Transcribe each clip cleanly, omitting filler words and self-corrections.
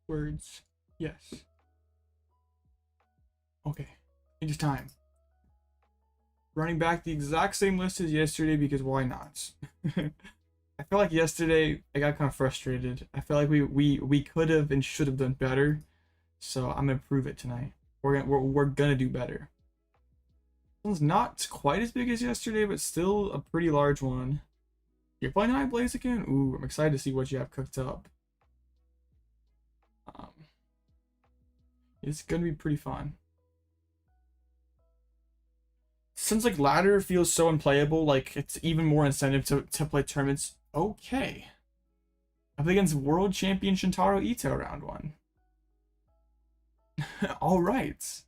Words. Yes. Okay. It is time. Running back the exact same list as yesterday because why not? I feel like yesterday I got kind of frustrated. I feel like we could have and should have done better. So I'm gonna prove it tonight. We're gonna do better. This one's not quite as big as yesterday, but still a pretty large one. You're playing Night Blaze again? Ooh, I'm excited to see what you have cooked up. It's gonna be pretty fun. Since like ladder feels so unplayable, like it's even more incentive to play tournaments. Okay. I play against World Champion Shintaro Ito round 1. Alright.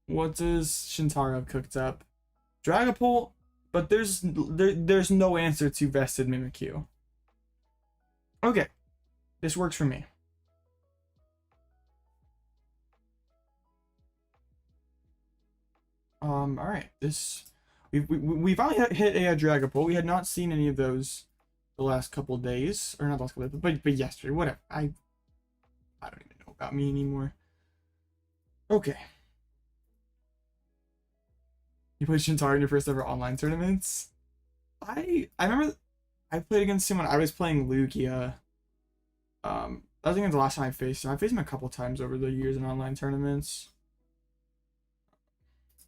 What does Shintaro have cooked up? Dragapult, but there's no answer to Vested Mimikyu. Okay. This works for me. Alright, we finally hit a Dragapult. We had not seen any of those the last couple days, or not the last couple days, but yesterday, whatever. I don't even know about me anymore. Okay. You played Shintaro in your first ever online tournaments? I remember I played against him when I was playing Lugia. That was against the last time I faced him. I faced him a couple times over the years in online tournaments.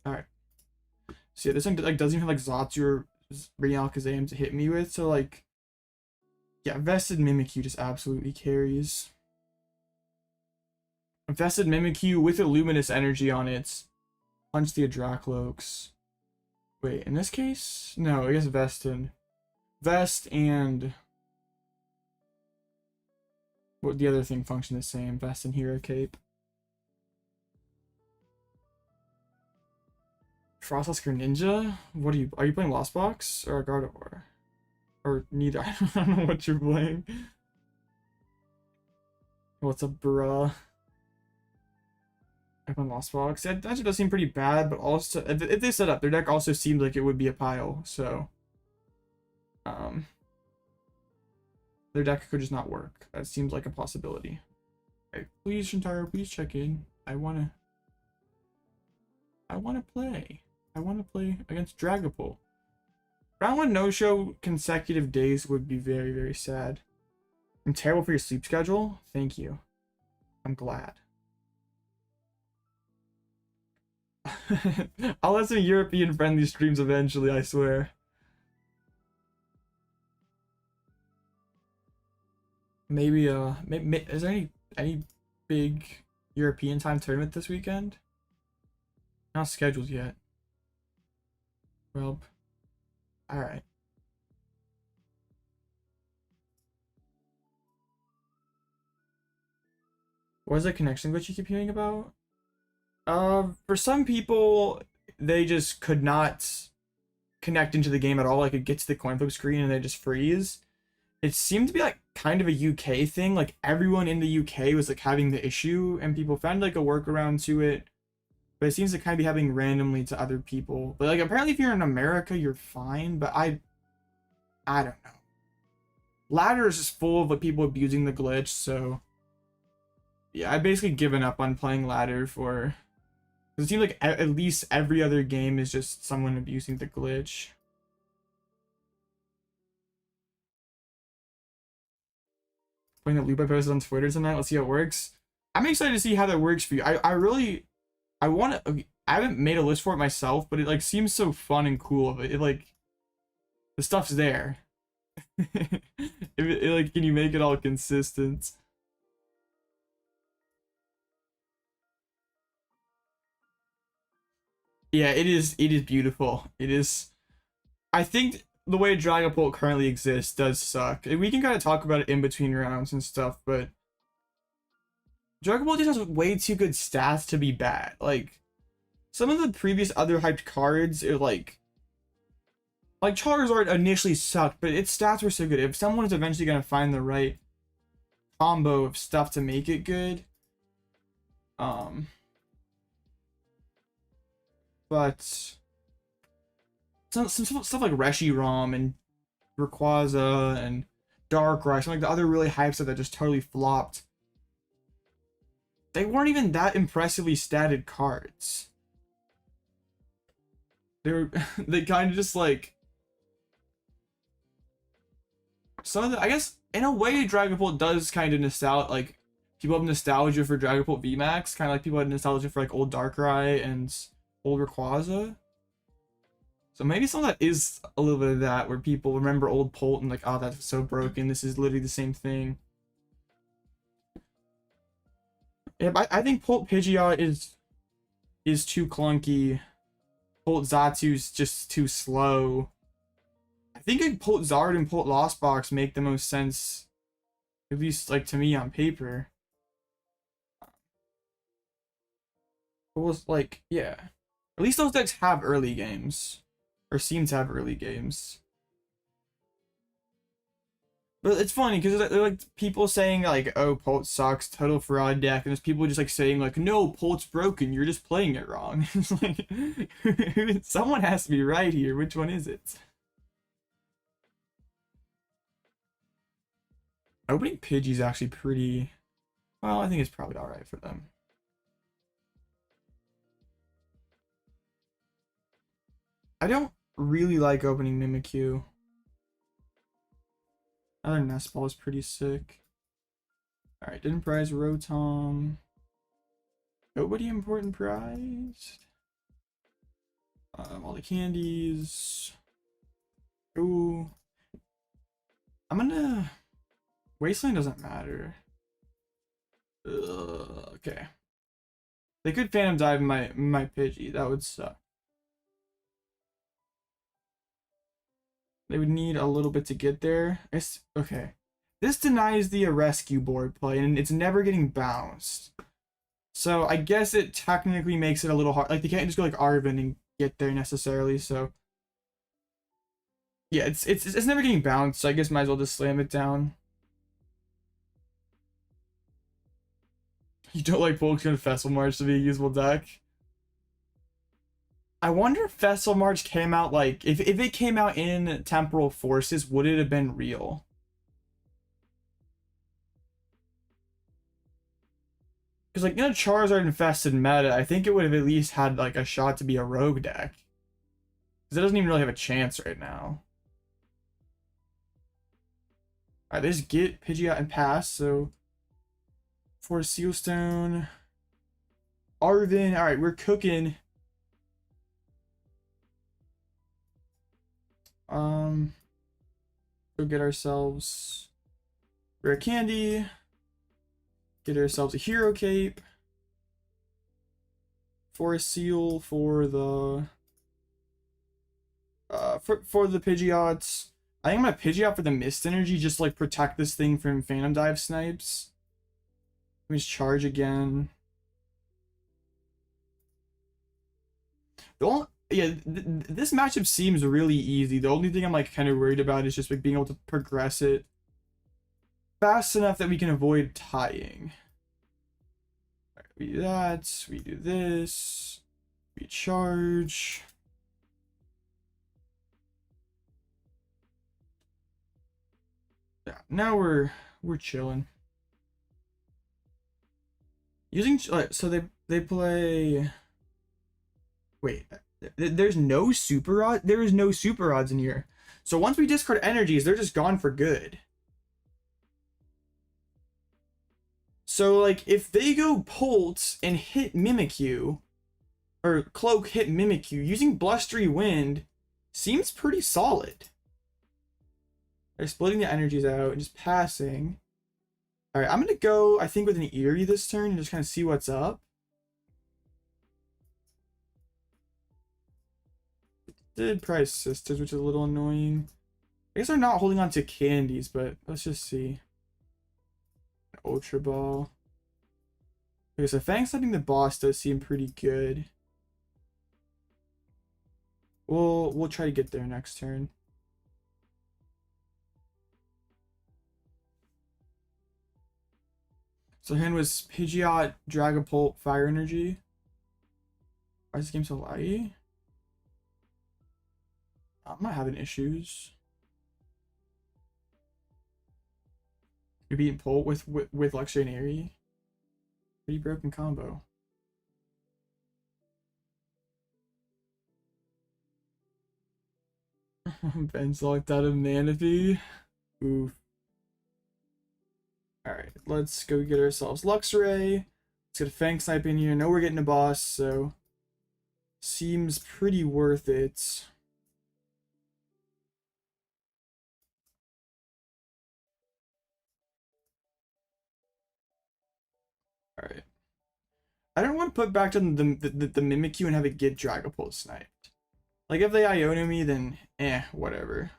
Alright. So yeah, this one like doesn't even have like Zatsu or Radiant Alakazam to hit me with, so like yeah, Vested Mimikyu just absolutely carries. Vested Mimikyu with a Luminous Energy on it. Punch the Adracloaks. Wait, in this case? No, I guess Vested. Vest and what the other thing function the same. Vest and Hero Cape. Frosthusker Ninja? What are you playing Lost Box or Gardevoir? Or neither? I don't know what you're playing. What's up, bruh? I play Lost Box. That actually does seem pretty bad, but also if they set up, their deck also seemed like it would be a pile, so their deck could just not work. That seems like a possibility. Okay, please, Shintaro, please check in. I wanna play. I wanna play against Dragapult. Round 1 no-show consecutive days would be very, very sad. I'm terrible for your sleep schedule. Thank you. I'm glad. I'll have some European friendly streams eventually, I swear. Maybe is there any big European time tournament this weekend? Not scheduled yet. Well, alright. What is the connection glitch you keep hearing about? For some people, they just could not connect into the game at all. Like it gets to the coin flip screen and they just freeze. It seemed to be like kind of a UK thing. Like everyone in the UK was like having the issue and people found like a workaround to it. But it seems to kind of be happening randomly to other people. But like apparently if you're in America, you're fine. But I don't know. Ladder is just full of like people abusing the glitch, so yeah, I've basically given up on playing ladder for. It seems like at least every other game is just someone abusing the glitch. Playing the loop I posted on Twitter tonight. Let's see how it works. I'm excited to see how that works for you. I want to. I haven't made a list for it myself, but it like seems so fun and cool. It like the stuff's there. Like, can you make it all consistent? Yeah, it is beautiful. It is. I think the way Dragapult currently exists does suck. We can kind of talk about it in between rounds and stuff, but Dragapult just has way too good stats to be bad. Like some of the previous other hyped cards are like Charizard initially sucked, but its stats were so good. If someone is eventually gonna find the right combo of stuff to make it good, but some stuff like Reshiram and Rayquaza and Darkrai, some like the other really hype stuff that just totally flopped. They weren't even that impressively statted cards. They were they kind of just like some of the, I guess in a way Dragapult does kind of nostalgia, like people have nostalgia for Dragapult VMAX, kind of like people had nostalgia for like old Darkrai and old Rayquaza. So maybe some of that is a little bit of that, where people remember old Pult and like, oh, that's so broken, this is literally the same thing. Yeah, but I think Pult Pidgeot is too clunky. Pult Zatu's just too slow. I think like Pult Zard and Pult Lost Box make the most sense, at least like to me on paper. But was like, yeah, at least those decks have early games, or seem to have early games. But it's funny because they're like people saying like, oh, Pult sucks, total fraud deck, and there's people just like saying like, no, Pult's broken, you're just playing it wrong. It's like, someone has to be right here. Which one is it? Opening Pidgey's actually pretty, well, I think it's probably alright for them. I don't really like opening Mimikyu. Other Nest Ball is pretty sick. Alright, didn't prize Rotom. Nobody important prized. All the candies. Ooh. I'm gonna... Wasteland doesn't matter. Okay. They could Phantom Dive my Pidgey. That would suck. They would need a little bit to get there. Okay. This denies the rescue board play, and it's never getting bounced. So I guess it technically makes it a little hard. Like, they can't just go like Arven and get there necessarily, so... Yeah, it's never getting bounced, so I guess might as well just slam it down. You don't like Pokemon Festival March to be a usable deck? I wonder if Festival March came out like, if it came out in Temporal Forces, would it have been real? Because like in a Charizard infested meta, I think it would have at least had like a shot to be a rogue deck. Because it doesn't even really have a chance right now. Alright, they just get Pidgeot and pass, so... For Sealstone... Arven, alright, we're cooking. Go get ourselves Rare Candy. Get ourselves a Hero Cape. For a Seal for the for the Pidgeots. I think I'm gonna Pidgeot for the Mist Energy, just to, like, protect this thing from Phantom Dive snipes. Let me just charge again. This matchup seems really easy. The only thing I'm like kind of worried about is just like being able to progress it fast enough that we can avoid tying. Right, we do that, we do this, we charge. Yeah, now we're chilling. Using so they play. Wait, there's no super rod. There is no super rods in here. So once we discard energies, they're just gone for good. So like if they go Pulse and hit Mimikyu, or Cloak hit Mimikyu, using Blustery Wind seems pretty solid. They're splitting the energies out and just passing. All right, I'm gonna go, I think, with an Eri this turn and just kind of see what's up. Did prize Sisters, which is a little annoying. I guess they're not holding on to candies, but let's just see. Ultra Ball. Okay, so Fang Sniping the boss does seem pretty good. We'll try to get there next turn. So hand was Pidgeot, Dragapult, Fire Energy. Why is this game so laggy? I'm not having issues. You're beating Pole with Luxray and Eri. Pretty broken combo. Ben's locked out of Manaphy. Oof. Alright, let's go get ourselves Luxray. Let's get a Fang Snipe in here. I know we're getting a boss, so seems pretty worth it. Alright. I don't want to put back to the Mimikyu and have it get Dragapult sniped. Like, if they Iono me, then whatever.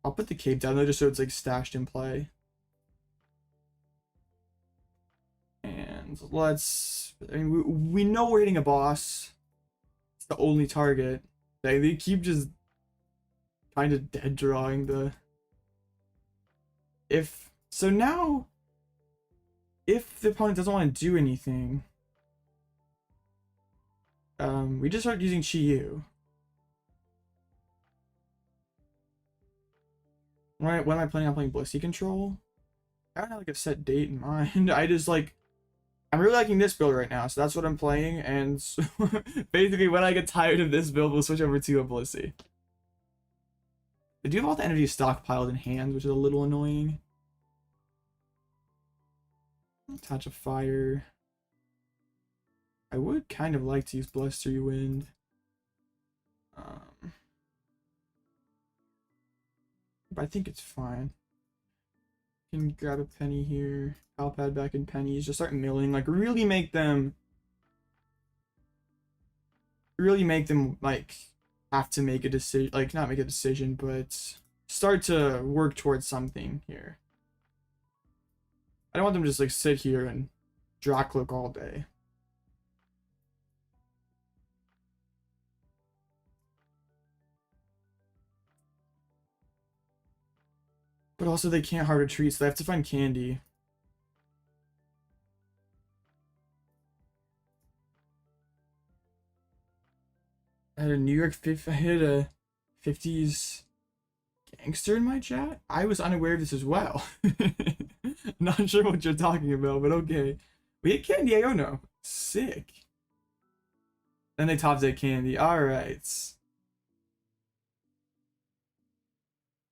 I'll put the cape down though, just so it's like stashed in play. And let's, I mean, we know we're hitting a boss. It's the only target. They keep just kind of dead drawing the, so now, if the opponent doesn't want to do anything, we just start using Chi-Yu. When am I planning on playing Blissey Control? I don't have like a set date in mind. I just like, I'm really liking this build right now, so that's what I'm playing, and so basically when I get tired of this build, we'll switch over to a Blissey. I do have all the energy stockpiled in hand, which is a little annoying. Touch of Fire. I would kind of like to use Blustery Wind. But I think it's fine. Can grab a Penny here. Pal Pad back in pennies. Just start milling. Like, really make them like have to make a decision. Like, not make a decision, but start to work towards something here. I don't want them to just like sit here and Dracloak all day. But also they can't hard retreat, so they have to find candy. I had a New York 50, I had a 50s gangster in my chat. I was unaware of this as well. Not sure what you're talking about, but okay. We hit candy Iono. Sick. Then they top deck candy. Alright.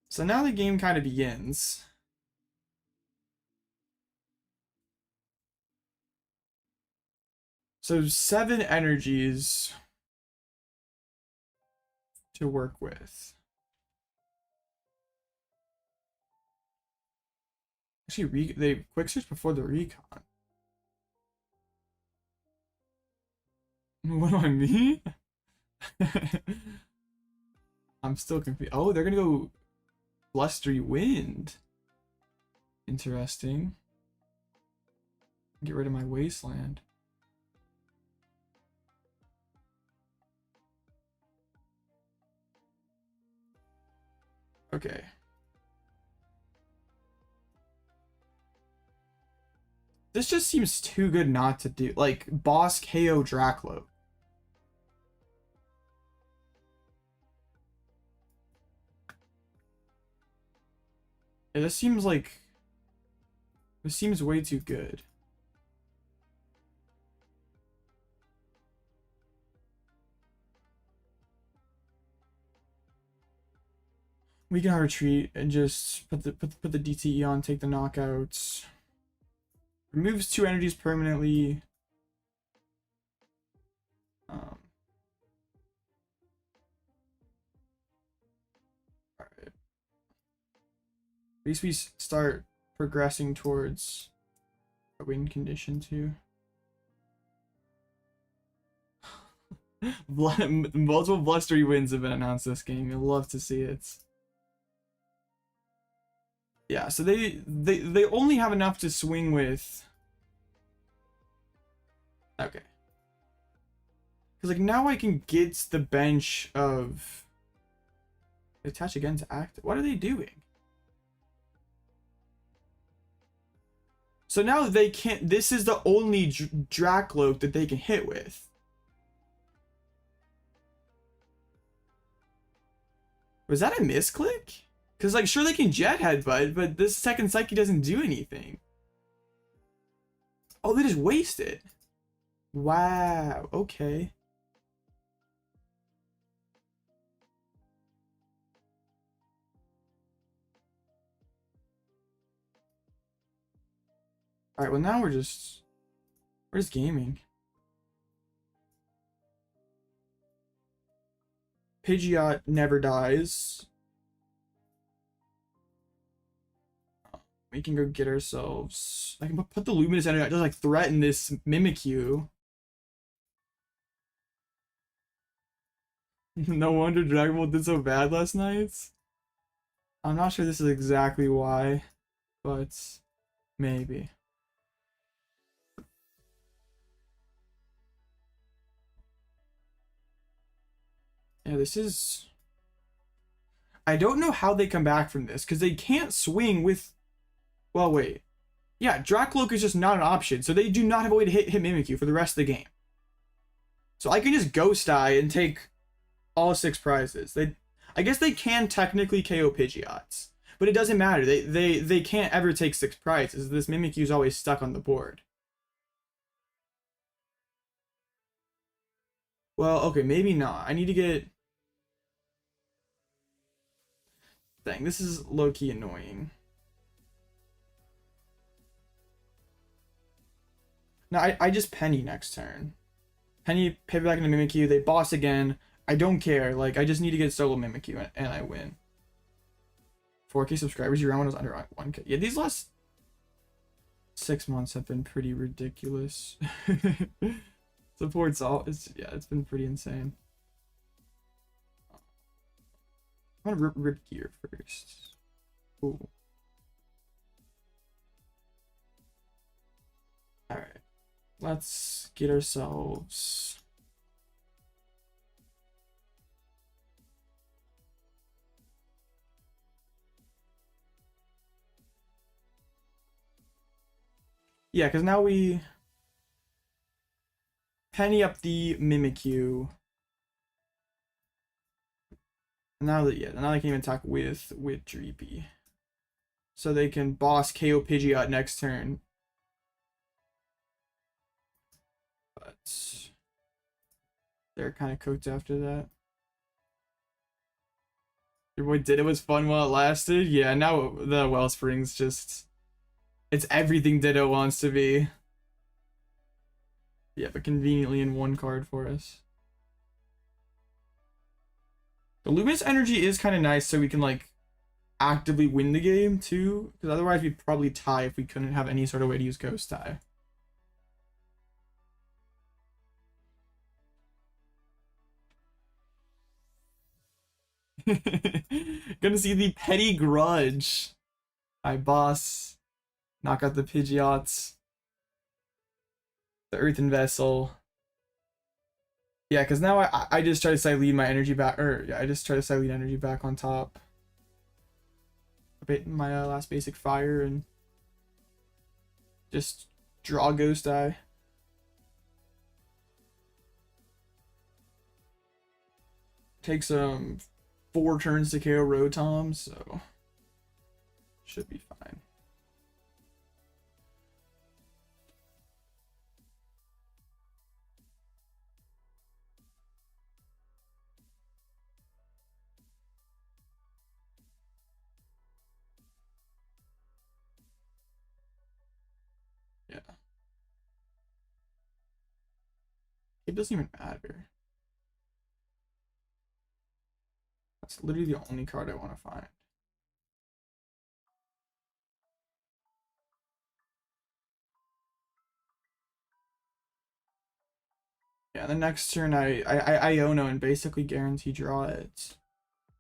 So now the game kind of begins. So 7 energies to work with. Actually, they quick search before the recon. What do I mean? I'm still confused. Oh, they're gonna go Blustery Wind. Interesting. Get rid of my Wasteland. Okay. This just seems too good not to do. Like, boss KO Dracloak. Yeah, this seems like... This seems way too good. We can retreat and just put the DTE on, take the knockouts. Removes 2 energies permanently. Alright. At least we start progressing towards a win condition too. Multiple blustery wins have been announced this game. You'll love to see it. Yeah, so they only have enough to swing with. Okay. Because like now I can get the bench of attach again to active. What are they doing? So now they can't. This is the only Dracloak that they can hit with. Was that a misclick? Because, like, sure, they can Jet Headbutt, but this second Psyche doesn't do anything. Oh, they just waste it. Wow, okay. Alright, well, now we're just gaming. Pidgeot never dies. We can go get ourselves. I can put the Luminous Energy, just like threaten this Mimikyu. No wonder Dragon Ball did so bad last night. I'm not sure this is exactly why, but maybe. Yeah, this is... I don't know how they come back from this, because they can't swing with... Well, wait. Yeah, Dracloak is just not an option, so they do not have a way to hit Mimikyu for the rest of the game. So I can just Ghost Eye and take all 6 prizes. I guess they can technically KO Pidgeots, but it doesn't matter. They can't ever take 6 prizes. This Mimikyu is always stuck on the board. Well, okay, maybe not. I need to get... Dang, this is low-key annoying. No, I just Penny next turn. Penny pivot back into Mimikyu. They boss again. I don't care. Like, I just need to get solo Mimikyu and I win. 4K subscribers. Your round was under 1K. Yeah, these last 6 months have been pretty ridiculous. Support's all. It's been pretty insane. I'm gonna rip gear first. Ooh. All right. Let's get ourselves... Yeah, because now we Penny up the Mimikyu. Now that now they can even attack with Dreepy. So they can boss KO Pidgeot next turn. But they're kind of cooked after that. Your boy Ditto was fun while it lasted. Yeah, now the Wellspring's just... It's everything Ditto wants to be. Yeah, but conveniently in 1 card for us. The Luminous Energy is kind of nice so we can, like, actively win the game, too. Because otherwise we'd probably tie if we couldn't have any sort of way to use Ghost Tie. Gonna see the Petty Grudge. Alright, boss. Knock out the Pidgeots. The Earthen Vessel. Yeah, because now I just try to Cyllene my energy back, I just try to Cyllene energy back on top. My last basic fire and just draw Ghost Eye. Takes 4 turns to KO Rotom, so should be fine. Yeah. It doesn't even matter. That's literally the only card I want to find. Yeah, the next turn I Iono and basically guarantee draw it.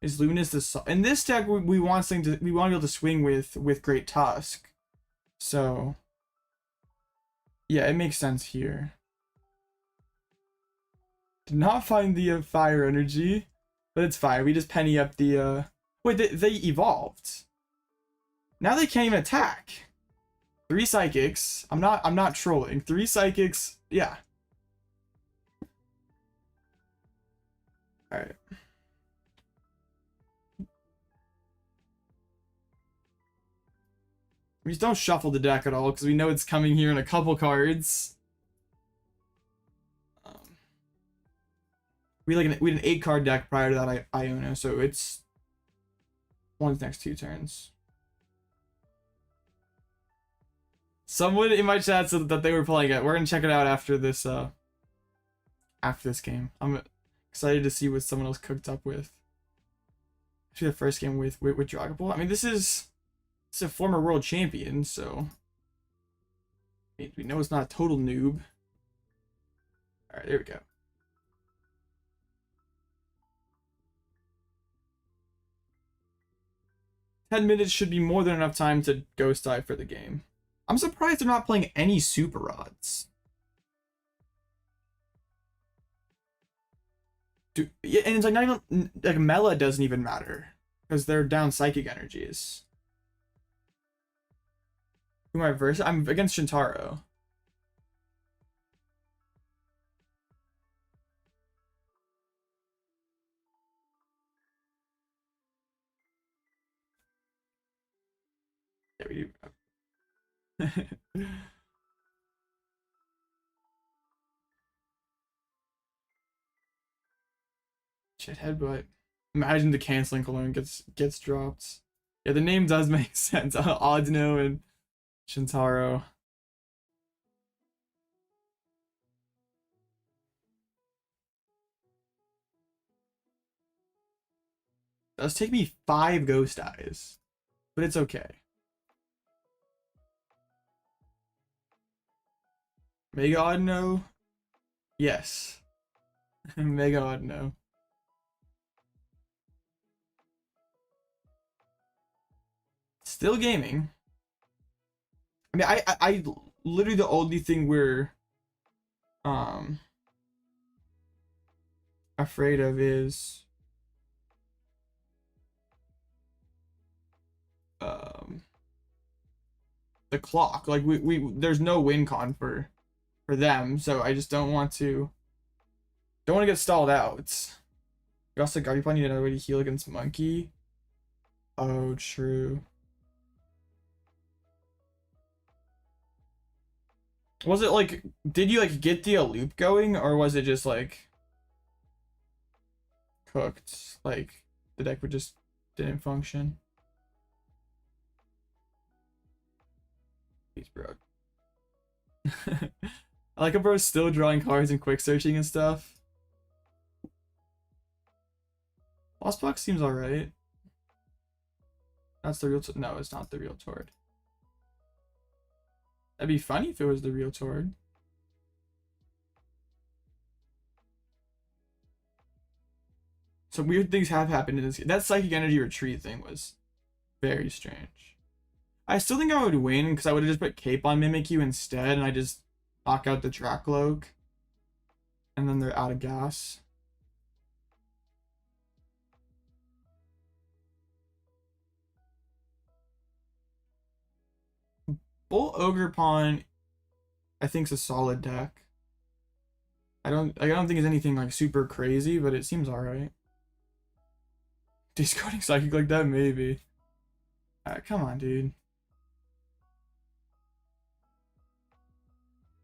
Is Luminous the in this deck we want to be able to swing with Great Tusk. So yeah, it makes sense here. Did not find the fire energy, but it's fine. We just Penny up the wait, they evolved. Now they can't even attack. 3 Psychics. I'm not trolling. 3 Psychics. Yeah. All right. We just don't shuffle the deck at all because we know it's coming here in a couple cards. We had an 8-card deck prior to that Iono, so it's one next 2 turns. Someone in my chat said that they were playing it. We're gonna check it out after this game. I'm excited to see what someone else cooked up with. Actually, the first game with Dragon Ball. I mean, it's a former world champion, so we know it's not a total noob. All right, there we go. 10 minutes should be more than enough time to ghost dive for the game. I'm surprised they're not playing any super rods. Dude, yeah, and it's like not even like Mela doesn't even matter because they're down psychic energies. Who am I versus? I'm against Shintaro. Yeah, we do. Shit, headbutt. Imagine the canceling alone gets dropped. Yeah, the name does make sense. Audino and Shintaro. It does take me 5 ghost eyes, but it's okay. Mega Audino? Yes. Mega Audino. Still gaming. I mean, I literally the only thing we're afraid of is the clock. Like we there's no win con for them, so I just don't want to get stalled out. You also Gardevoir need another way to heal against Monkey. Oh, true. Was it like, did you like get the loop going, or was it just like cooked? Like the deck would just didn't function. Please, bro. I like a bro's still drawing cards and quick searching and stuff. Lost Box seems alright. That's the real. No, it's not the real Tord. That'd be funny if it was the real Tord. Some weird things have happened in this game. That Psychic Energy Retreat thing was very strange. I still think I would win because I would have just put Cape on Mimikyu instead, and I just knock out the Dracloak. And then they're out of gas. Bull Ogerpon, I think, is a solid deck. I don't think it's anything like super crazy, but it seems alright. Discarding Psychic like that, maybe. Alright, come on, dude.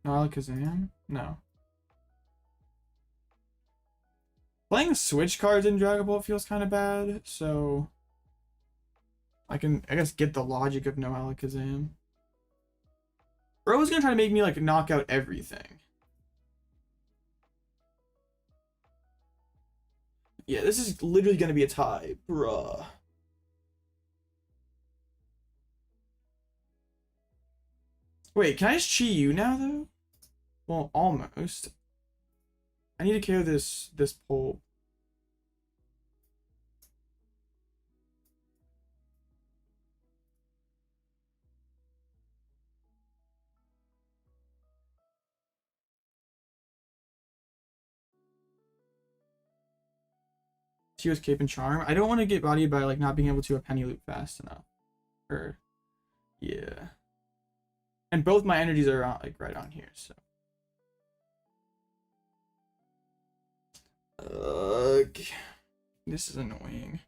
No Alakazam? No. Playing Switch cards in Dragon Ball feels kind of bad, so I guess get the logic of no Alakazam. Bro was gonna try to make me like knock out everything. Yeah, this is literally gonna be a tie, bruh. Wait, can I just cheat you now though? Well, almost. I need to KO this pole. She was Cape and Charm. I don't want to get bodied by like not being able to a penny loop fast enough. Or yeah. And both my energies are on, like right on here, so. Ugh. This is annoying.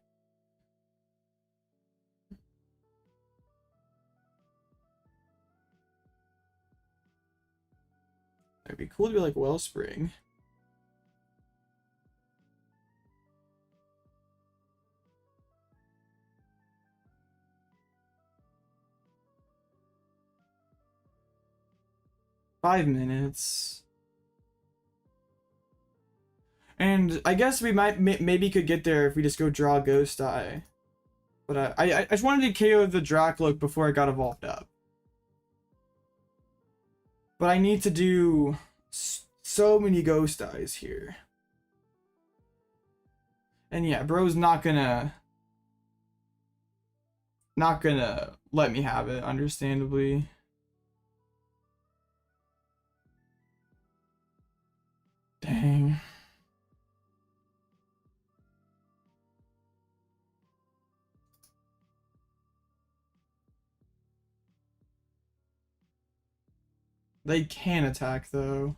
It'd be cool to be like Wellspring. Five minutes. And I guess we might maybe could get there if we just go draw Ghost Eye. But I just wanted to KO the Dracloak before it got evolved up. But I need to do so many Ghost Eyes here. And yeah, bro's not gonna let me have it, understandably. Dang. They can attack though.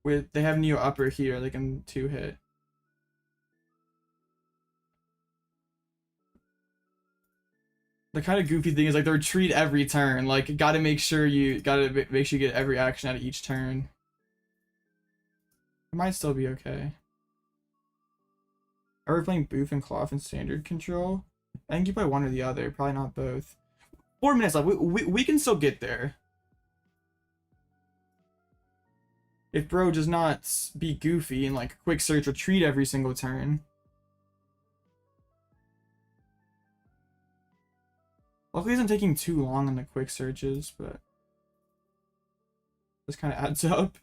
They have Neo Upper here, they can 2-hit. The kind of goofy thing is like they retreat every turn. Like gotta make sure you get every action out of each turn. It might still be okay. Are we playing Boof and Cloth in standard control? I think you play one or the other, probably not both. 4 minutes left. We can still get there. If bro does not be goofy and like quick search retreat every single turn. Luckily it isn't taking too long on the quick searches, but this kind of adds up.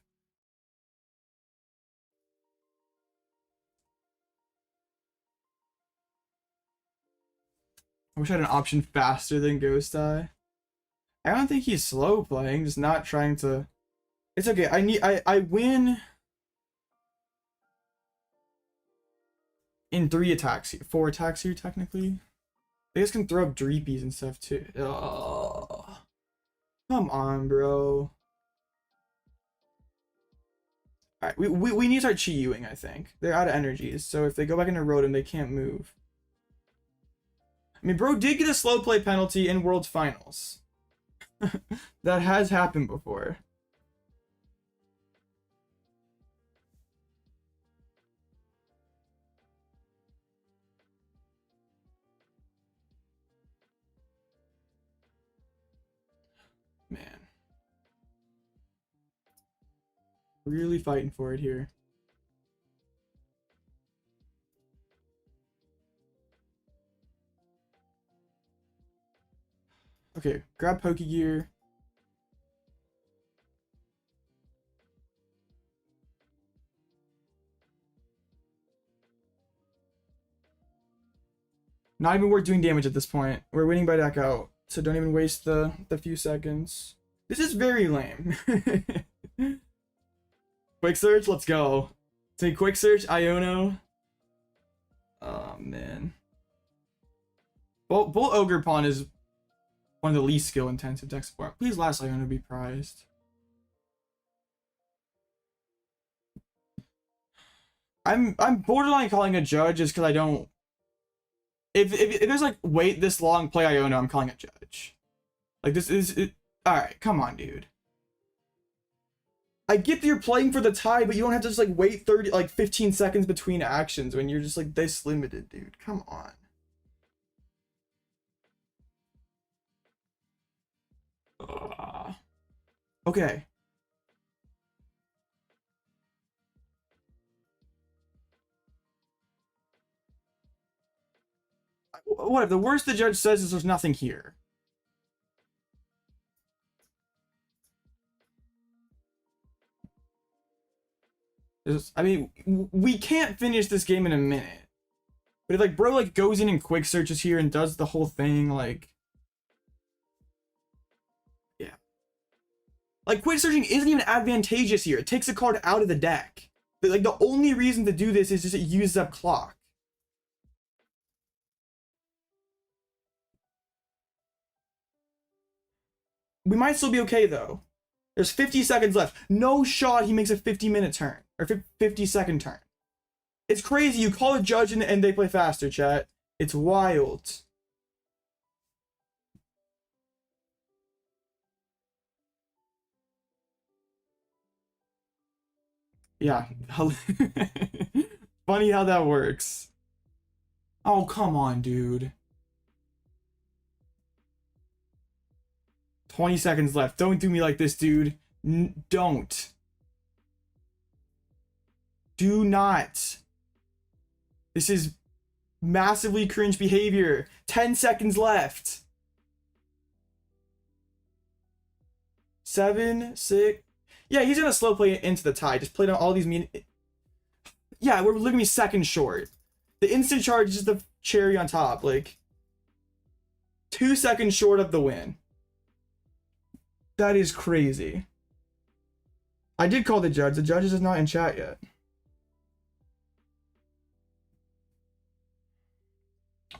I wish I had an option faster than Ghost Eye. I don't think he's slow playing, just not trying to. It's okay. I win in 3 attacks here, 4 attacks here technically. They just can throw up Dreepies and stuff too. Oh, come on, bro. Alright, we need to start Chi-Yuing, I think. They're out of energies, so if they go back into Rotom, they can't move. I mean, bro did get a slow play penalty in World's Finals. That has happened before. Man. Really fighting for it here. Okay, grab Pokégear. Not even worth doing damage at this point. We're winning by deck out, so don't even waste the few seconds. This is very lame. Quick search, let's go. Take quick search, Iono. Oh man. Bolt Ogerpon is one of the least skill intensive deck support. Please last Iono be prized. I'm borderline calling a judge just because I don't. If there's like wait this long play Iono, I'm calling a judge. Like this is it. All right, come on, dude. I get that you're playing for the tie, but you don't have to just like wait 15 seconds between actions when you're just like this limited, dude. Come on. Okay. What if the worst the judge says is there's nothing here? I mean, we can't finish this game in a minute. But if like bro like goes in and quick searches here and does the whole thing, like yeah. Like quick searching isn't even advantageous here. It takes a card out of the deck. But like the only reason to do this is just it uses up clock. We might still be okay though. There's 50 seconds left. No shot he makes a 50-minute turn. Or 50-second turn. It's crazy. You call a judge and they play faster, chat. It's wild. Yeah. Funny how that works. Oh, come on, dude. 20 seconds left. Don't do me like this, dude. Don't. Do not. This is massively cringe behavior. 10 seconds left. 7, 6. Yeah, he's gonna slow play into the tie. Just played on all these Yeah, we're literally second short. The instant charge is the cherry on top. Like, 2 seconds short of the win. That is crazy. I did call the judge. The judge is not in chat yet.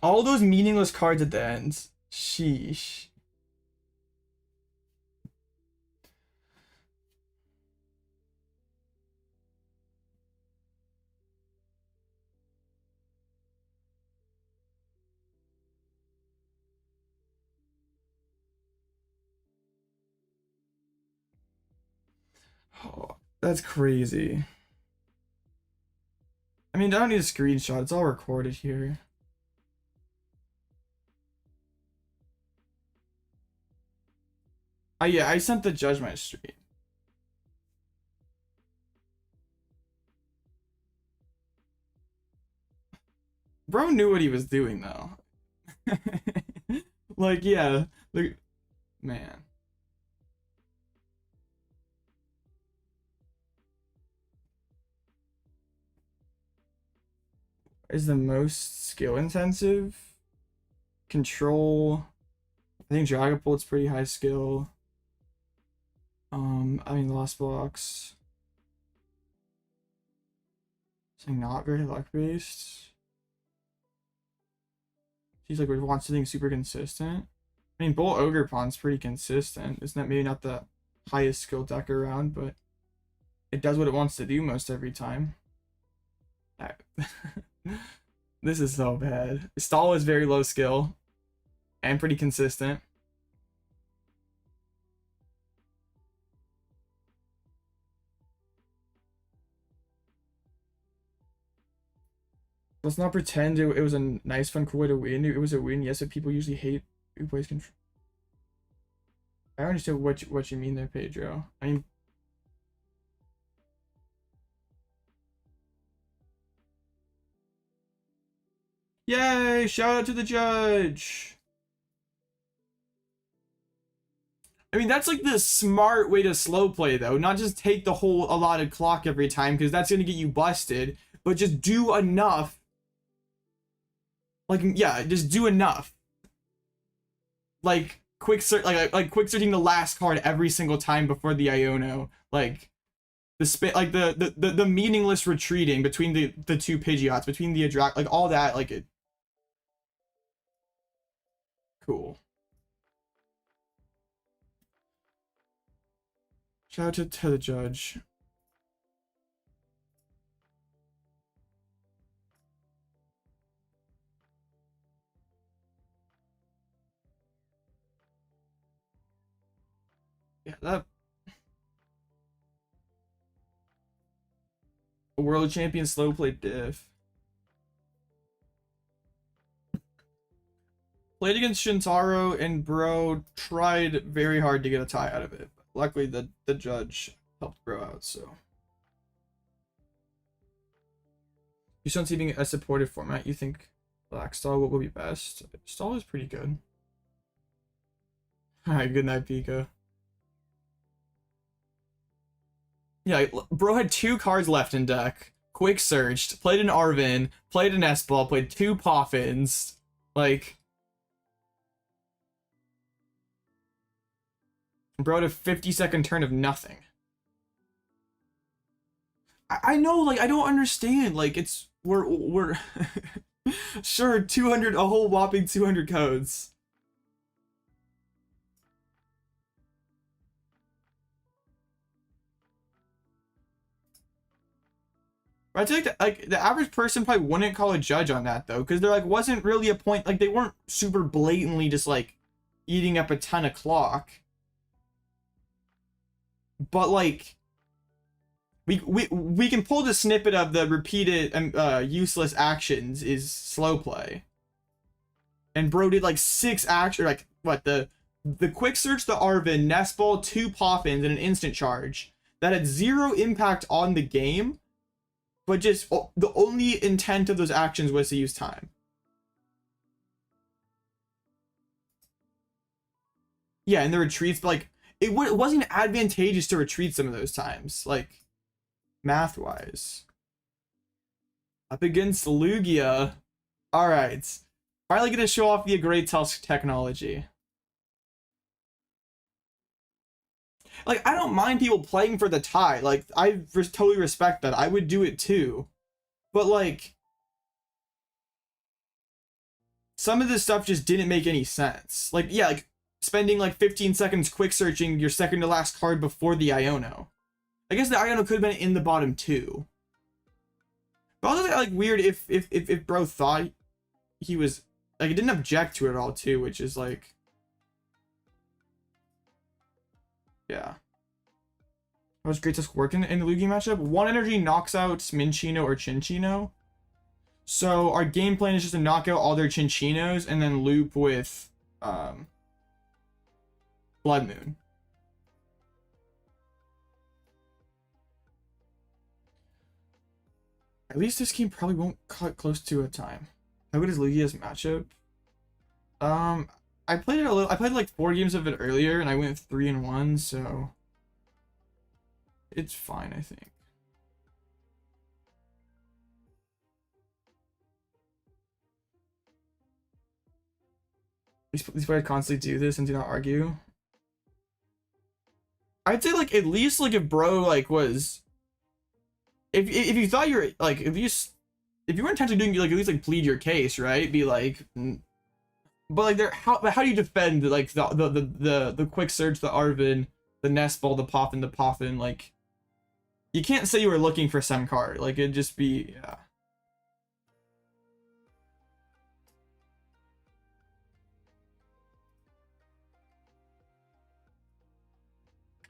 All those meaningless cards at the end. Sheesh. Oh, that's crazy. I mean, I don't need a screenshot. It's all recorded here. Oh yeah, I sent the judge my stream. Bro knew what he was doing though. Like, yeah, like, man. Is the most skill intensive? Control. I think Dragapult's pretty high skill. I mean, Lost Box. Something not very luck based. She's like, wants something super consistent. I mean, Bull Ogerpon's pretty consistent. Isn't that maybe not the highest skill deck around, but it does what it wants to do most every time. This is so bad. Stall is very low skill and pretty consistent. Let's not pretend it was a nice, fun, cool way to win. It was a win, yes, but people usually hate who plays control. I don't understand what you mean there, Pedro. I mean, yay! Shout out to the judge. I mean, that's like the smart way to slow play, though. Not just take the whole allotted clock every time, because that's gonna get you busted. But just do enough. Like, yeah, just do enough. Like quick search, like quick searching the last card every single time before the Iono. Like the meaningless retreating between the two Pidgeots, between the Adrak, like all that, like it. Cool. Shout out to the judge. Yeah, that world champion slow play diff. Played against Shintaro and bro tried very hard to get a tie out of it. Luckily the judge helped bro out, so. You don't see being a supportive format, you think Black Stall what would be best? Stall is pretty good. Alright, good night, Pika. Yeah, bro had 2 cards left in deck. Quick searched, played an Arven, played a Nest Ball, played 2 Poffins. Like, bro had a 50-second turn of nothing. I know, like, I don't understand. Like, it's we're sure 200, a whole whopping 200 codes. I feel like the average person probably wouldn't call a judge on that though, because there like wasn't really a point, like they weren't super blatantly just like eating up a ton of clock. But like We can pull the snippet of the repeated useless actions is slow play. And bro did like 6 action, like what, the quick search, the Arven, Nest Ball, 2 pop-ins, and an instant charge that had 0 impact on the game, but just the only intent of those actions was to use time. Yeah, and the retreats, but like it wasn't advantageous to retreat some of those times, like math-wise. Up against Lugia. All right, finally gonna show off the Great Tusk technology. Like, I don't mind people playing for the tie. Like, I totally respect that. I would do it too. But, like, some of this stuff just didn't make any sense. Like, yeah, like, spending, like, 15 seconds quick searching your second to last card before the Iono. I guess the Iono could have been in the bottom too. But also, like, weird if bro thought he was, like, he didn't object to it at all too, which is, like, yeah. How does Great Tusk work in the Lugia matchup? 1 energy knocks out Minccino or Cinccino. So our game plan is just to knock out all their Cinccinos and then loop with Bloodmoon. At least this game probably won't cut close to a time. How good is Lugia's matchup? I played it a little. I played like 4 games of it earlier, and I went 3-1, so it's fine, I think. These players constantly do this and do not argue. I'd say like at least like if bro like was, if you thought you were like, at least if you were intentionally doing like at least like plead your case, right? Be like. But like, how do you defend like the quick search, the Arven, the Nest Ball, the Poffin, the Poffin? Like, you can't say you were looking for some card. Like, it'd just be, yeah.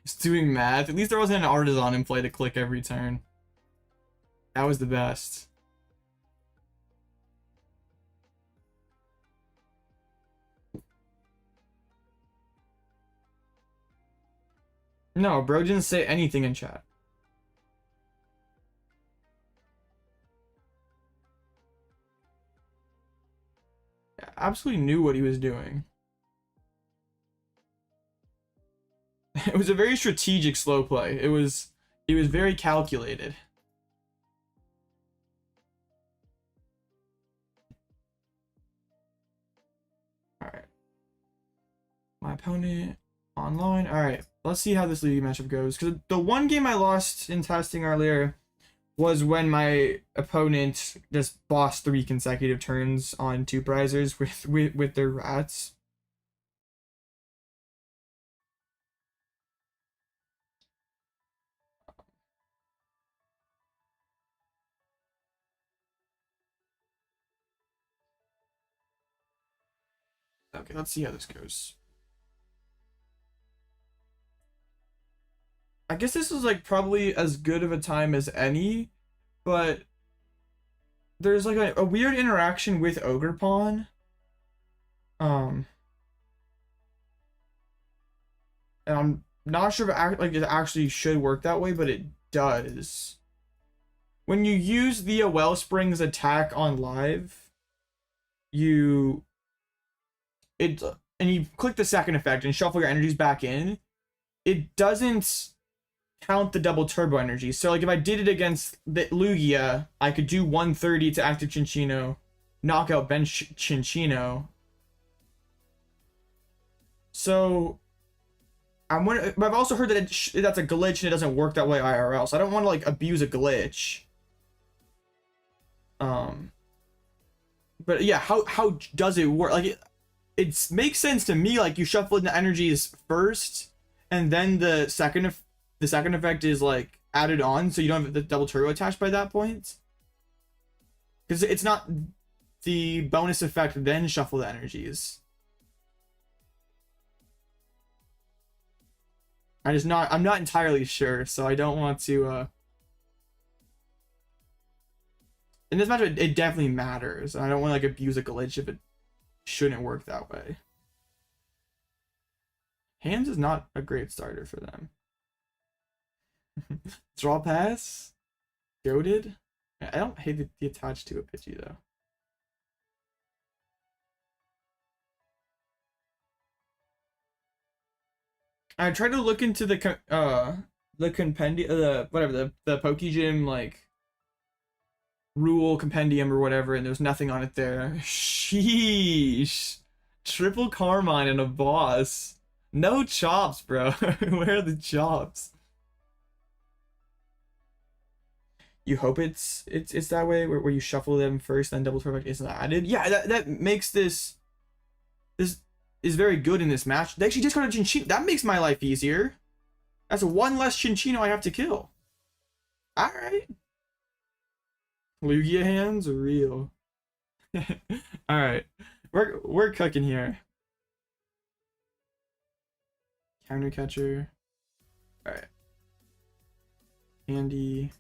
Just doing math. At least there wasn't an Artisan in play to click every turn. That was the best. No, bro didn't say anything in chat. I absolutely knew what he was doing. It was a very strategic slow play. It was very calculated. Alright. My opponent online. Alright. Let's see how this Lugia matchup goes. Because the one game I lost in testing earlier was when my opponent just bossed 3 consecutive turns on 2 prizers with their rats. Okay, let's see how this goes. I guess this is like probably as good of a time as any, but there's like a weird interaction with Ogerpon. And I'm not sure if it actually should work that way, but it does. When you use via Wellspring's attack on live, and you click the second effect and shuffle your energies back in, it doesn't count the double turbo energy. So like if I did it against the Lugia, I could do 130 to active Cinccino, knock out bench Cinccino. So but I've also heard that that's a glitch and it doesn't work that way IRL. So I don't want to like abuse a glitch. But yeah, how does it work? Like it makes sense to me. Like you shuffle in the energies first, and then the second effect is like added on, so you don't have the double turbo attached by that point. Because it's not the bonus effect then shuffle the energies. I'm not entirely sure, so I don't want to in this match, it definitely matters. I don't want to like abuse a glitch if it shouldn't work that way. Hands is not a great starter for them. Draw pass? Goated? I don't hate the attached to a Pidgey though. I tried to look into the compendium, the Pokegym like rule compendium or whatever, and there's nothing on it there. Sheesh. Triple Carmine and a boss. No chops, bro. Where are the chops? You hope it's that way where you shuffle them first, then double perfect isn't added. Yeah, that makes this is very good in this match. They actually discarded Chinchino. That makes my life easier. That's one less Chinchino I have to kill. Alright. Lugia hands are real. Alright. We're cooking here. Counter catcher. Alright. Handy.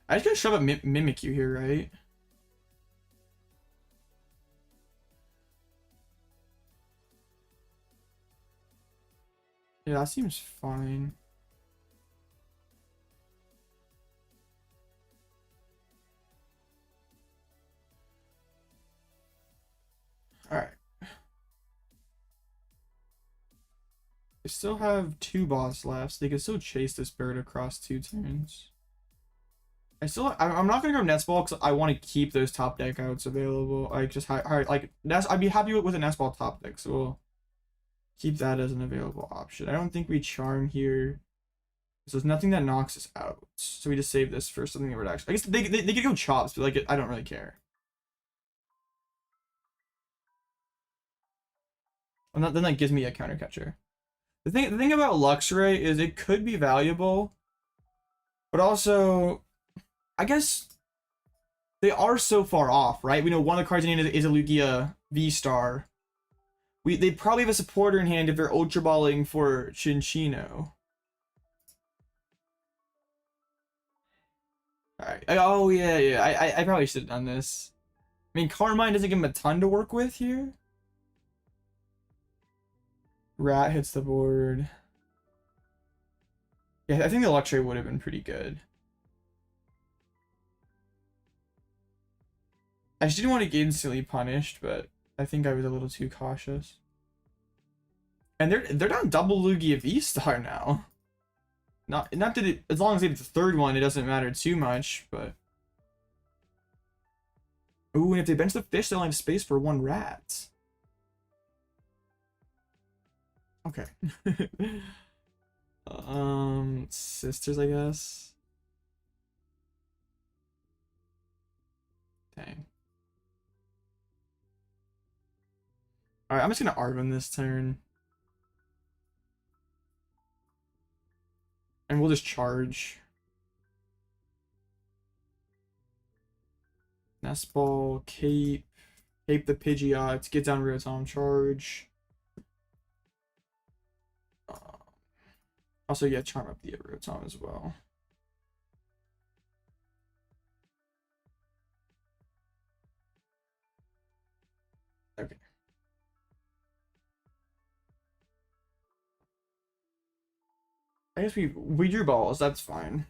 I just gotta shove up Mimikyu here, right? Yeah, that seems fine. Alright. They still have 2 boss left, so they can still chase this bird across 2 turns. I'm not gonna go Nest Ball because I want to keep those top deck outs available. Like just like I'd be happy with a Nest Ball top deck, so we'll keep that as an available option. I don't think we charm here. So there's nothing that knocks us out. So we just save this for something that would actually. I guess they could go chops, but like I don't really care. And then that gives me a counter catcher. The thing about Luxray is it could be valuable, but also I guess they are so far off, right? We know one of the cards in it is a Lugia V Star. They probably have a supporter in hand if they're Ultra Balling for Chinchino. Alright. Oh yeah. I probably should have done this. I mean, Carmine doesn't give him a ton to work with here. Rat hits the board. Yeah, I think the Luxray would have been pretty good. I just didn't want to get instantly punished, but I think I was a little too cautious. And they're down double Lugia V-Star now. Not that it, as long as they get the third one, it doesn't matter too much, but. Ooh, and if they bench the fish, they'll have space for 1 rat. Okay. Sisters, I guess. Dang. Alright, I'm just gonna Arven this turn. And we'll just charge. Nest Ball, Cape the Pidgeot, get down Rotom, charge. Also, yeah, charm up the Rotom as well. Okay. I guess we drew balls, that's fine.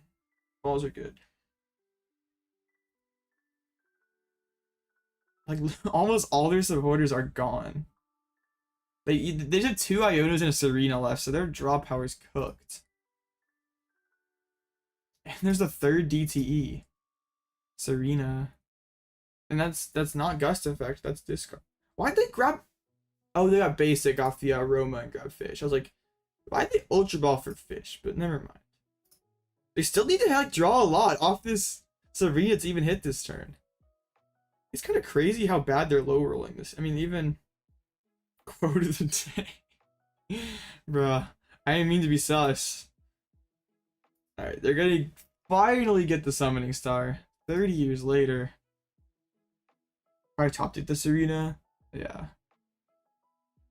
Balls are good. Like, almost all their supporters are gone. They just have 2 Ionos and a Serena left, so their draw power's cooked. And there's the 3rd DTE. Serena. And that's not Gust Effect, that's discard. Why'd they grab... Oh, they got basic off the Aroma and grab fish. I was like, why'd they Ultra Ball for fish? But never mind. They still need to like draw a lot off this Serena to even hit this turn. It's kind of crazy how bad they're low rolling this. I mean, even quote of the day. Bruh, I didn't mean to be sus. Alright, they're gonna finally get the Summoning Star 30 years later. Probably top deck the Serena. Yeah.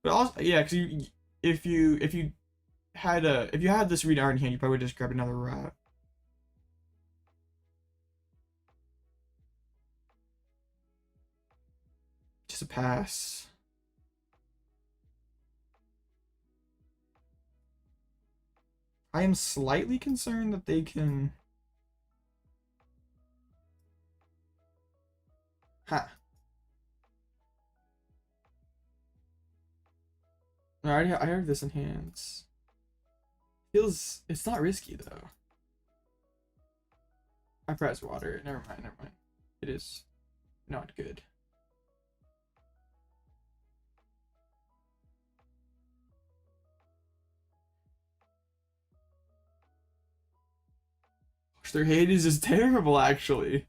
But also, yeah, because if you had the Serena art in hand, you probably would just grab another rat. a pass. I am slightly concerned that they can... Ha. I have this in hands. Feels... It's not risky, though. I press water. Never mind, never mind. It is not good. Their Hades is terrible, actually.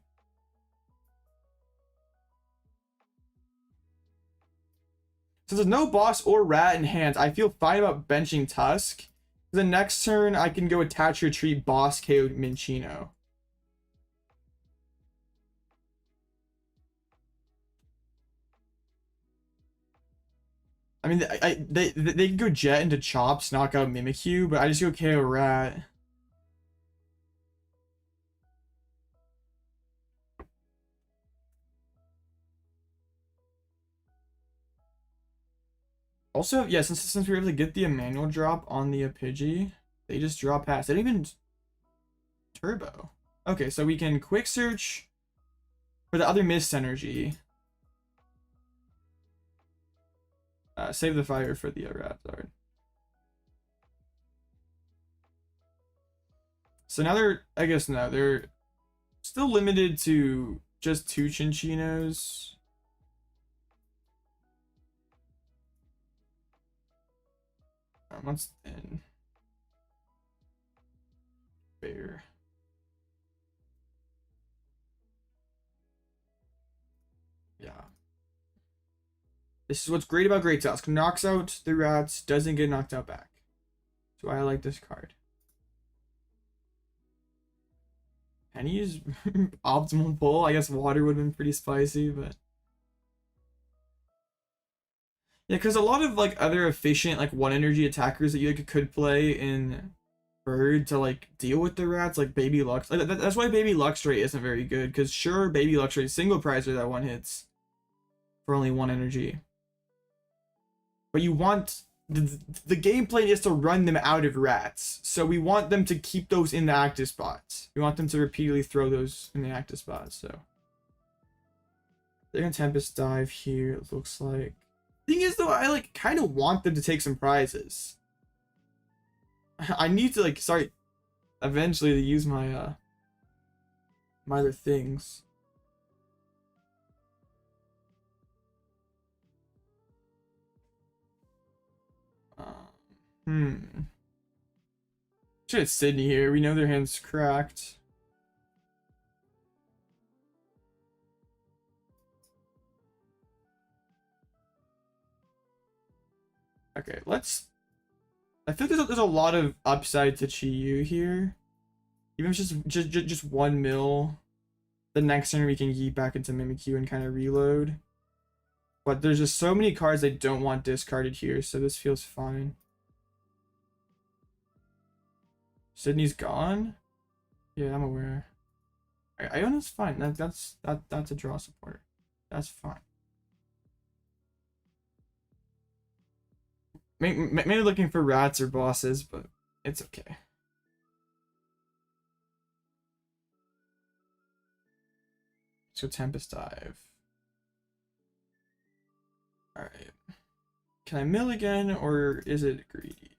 Since there's no boss or rat in hand, I feel fine about benching Tusk. The next turn, I can go attach retreat boss KO Minchino. I mean, they can go Jet into Chops, knock out Mimikyu, but I just go KO Rat. Also, yeah, since we were able to get the Emmanuel drop on the Pidgey, they just draw past. They didn't even turbo. Okay, so we can quick search for the other mist energy. Save the fire for the Raptor. So now I guess no, they're still limited to just 2 Chinchinos. What's in Bear? Yeah. This is what's great about Great Tusk. Knocks out the rats, doesn't get knocked out back. That's why I like this card. Penny's optimal pull. I guess water would have been pretty spicy, but yeah, because a lot of like other efficient like 1 energy attackers that you like, could play in Bird to like deal with the rats, like Baby Lux. Like, that's why Baby Luxray isn't very good. Because sure, Baby Luxray single prizer that 1 hits for only 1 energy, but you want the gameplay is to run them out of rats. So we want them to keep those in the active spots. We want them to repeatedly throw those in the active spots. So they're gonna Tempest Dive here. It looks like. Thing is though, I like kind of want them to take some prizes. I need to like start eventually to use my my other things. Should have Sydney here. We know their hand's cracked. Okay, let's. I think there's a lot of upside to Chi-Yu here. Even if it's just 1 mil, the next turn we can yeet back into Mimikyu and kind of reload. But there's just so many cards I don't want discarded here, so this feels fine. Sydney's gone? Yeah, I'm aware. Iona's fine. That's a draw supporter. That's fine. Maybe looking for rats or bosses, but it's okay. So Tempest Dive. Alright. Can I mill again, or is it greedy?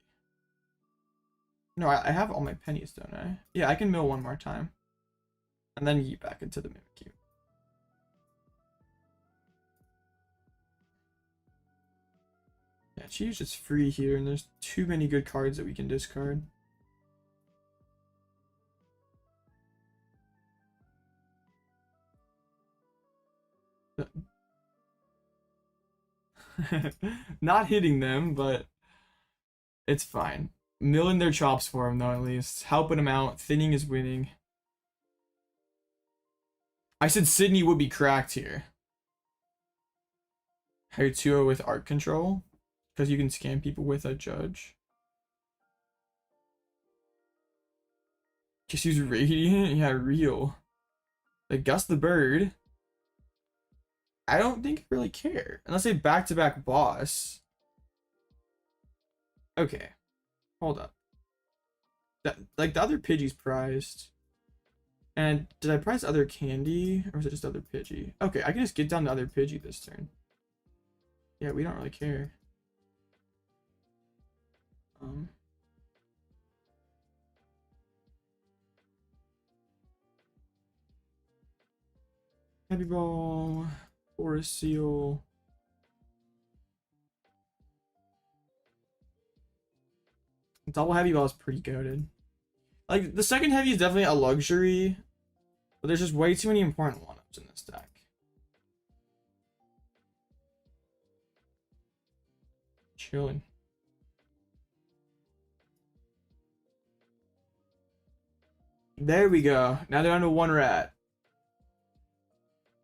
No, I have all my pennies, don't I? Yeah, I can mill 1 more time. And then yeet back into the Mimikyu. Yeah, Chi's just free here, and there's too many good cards that we can discard. Not hitting them, but it's fine. Milling their chops for him, though, at least. Helping him out. Thinning is winning. I said Sydney would be cracked here. Hayatua with art control. Because you can scam people with a judge. Just use Radiant? Yeah, real. Like Gus the Bird. I don't think I really care. Unless they back-to-back boss. Okay. Hold up. Like, the other Pidgey's prized. And did I prize other candy? Or was it just other Pidgey? Okay, I can just get down to other Pidgey this turn. Yeah, we don't really care. Heavy Ball, Forest Seal. Double Heavy Ball is pretty goated. Like, the second Heavy is definitely a luxury, but there's just way too many important one-ups in this deck. Chilling. There we go. Now they're down to one rat.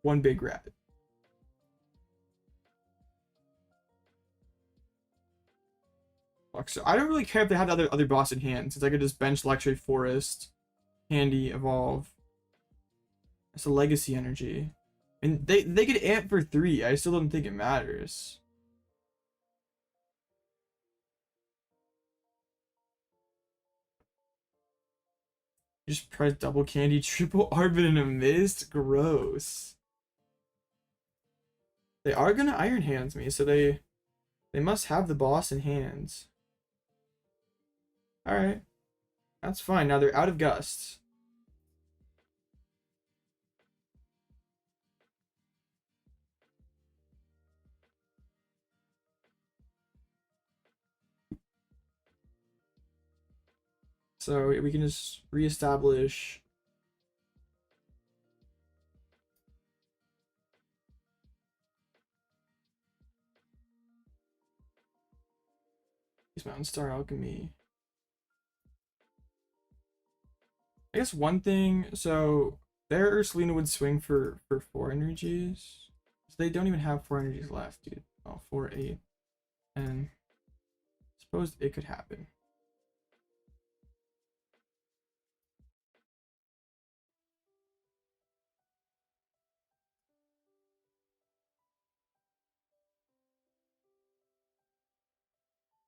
One big rat. So I don't really care if they have the other boss in hand, since I could just bench Luxray Forest, Handy, Evolve. It's a legacy energy. And they could amp for 3. I still don't think it matters. Just prize double candy, triple Arven in a mist? Gross. They are gonna Iron Hands me, so they must have the boss in hands. Alright. That's fine. Now they're out of Gust. So we can just reestablish. Use Mountain Star Alchemy. I guess one thing, so their Ursaluna would swing for 4 energies. So they don't even have 4 energies left, dude. Oh, 4, 8. And I suppose it could happen.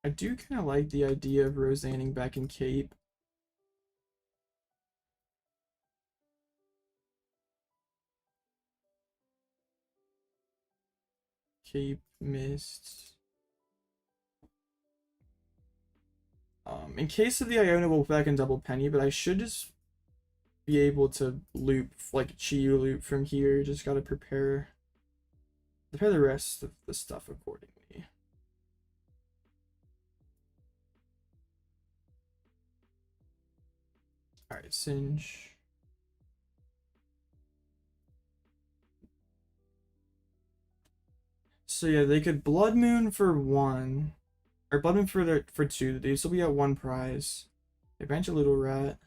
I do kind of like the idea of Roseanne back in Cape. Cape Mist. In case of the Iono, we'll back and double Penny, but I should just be able to loop, like Chiyu loop from here. Just gotta prepare the rest of the stuff accordingly. Alright, Singe. So yeah, they could Bloodmoon for 1. Or Bloodmoon for 2. They still be at 1 prize. They bench a little rat.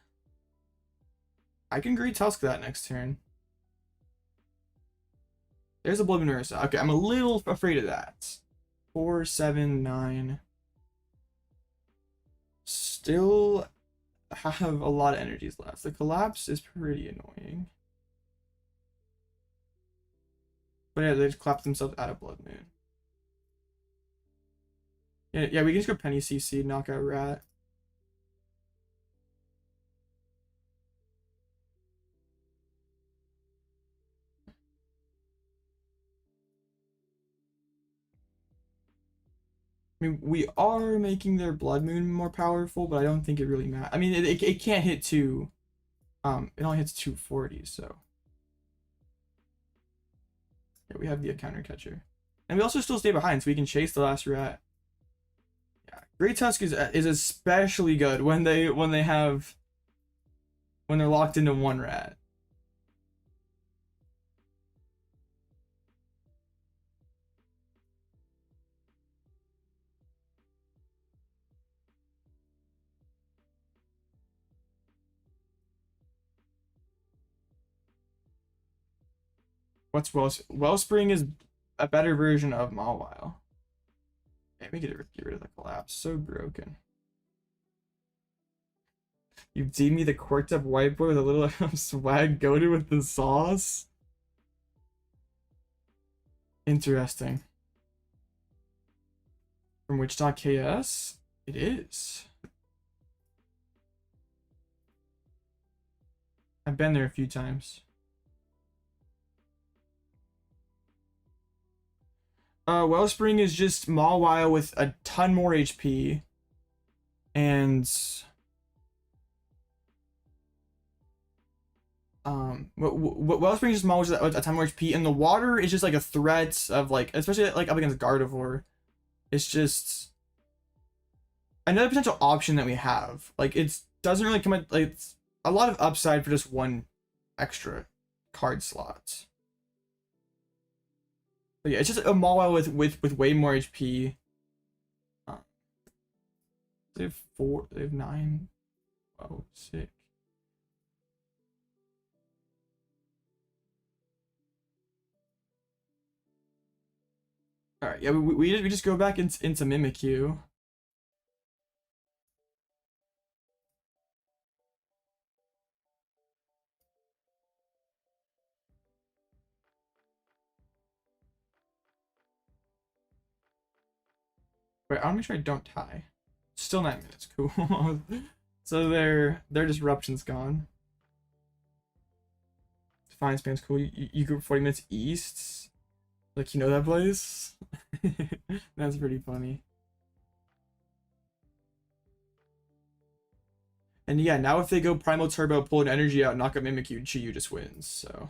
I can Great Tusk that next turn. There's a Bloodmoon Ursaluna. Okay, I'm a little afraid of that. 4, 7, 9. Still have a lot of energies left. The Collapse is pretty annoying. But yeah, they just clapped themselves out of Bloodmoon. Yeah, we can just go Penny CC, knock out Rat. I mean, we are making their Bloodmoon more powerful, but I don't think it really matters. I mean, it can't hit 2. It only hits 240, so. Yeah, we have the counter catcher. And we also still stay behind, so we can chase the last rat. Yeah, Great Tusk is especially good when they're locked into 1 rat. What's Wellspring is a better version of Mawile. Yeah, we get rid of the Collapse. So broken. You deem me the quirked up white boy with a little swag goated with the sauce? Interesting. From Wichita KS? It is. I've been there a few times. Wellspring is just Mawile with a ton more HP. And Wellspring is just Mawile with a ton more HP, and the water is just like a threat of like, especially like up against Gardevoir. It's just another potential option that we have. Like, it doesn't really come at, like, it's a lot of upside for just one extra card slot. But yeah, it's just a Mawile with way more HP. They have 4, they have 9. Oh, sick. All right, yeah, we just go back into Mimikyu. Wait, I want to make sure I don't tie. Still 9 minutes, cool. So their disruption's gone. Defiance Band's cool. You go 40 minutes east. Like, you know that place? That's pretty funny. And yeah, now if they go Primal Turbo, pull an energy out, knock up Mimikyu, Chiyu just wins, so.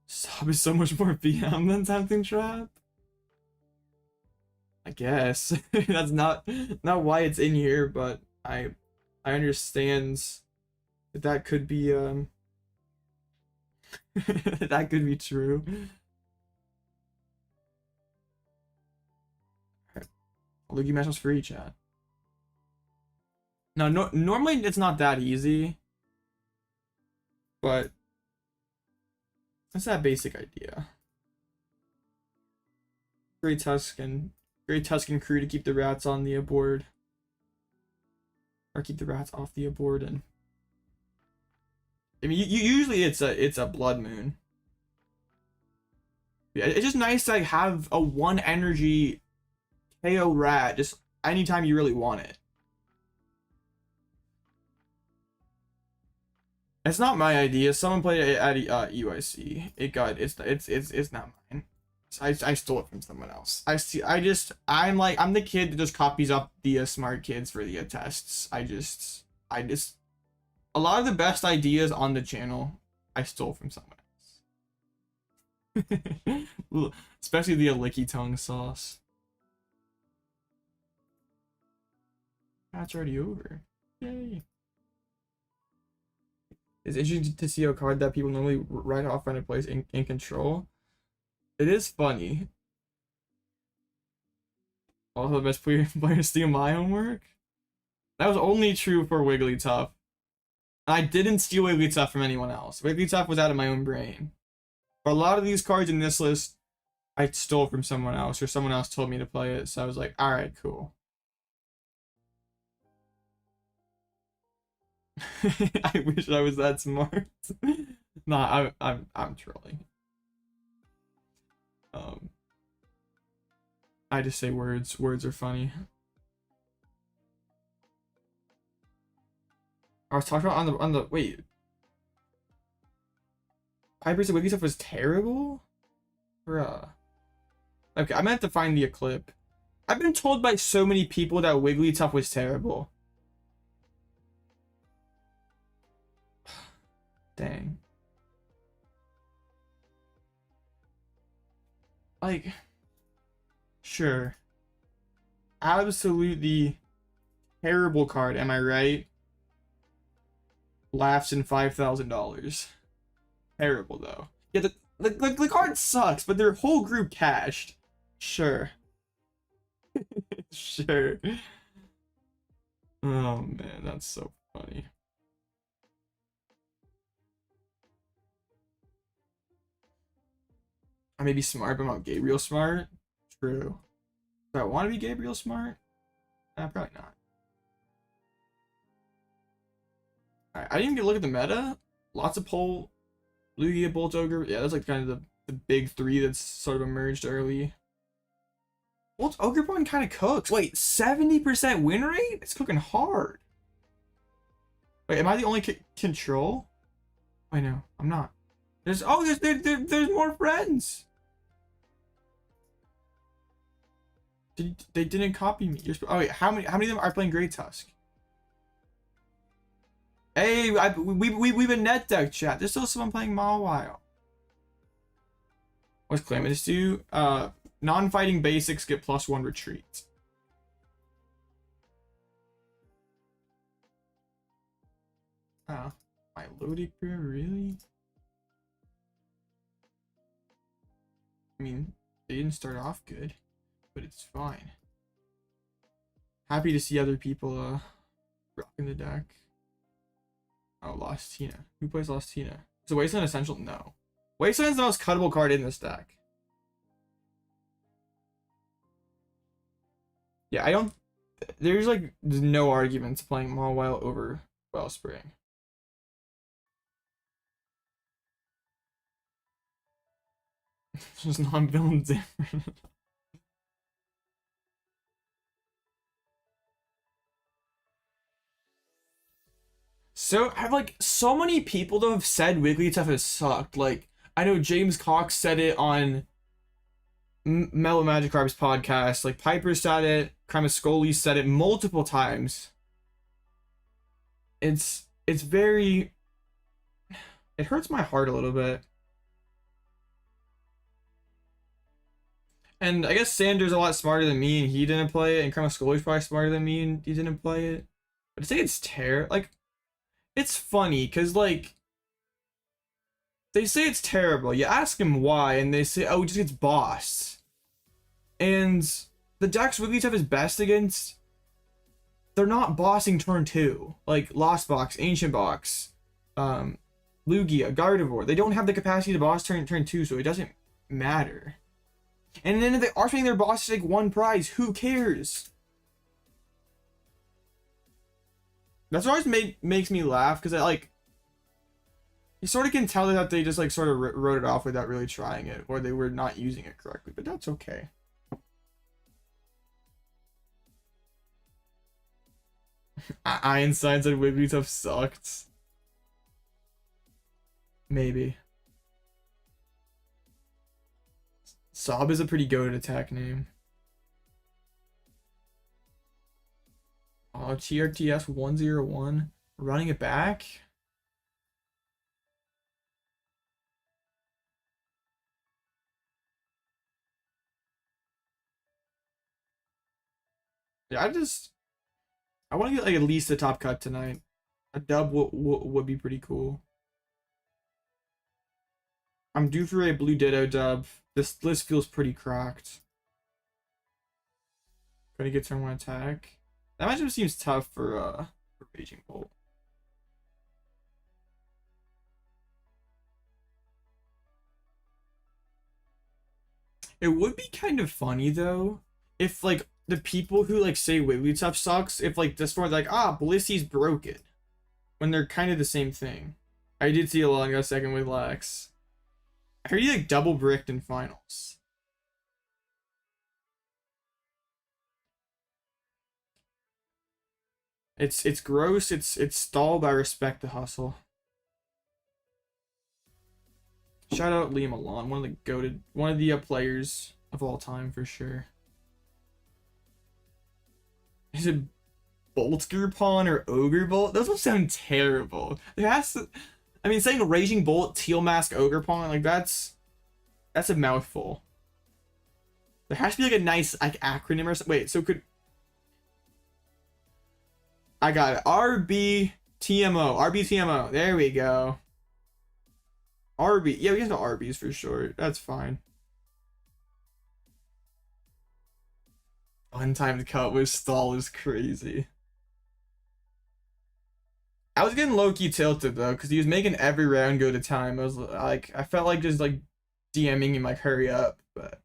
Sob is so much more BM than Tempting Trap? I guess. That's not why it's in here, but I understand that could be that could be true. Luigi match was free, chat. No, normally it's not that easy, but that's that basic idea. Great Tusk and crew to keep the rats on the board, or keep the rats off the board. And I mean, usually it's a Blood Moon. Yeah, it's just nice to like, have a 1 energy KO rat just anytime you really want it. It's not my idea. Someone played it at UIC. It's not mine. I stole it from someone else. I'm the kid that just copies up the smart kids for the tests. I just a lot of the best ideas on the channel I stole from someone else. Especially the licky tongue sauce. That's already over. Yay. It's interesting to see a card that people normally write off when it plays in control. It is funny. Also, the best players steal my homework. That was only true for Wigglytuff. I didn't steal Wigglytuff from anyone else. Wigglytuff was out of my own brain. But a lot of these cards in this list, I stole from someone else, or someone else told me to play it. So I was like, all right, cool. I wish I was that smart. Nah, I'm trolling. I just say words. Words are funny. I was talking about on the wait. Piper said Wigglytuff was terrible? Bruh. Okay, I'm gonna have to find the clip. I've been told by so many people that Wigglytuff was terrible. Dang. Like, sure. Absolutely terrible card, am I right? Laughs in $5,000. Terrible though. Yeah, the card sucks, but their whole group cashed. Sure. Sure. Oh man, that's so funny. I may be smart, but I'm not Gabriel smart. True. Do I want to be Gabriel smart? Probably not. Alright, I didn't even get a look at the meta. lots of Pole, Lugia, Bolt, Ogre. Yeah, that's like kind of the big three that's sort of emerged early. Bolt, Ogerpon kind of cooks. Wait, 70% win rate? It's cooking hard. Wait, am I the only control? Wait, no, I'm not. There's more friends. They didn't copy me. Oh wait, how many of them are playing Great Tusk? Hey, we've been net deck chat. There's still someone playing Mawile. What's Calamitous do? Non-fighting basics get +1 retreat. My loading period, really? I mean, they didn't start off good, but it's fine. Happy to see other people rocking the deck. Oh, Lost Tina. Who plays Lost Tina? Is a Wasteland essential? No. Wasteland is the most cuttable card in this deck. Yeah, I don't... There's no arguments playing Mawile over Wellspring. Just non-villain different. So I have so many people that have said Wigglytuff has sucked. Like, I know James Cox said it on Mellow Magikarp's podcast. Like, Piper said it, Cremascoli said it multiple times. It's very... It hurts my heart a little bit. And I guess Sanders a lot smarter than me and he didn't play it, and Cremascoli's probably smarter than me and he didn't play it. But to say it's terrible, it's funny because they say it's terrible. You ask them why, and they say, oh, it just gets bossed. And the decks Wigglytuff is best against, they're not bossing turn 2. Like Lost Box, Ancient Box, Lugia, Gardevoir. They don't have the capacity to boss turn 2, so it doesn't matter. And then if they are spending their boss to take 1 prize, who cares? That's what always makes me laugh, because you sort of can tell that they just sort of wrote it off without really trying it, or they were not using it correctly, but that's okay. Einstein said Wigglytuff sucked. Maybe. Sob is a pretty goated attack name. Oh, TRTS 101. Running it back? Yeah, I want to get at least a top cut tonight. A dub would be pretty cool. I'm due for a Blue Ditto dub. This list feels pretty cracked. Gonna get turn 1 attack. That matchup seems tough for Raging Bolt. It would be kind of funny though if the people who say Wigglytuff sucks, if this one Blissy's broken, when they're kind of the same thing. I did see a long ago second with Lex. I heard he double bricked in finals. It's gross. It's stalled. I respect the hustle. Shout out Liam Alon, one of the players of all time for sure. Is it Boltgerpon or Ogerbolt? Those will sound terrible. There has to... I mean, saying Raging Bolt, Teal Mask, Ogerpon, that's a mouthful. There has to be a nice acronym or something. Wait, so could... I got it. RBTMO. RBTMO. There we go. RB. Yeah, we can go RBs for sure. That's fine. Untimed cut with stall is crazy. I was getting low-key tilted though, because he was making every round go to time. I was I felt like just DMing him hurry up, but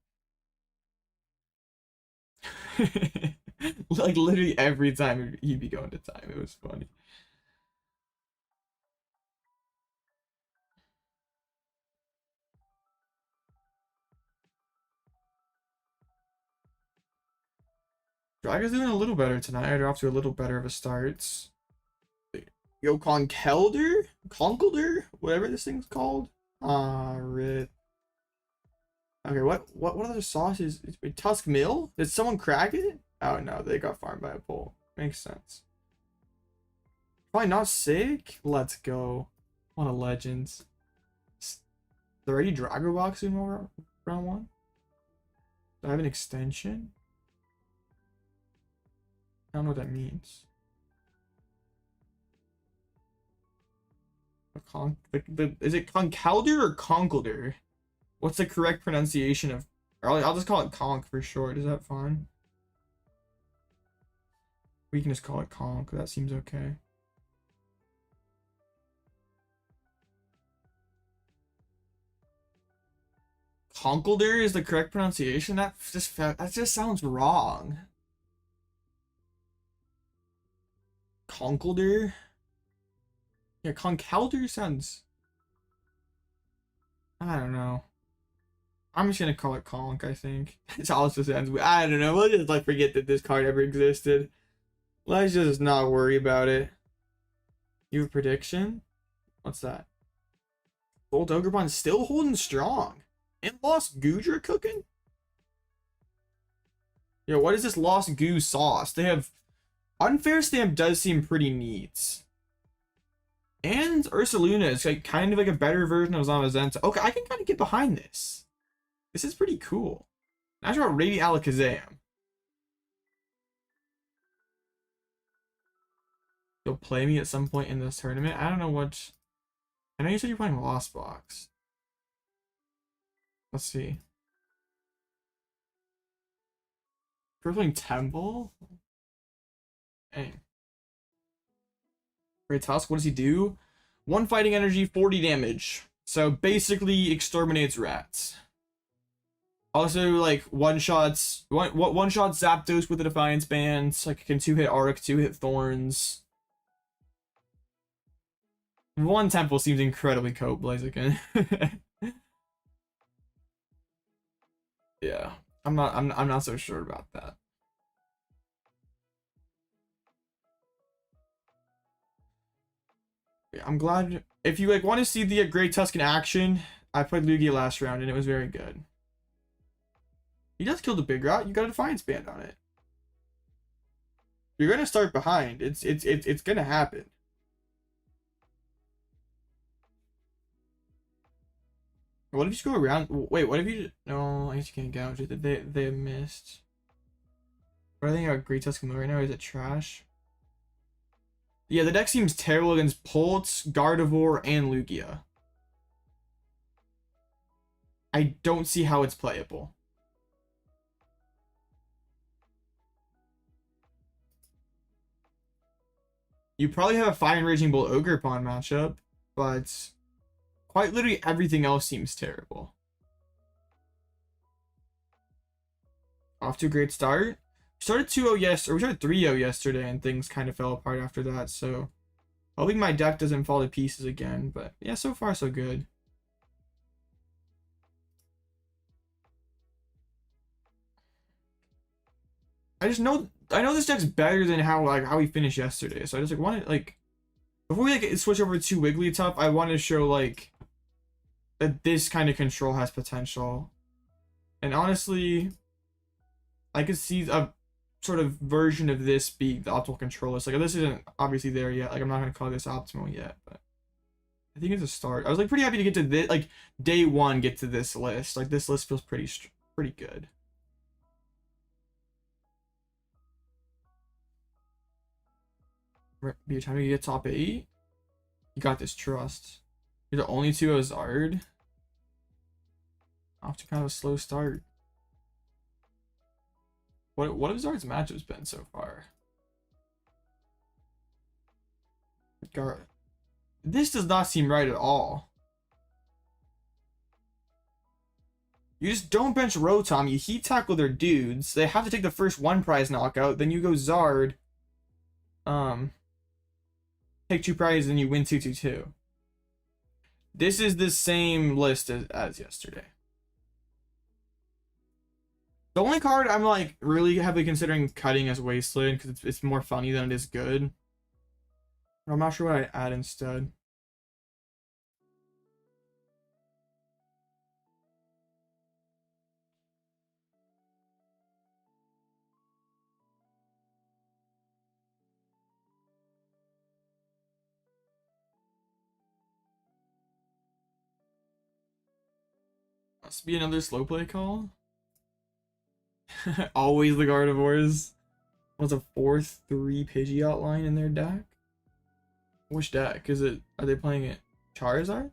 literally every time he'd be going to time. It was funny. Dragon's doing a little better tonight. They're off to a little better of a start. Yo, Conkelder? Whatever this thing's called. Ah, rip. Okay, what other sauces? Tusk Mill? Did someone crack it? Oh no, they got farmed by a pole. Makes sense. Probably not sick. Let's go. What a legends. The already Drago Box in round 1? Do I have an extension? I don't know what that means. Is it Conkalder or Conkelder? What's the correct pronunciation of... I'll just call it Conk for short. Is that fine? We can just call it Conk. That seems okay. Conkelder is the correct pronunciation? That just sounds wrong. Conkelder? Yeah, Conkalder sounds... I don't know. I'm just gonna call it Conk, I think. It's also sounds weird. I don't know. We'll just like forget that this card ever existed. Let's just not worry about it. You have a prediction? What's that? Old Ogerpon still holding strong. And Lost Goodra cooking? Yo, what is this Lost Goo sauce? They have... Unfair Stamp does seem pretty neat. And Ursaluna is like kind of like a better version of Zamazenta. Okay, I can kind of get behind this. This is pretty cool. Now about Radiant Alakazam. You'll play me at some point in this tournament. I don't know what... I know you said you're playing Lost Box. Let's see. We're playing Temple? Hey. Great Tusk, what does he do? 1 fighting energy, 40 damage. So basically exterminates rats. Also, like, one-shots Zapdos with the Defiance Band. Like, can 2-hit Arc, 2-hit Thorns. 1 Temple seems incredibly cope, Blaziken. Yeah, I'm not so sure about that. Yeah, I'm glad. If you like want to see the Great Tusk in action, I played Lugia last round and it was very good. He does kill the big rat. You got a Defiance Band on it. You're gonna start behind. It's gonna happen. What if you just go around? Wait, what if you? No, I guess you can't gouge it. They missed. What are they about Great Tusk right now? Is it trash? Yeah, the deck seems terrible against Pulse, Gardevoir, and Lugia. I don't see how it's playable. You probably have a Fire and Raging Bull Ogerpon matchup, but quite literally everything else seems terrible. Off to a great start. We started 2-0 yesterday, or we started 3-0 yesterday, and things kind of fell apart after that, so hoping my deck doesn't fall to pieces again, but yeah, so far so good. I know this deck's better than how we finished yesterday, so I just like wanted like before we like switch over to Wigglytuff, I want to show like that this kind of control has potential. And honestly, I could see a sort of version of this being the optimal control list. Like this isn't obviously there yet. Like I'm not gonna call this optimal yet, but I think it's a start. I was like pretty happy to get to this, like day 1, get to this list. Like this list feels pretty good. Be a time to get top 8. You got this, trust. You're the only 2-0 Zard. Off to kind of a slow start. What have Zard's matchups been so far? This does not seem right at all. You just don't bench Rotom. You heat tackle their dudes. They have to take the first 1 prize knockout. Then you go Zard. Take 2 prizes and you win 2-2-2. This is the same list as yesterday. The only card I'm like really heavily considering cutting is Wasteland because it's more funny than it is good. I'm not sure what I'd add instead. Must be another slow play call. Always the Gardevoirs. What's a 4/3 Pidgeot line in their deck? Which deck is it? Are they playing it Charizard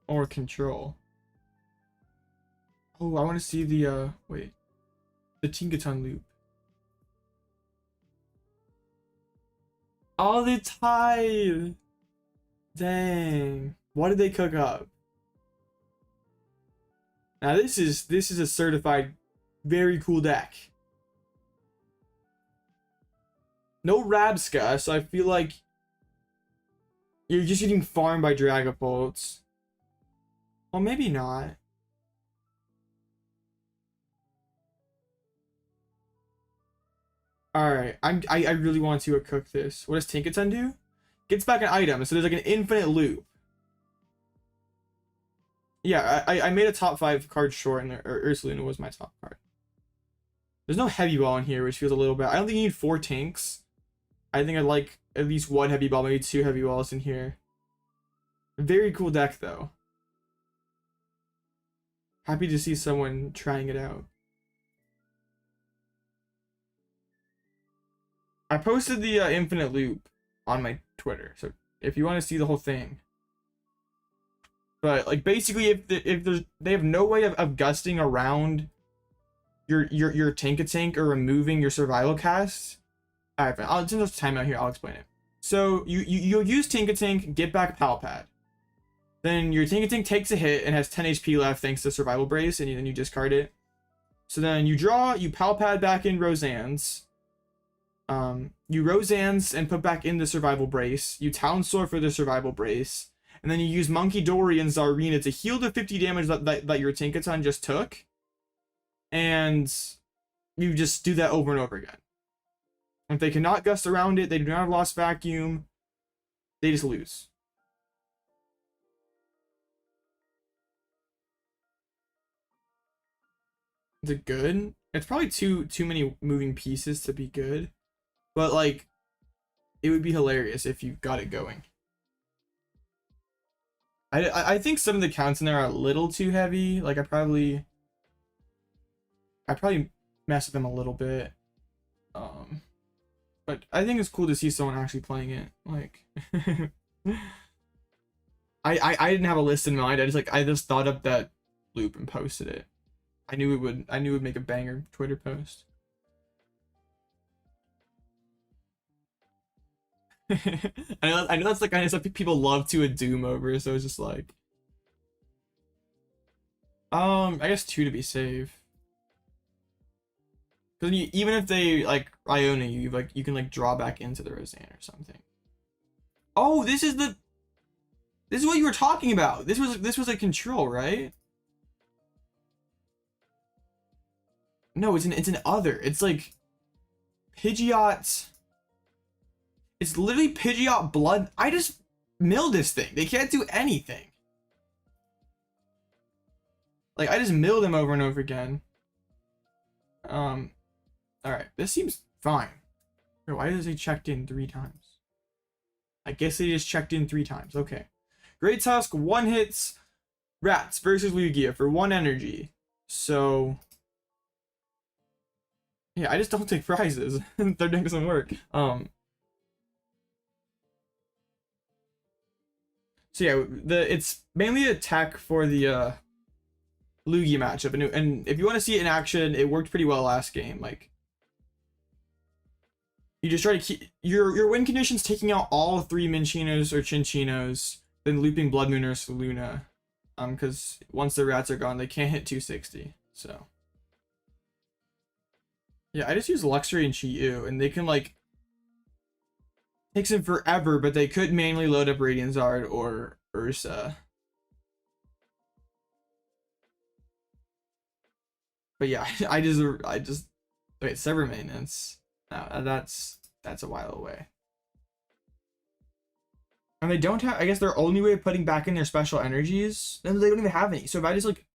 or Control? Oh, I want to see the wait, the Tinkaton loop. Oh, they tied. Dang. What did they cook up? Now this is a certified very cool deck. No Rabsca, so I feel like you're just getting farmed by Dragapults. Well, maybe not. Alright, I really want to cook this. What does Tinkaton do? Gets back an item, so there's like an infinite loop. Yeah, I made a top 5 card short, and Ursaluna was my top card. There's no heavy ball in here, which feels a little bad. I don't think you need 4 tanks. I think I'd like at least 1 heavy ball, maybe 2 heavy balls in here. Very cool deck, though. Happy to see someone trying it out. I posted the infinite loop on my Twitter, so if you want to see the whole thing. But like basically, if they have no way of gusting around your Tank or removing your survival cast. Alright, since there's time out here, I'll explain it. So you'll use Tank, get back Pal Pad. Then your Tank takes a hit and has 10 HP left thanks to Survival Brace, and then you discard it. So then you draw, you Pal Pad back in Roseanne's. You Roseanne's and put back in the Survival Brace. You Townsor for the Survival Brace. And then you use Monkey Dory and Zarina to heal the 50 damage that your Tinkaton just took. And you just do that over and over again. If they cannot gust around it, they do not have Lost Vacuum, they just lose. Is it good? It's probably too many moving pieces to be good. But like, it would be hilarious if you got it going. I think some of the counts in there are a little too heavy. Like I probably mess with them a little bit. But I think it's cool to see someone actually playing it. Like I didn't have a list in mind. I just thought up that loop and posted it. I knew it would make a banger Twitter post. I know that's the kind of stuff people love to a doom over, so it's just like I guess 2 to be safe. Because even if they like Iono you, like you can like draw back into the Roseanne or something. Oh, this is what you were talking about. This was a control, right? No, it's an other. It's like Pidgeot. It's literally Pidgeot blood. I just mill this thing. They can't do anything. Like I just mill them over and over again. Alright, this seems fine. Why does he checked in 3 times? I guess they just checked in 3 times. Okay. Great Tusk, 1 hits. Rats versus Lugia for 1 energy. So yeah, I just don't take prizes. They're doing some work. So yeah, it's mainly a tech for the Lugia matchup, and if you want to see it in action, it worked pretty well last game. Like you just try to keep your win conditions, taking out all 3 Minchinos or Chinchinos, then looping Bloodmoon Ursaluna. Because once the rats are gone, they can't hit 260. So yeah, I just use Luxray and Chi-Yu, and they can like takes them forever, but they could manually load up Radiant Zard or Ursa. But yeah, I just wait, server maintenance. No, that's a while away. And they don't have, I guess their only way of putting back in their special energies, then they don't even have any. So if I just like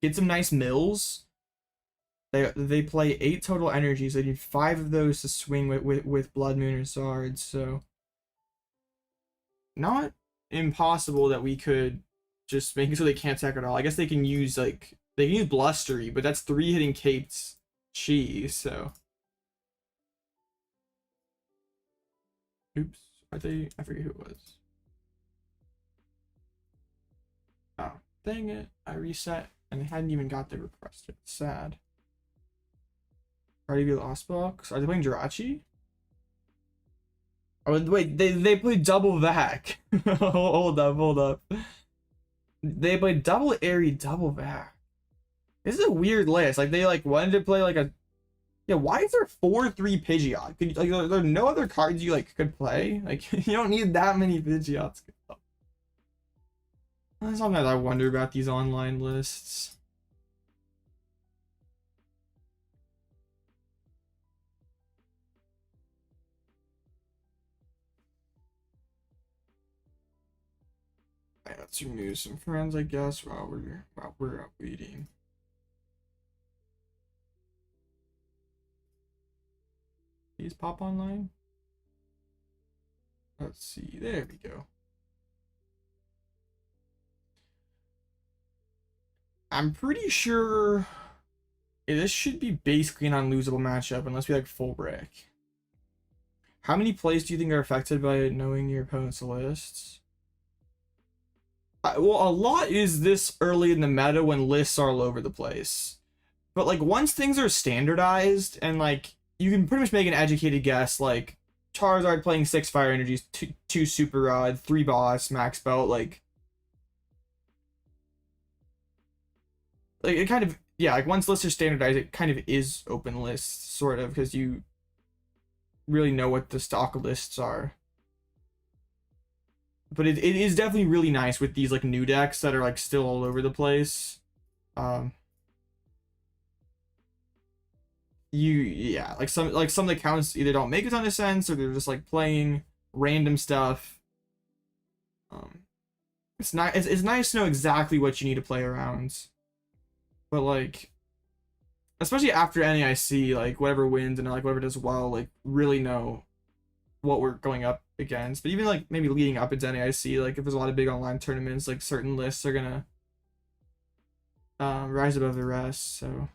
get some nice mills, they play 8 total energies. They need 5 of those to swing with Bloodmoon Ursaluna. So not impossible that we could just make it so they can't attack at all. I guess they can use like Blustery, but that's 3 hitting Caped Chi, so oops. I forget who it was. Oh, dang it. I reset and I hadn't even got the request yet. Sad. Already be Lost Box. Are they playing Jirachi? Oh wait, they played double Vac. hold up. They played double Eri, double Vac. This is a weird list. Like they like wanted to play like a why is there 4-3 Pidgeot? Could like there are no other cards you like could play? Like you don't need that many Pidgeots. Sometimes I wonder about these online lists. Alright, let's remove some friends, I guess, while we're up waiting. These pop online? Let's see. There we go. I'm pretty sure this should be basically an unlosable matchup unless we like full break. How many plays do you think are affected by knowing your opponent's lists? Well, a lot is this early in the meta when lists are all over the place. But like once things are standardized and like you can pretty much make an educated guess, like Charizard playing 6 fire energies, 2 super rod, 3 boss, max belt, like it kind of, yeah, like once lists are standardized, it kind of is open lists, sort of, because you really know what the stock lists are. But it is definitely really nice with these like new decks that are like still all over the place. Like some of the accounts either don't make a ton of sense or they're just like playing random stuff. It's nice to know exactly what you need to play around. But like especially after NAIC, like whatever wins and like whatever does well, like really know what we're going up against. But even like maybe leading up into NAIC, like if there's a lot of big online tournaments, like certain lists are gonna rise above the rest. So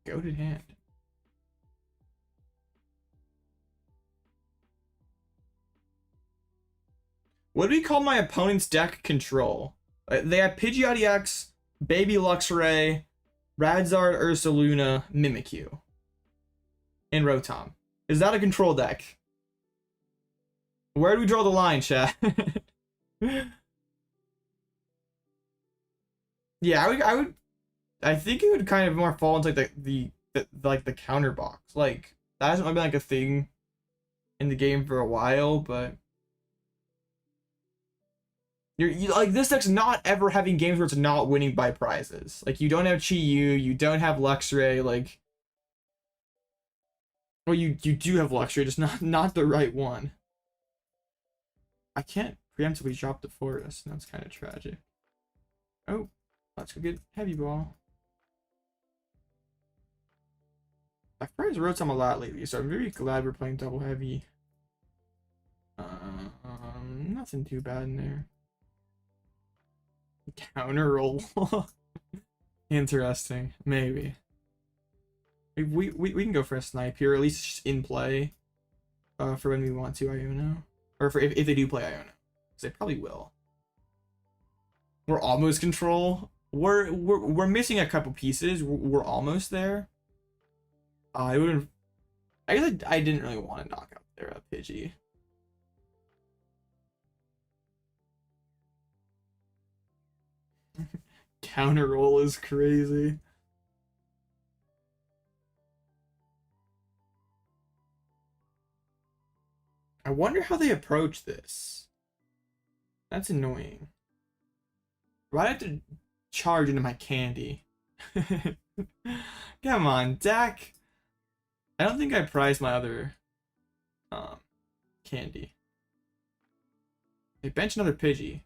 goated hand. What do we call my opponent's deck control? They have Pidgeot EX, Baby Luxray, Radzard Ursaluna, Mimikyu, and Rotom. Is that a control deck? Where do we draw the line, chat? Yeah, I think it would kind of more fall into like the counter box. Like that hasn't been like a thing in the game for a while, but you like this deck's not ever having games where it's not winning by prizes. Like you don't have Chi-Yu, you don't have Luxray, like well you do have Luxray, just not the right one. I can't preemptively drop the forest, and that's kind of tragic. Oh, let's go get heavy ball. I've played Rotom a lot lately, so I'm very glad we're playing double heavy. Nothing too bad in there. Counter roll. Interesting. Maybe. We can go for a snipe here, or at least just in play. For when we want to Iono. Or for if they do play Iono. Because they probably will. We're almost control. We're missing a couple pieces. We're almost there. I guess I didn't really want to knock out their Pidgey. Counter roll is crazy. I wonder how they approach this. That's annoying. Why do I have to charge into my candy? Come on, Dak. I don't think I prized my other candy. They bench another Pidgey.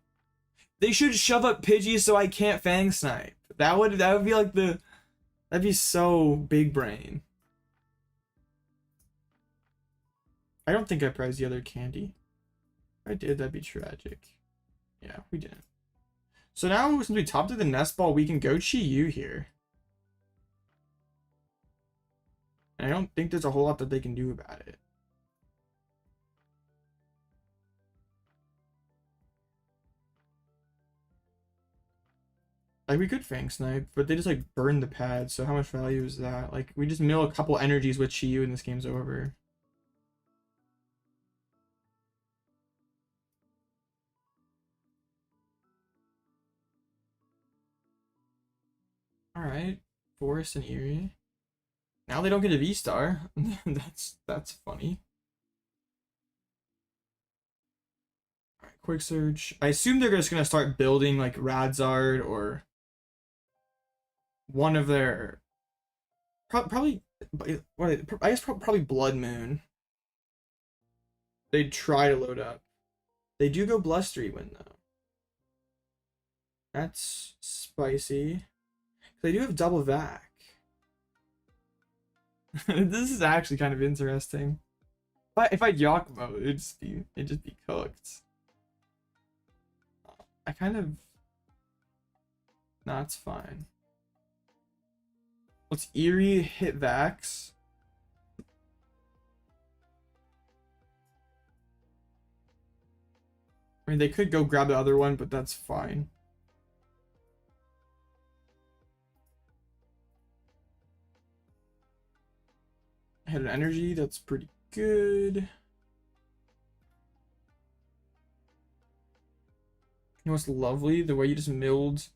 They should shove up Pidgey so I can't Fang Snipe. That would be like that'd be so big brain. I don't think I prized the other candy. If I did, that'd be tragic. Yeah, we didn't. So now since we topped the Nest Ball, we can go Chi-Yu here. And I don't think there's a whole lot that they can do about it. Like, we could Fang Snipe, but they just, like, burn the pad, so how much value is that? Like, we just mill a couple energies with Chi-Yu and this game's over. Alright, Forest and Eri. Now they don't get a V-Star. that's funny. Alright, Quick Search. I assume they're just gonna start building, like, Radzard or one of their probably what I guess probably Bloodmoon. They try to load up. They do go Blustery Wind though. That's spicy. They do have double vac. This is actually kind of interesting. But if I Giacomo, it'd just be cooked. I kind of no, it's fine. Let's Eri hit Vax. I mean, they could go grab the other one, but that's fine. I had an energy, that's pretty good. You know what's lovely? The way you just milled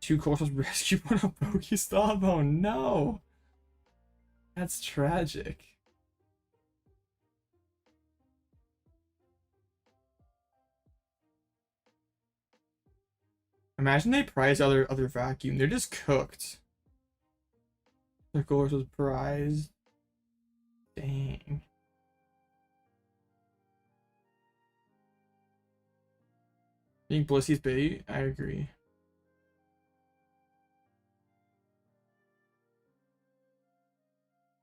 2 Courses rescue on a Pokestop? Oh no! That's tragic. Imagine they prize other vacuum. They're just cooked. Their course was prized. Dang. Being Blissy's bait? I agree.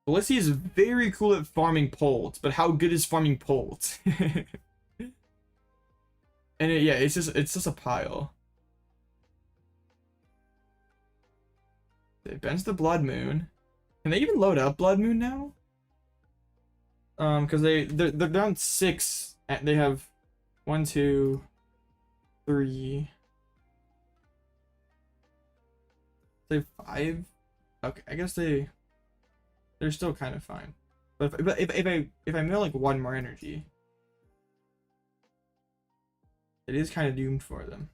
Blissey is very cool at farming Polt, but how good is farming Polt? And yeah, it's just a pile. They bench the Bloodmoon. Can they even load up Bloodmoon now? Because they're down 6. And they have 1, 2, 3. They have 5. Okay, I guess they're still kind of fine. But if I mill like 1 more energy, it is kind of doomed for them.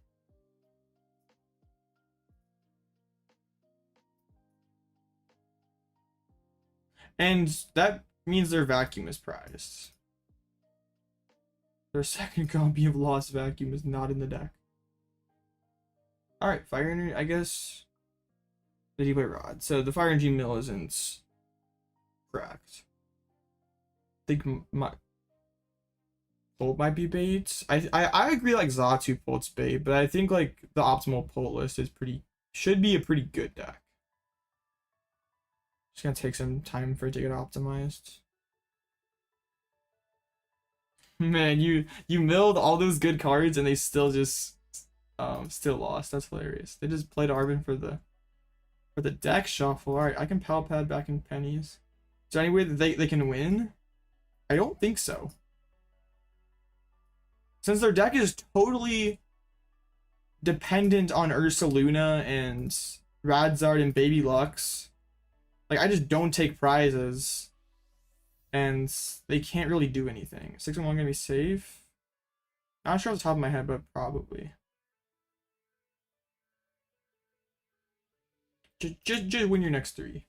And that means their vacuum is prized. Their second copy of Lost Vacuum is not in the deck. Alright, Fire Energy, I guess. The Deep White Rod. So the Fire Energy mill isn't correct. I think my Polt might be bait. I agree, like Xatu Polt's bait, but I think like the optimal Polt list is should be a pretty good deck. It's gonna take some time for it to get optimized. Man, you milled all those good cards and they still just still lost. That's hilarious. They just played Arven for the deck shuffle. Alright, I can Pal Pad back in pennies. Is there any way that they can win? I don't think so. Since their deck is totally dependent on Ursaluna and Radzard and Baby Lux, like I just don't take prizes, and they can't really do anything. 6-1 gonna be safe. Not sure off the top of my head, but probably. Just win your next 3.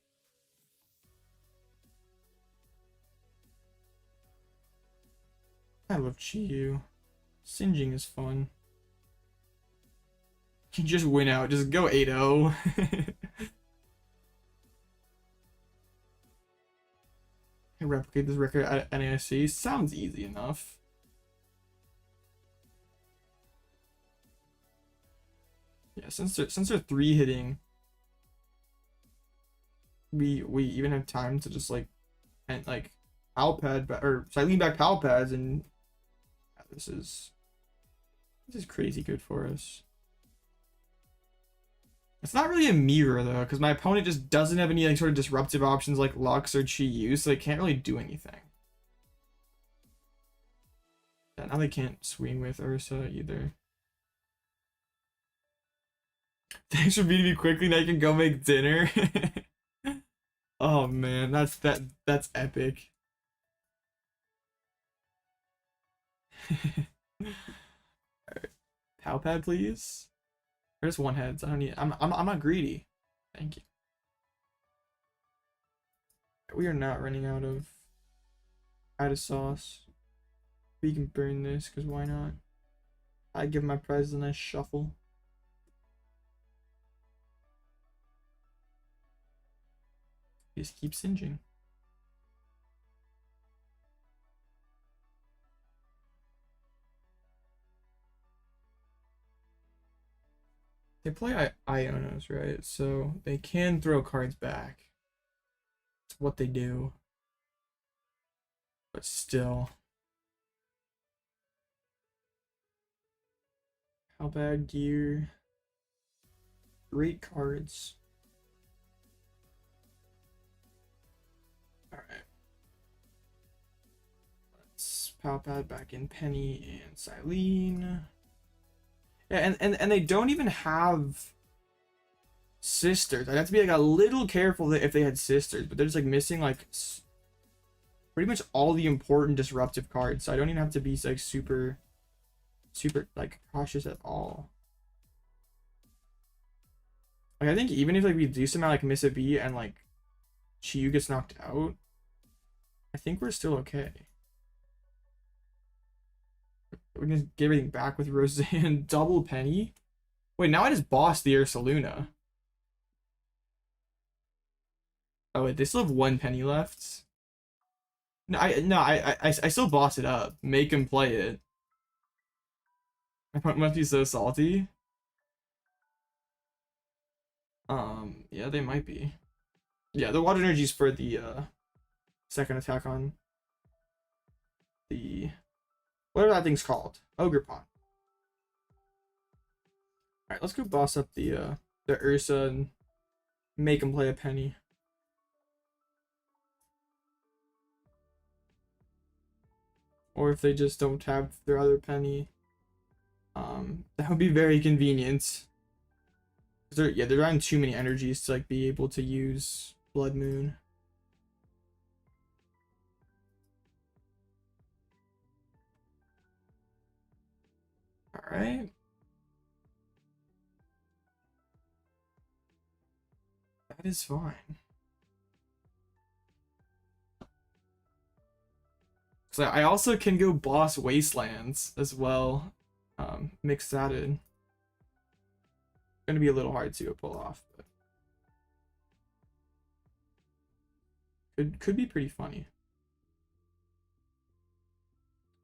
I love Chi-Yu. Singeing is fun. You just win out. Just go 8-0. Replicate this record at NASC. Sounds easy enough. Yeah, since they're 3-hitting, we even have time to just like Pal Pad or Cyllene back Pal Pads, and this is crazy good for us. It's not really a mirror though, because my opponent just doesn't have any like sort of disruptive options like Lux or Chi-Yu, so they can't really do anything. Yeah, now they can't swing with Ursa either. Thanks for beating me quickly. Now you can go make dinner. Oh man, that's epic. Alright. Pal Pad, please. There's one heads. I don't need. I'm not greedy. Thank you. We are not running out of sauce. We can burn this because why not? I give my prize a nice shuffle. Just keep singeing. They play Ionos, right? So they can throw cards back. It's what they do. But still. How bad gear? Great cards. Alright. Let's Pal Pad back in Penny and Cyllene. Yeah, and they don't even have sisters. I'd have to be like a little careful if they had sisters, but they're just like missing like pretty much all the important disruptive cards, so I don't even have to be like super like cautious at all. Like I think even if like we do somehow like miss a beat and like Chi-Yu gets knocked out, I think we're still okay. We can just get everything back with Roseanne. Double Penny. Wait, now I just bossed the Ursaluna. Oh wait, they still have one penny left. No, I still boss it up. Make him play it. My must be so salty. Yeah, they might be. Yeah, the water energy's for the second attack on the whatever that thing's called. Ogerpon. Alright, let's go boss up the Ursa and make him play a penny. Or if they just don't have their other penny, that would be very convenient. They're drawing too many energies to like be able to use Bloodmoon. All right. That is fine. So I also can go boss Wastelands as well. Mix that in. Gonna be a little hard to pull off, but could be pretty funny.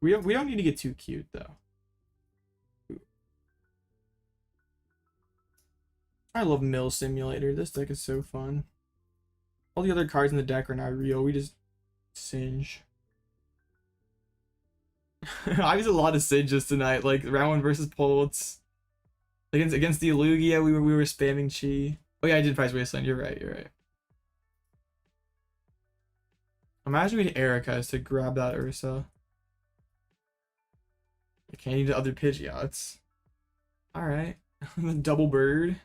We don't need to get too cute though. Ooh. I love Mill Simulator. This deck is so fun. All the other cards in the deck are not real. We just singe. I used a lot of singes tonight, like round 1 versus Polts. Against the Lugia, we were spamming Chi. Oh yeah, I did prize Wasteland. You're right. Imagine we had Erica's to grab that Ursa. I can't need the other Pidgeots. Alright. The double bird.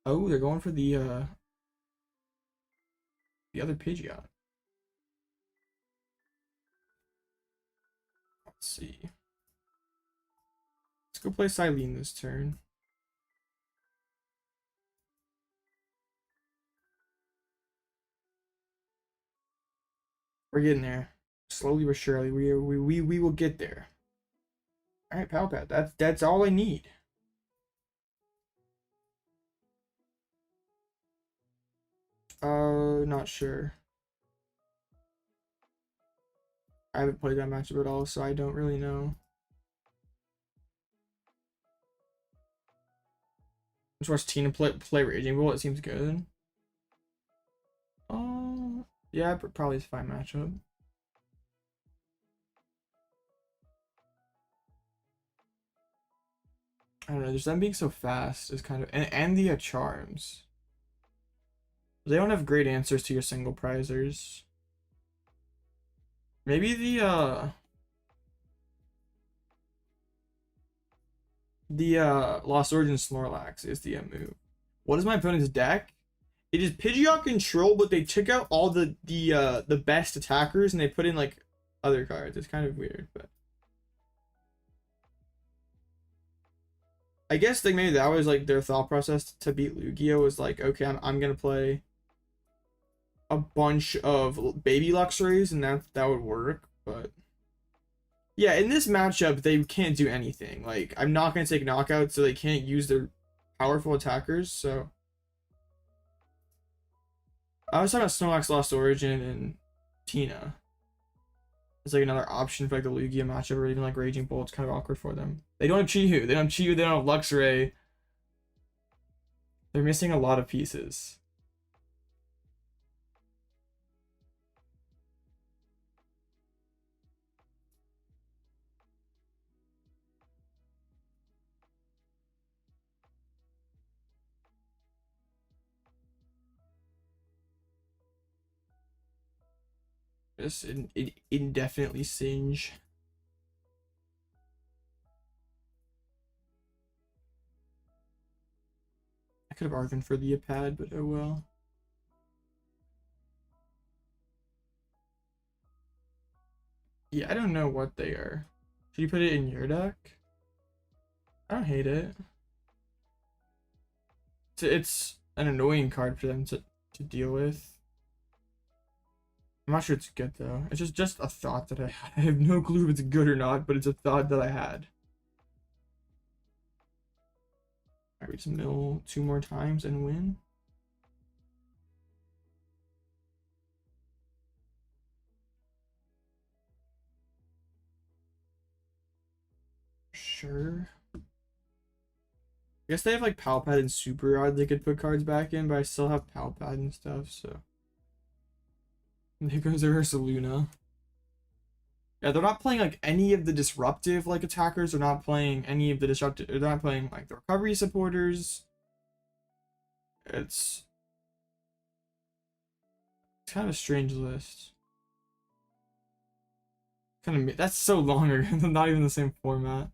Oh, they're going for the other Pidgeot. Let's see. Let's go play Cyllene this turn. We're getting there. Slowly but surely. We will get there. Alright, Pal Pad. That's all I need. Not sure. I haven't played that matchup at all, so I don't really know. Just watch Tina play Raging Bull. It seems good. Yeah, probably a fine matchup. I don't know. Just them being so fast is kind of and the charms. They don't have great answers to your single prizers. Maybe the Lost Origin Snorlax is the move. What is my opponent's deck? It is Pidgeot control, but they took out all the best attackers and they put in like other cards. It's kind of weird, but I guess like maybe that was like their thought process to beat Lugia was like, okay, I'm gonna play a bunch of baby Luxrays and that would work, but yeah, in this matchup they can't do anything. Like I'm not gonna take knockouts, so they can't use their powerful attackers. So I was talking about Snorlax, Lost Origin, and Tina. It's like another option for like the Lugia matchup, or even like Raging Bull. It's kind of awkward for them. They don't have Chihu. They don't have Chihu. They don't have Luxray. They're missing a lot of pieces. Just indefinitely singe. I could have Arven for the pad, but oh well. Yeah, I don't know what they are. Should you put it in your deck? I don't hate it. It's an annoying card for them to deal with. I'm not sure it's good though. It's just a thought that I had. I have no clue if it's good or not, but it's a thought that I had. I read some mill 2 more times and win. Sure. I guess they have like Pal Pad and Super Rod they could put cards back in, but I still have Pal Pad and stuff, so. And here goes Ursaluna. Yeah, they're not playing like any of the disruptive like attackers. They're not playing any of the disruptive. They're not playing like the recovery supporters. It's kind of a strange list. Kind of that's so longer. Not even the same format.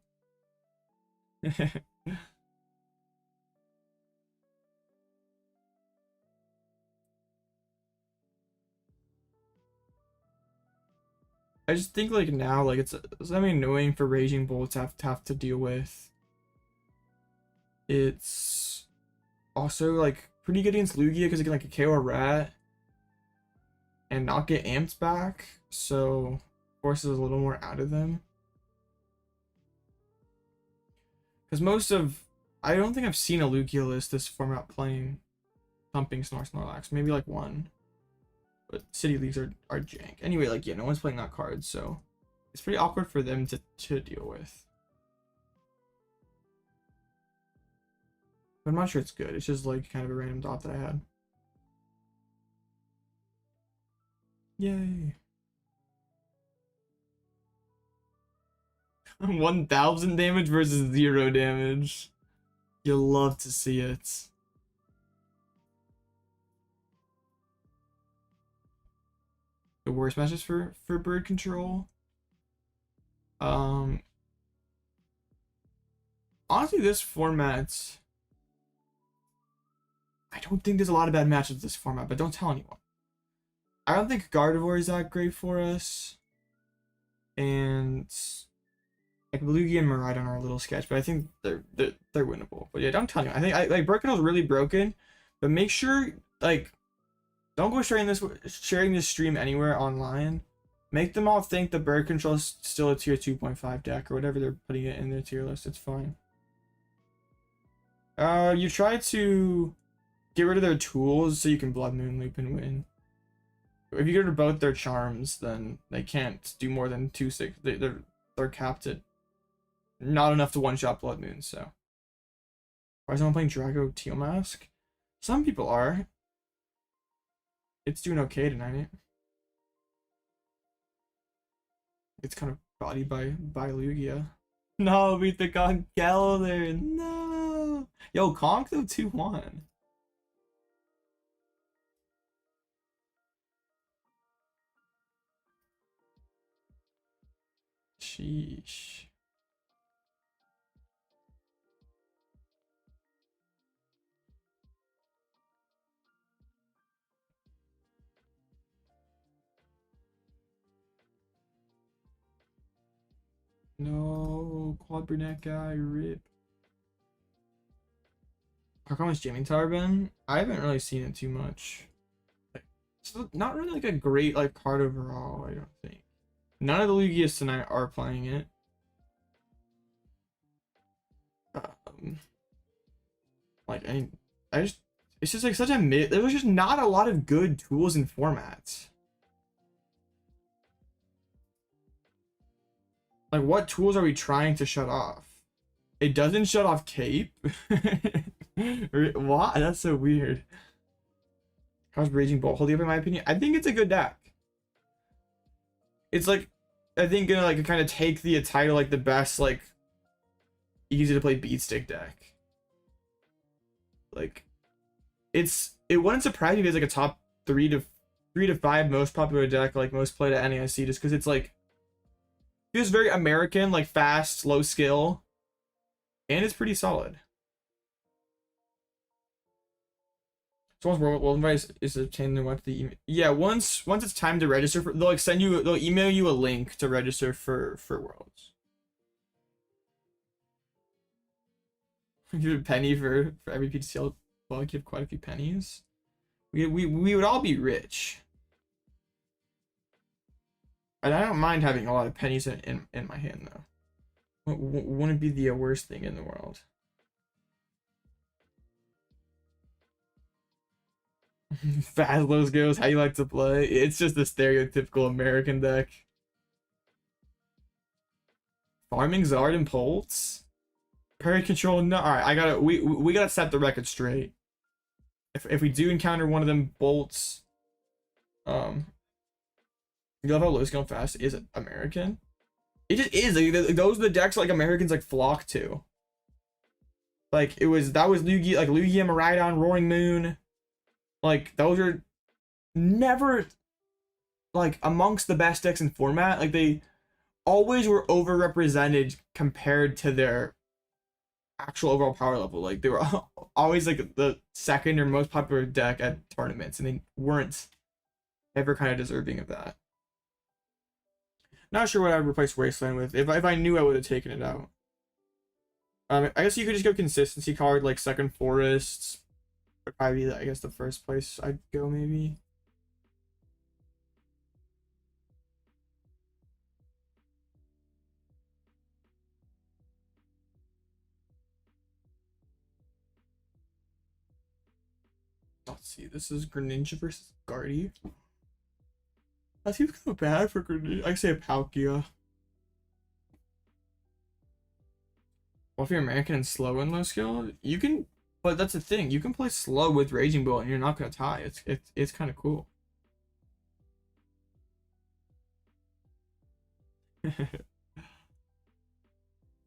I just think like now like it's something annoying for Raging Bull to have to deal with. It's also like pretty good against Lugia because it can like KO a rat and not get amped back, so forces a little more out of them. Because I don't think I've seen a Lugia list this format playing Thumping Snorlax. Maybe like one. But city leagues are jank. Anyway, like, yeah, no one's playing that card, so it's pretty awkward for them to deal with. But I'm not sure it's good. It's just like kind of a random thought that I had. Yay. 1000 damage versus 0 damage. You'll love to see it. The worst matches for bird control. Honestly, this format, I don't think there's a lot of bad matches this format, but don't tell anyone. I don't think Gardevoir is that great for us, and like Lugia and Miraidon are a little sketch, but I think they're winnable. But yeah, don't tell anyone. I think like bird control is really broken, but make sure like. Don't go sharing this stream anywhere online. Make them all think the bird control is still a tier 2.5 deck or whatever they're putting it in their tier list. It's fine. You try to get rid of their tools so you can Blood Moon Loop and win. If you get rid of both their charms, then they can't do more than 2-6. They're capped at not enough to one-shot Blood Moon, so. Why is someone playing Drago Teal Mask? Some people are. It's doing okay tonight. It's kind of bodied by Lugia. No, beat the Conk there. No. Yo, Conk though 2-1. Sheesh. No, Quad Brunette guy, rip. How come it's jamming tower been? I haven't really seen it too much. It's not really like a great like card overall, I don't think. None of the Lugias tonight are playing it. Like I just it's just like such a mid. There's just not a lot of good tools and formats. Like, what tools are we trying to shut off? It doesn't shut off Cape. What? That's so weird. How's Raging Bolt holding up in my opinion? I think it's a good deck. It's like, I think gonna like kind of take the title like the best like easy to play beat stick deck. Like, it wouldn't surprise me if it's like a top 3 to 5 most popular deck, like most played at NAIC, just because it's like feels very American, like fast, low skill, and it's pretty solid. So once World Invite is obtained, then what the email? Yeah, once it's time to register for, they'll email you a link to register for Worlds. Give a penny for every PTCL. Well, give quite a few pennies. We would all be rich. And I don't mind having a lot of pennies in my hand, though. Wouldn't be the worst thing in the world. Fazlos goes, how you like to play? It's just a stereotypical American deck. Farming Zard and Pulse? Parry control? No, alright, we gotta set the record straight. If we do encounter one of them bolts, you love how low skill and fast is American? It just is. Like, those are the decks like Americans like flock to. Like that was Lugia, like Lugia, Miraidon, Roaring Moon. Like those are never like amongst the best decks in format. Like they always were overrepresented compared to their actual overall power level. Like they were always like the second or most popular deck at tournaments, and they weren't ever kind of deserving of that. Not sure what I would replace Wasteland with. If I knew, I would have taken it out. I guess you could just go consistency card, like Second Forests. Would probably be, I guess, the first place I'd go, maybe. Let's see. This is Greninja versus Guardy. That seems kind of bad for Greninja. I say a Palkia. Well, if you're American and slow and low skill, you can. But that's the thing. You can play slow with Raging Bolt, and you're not gonna tie. It's kind of cool.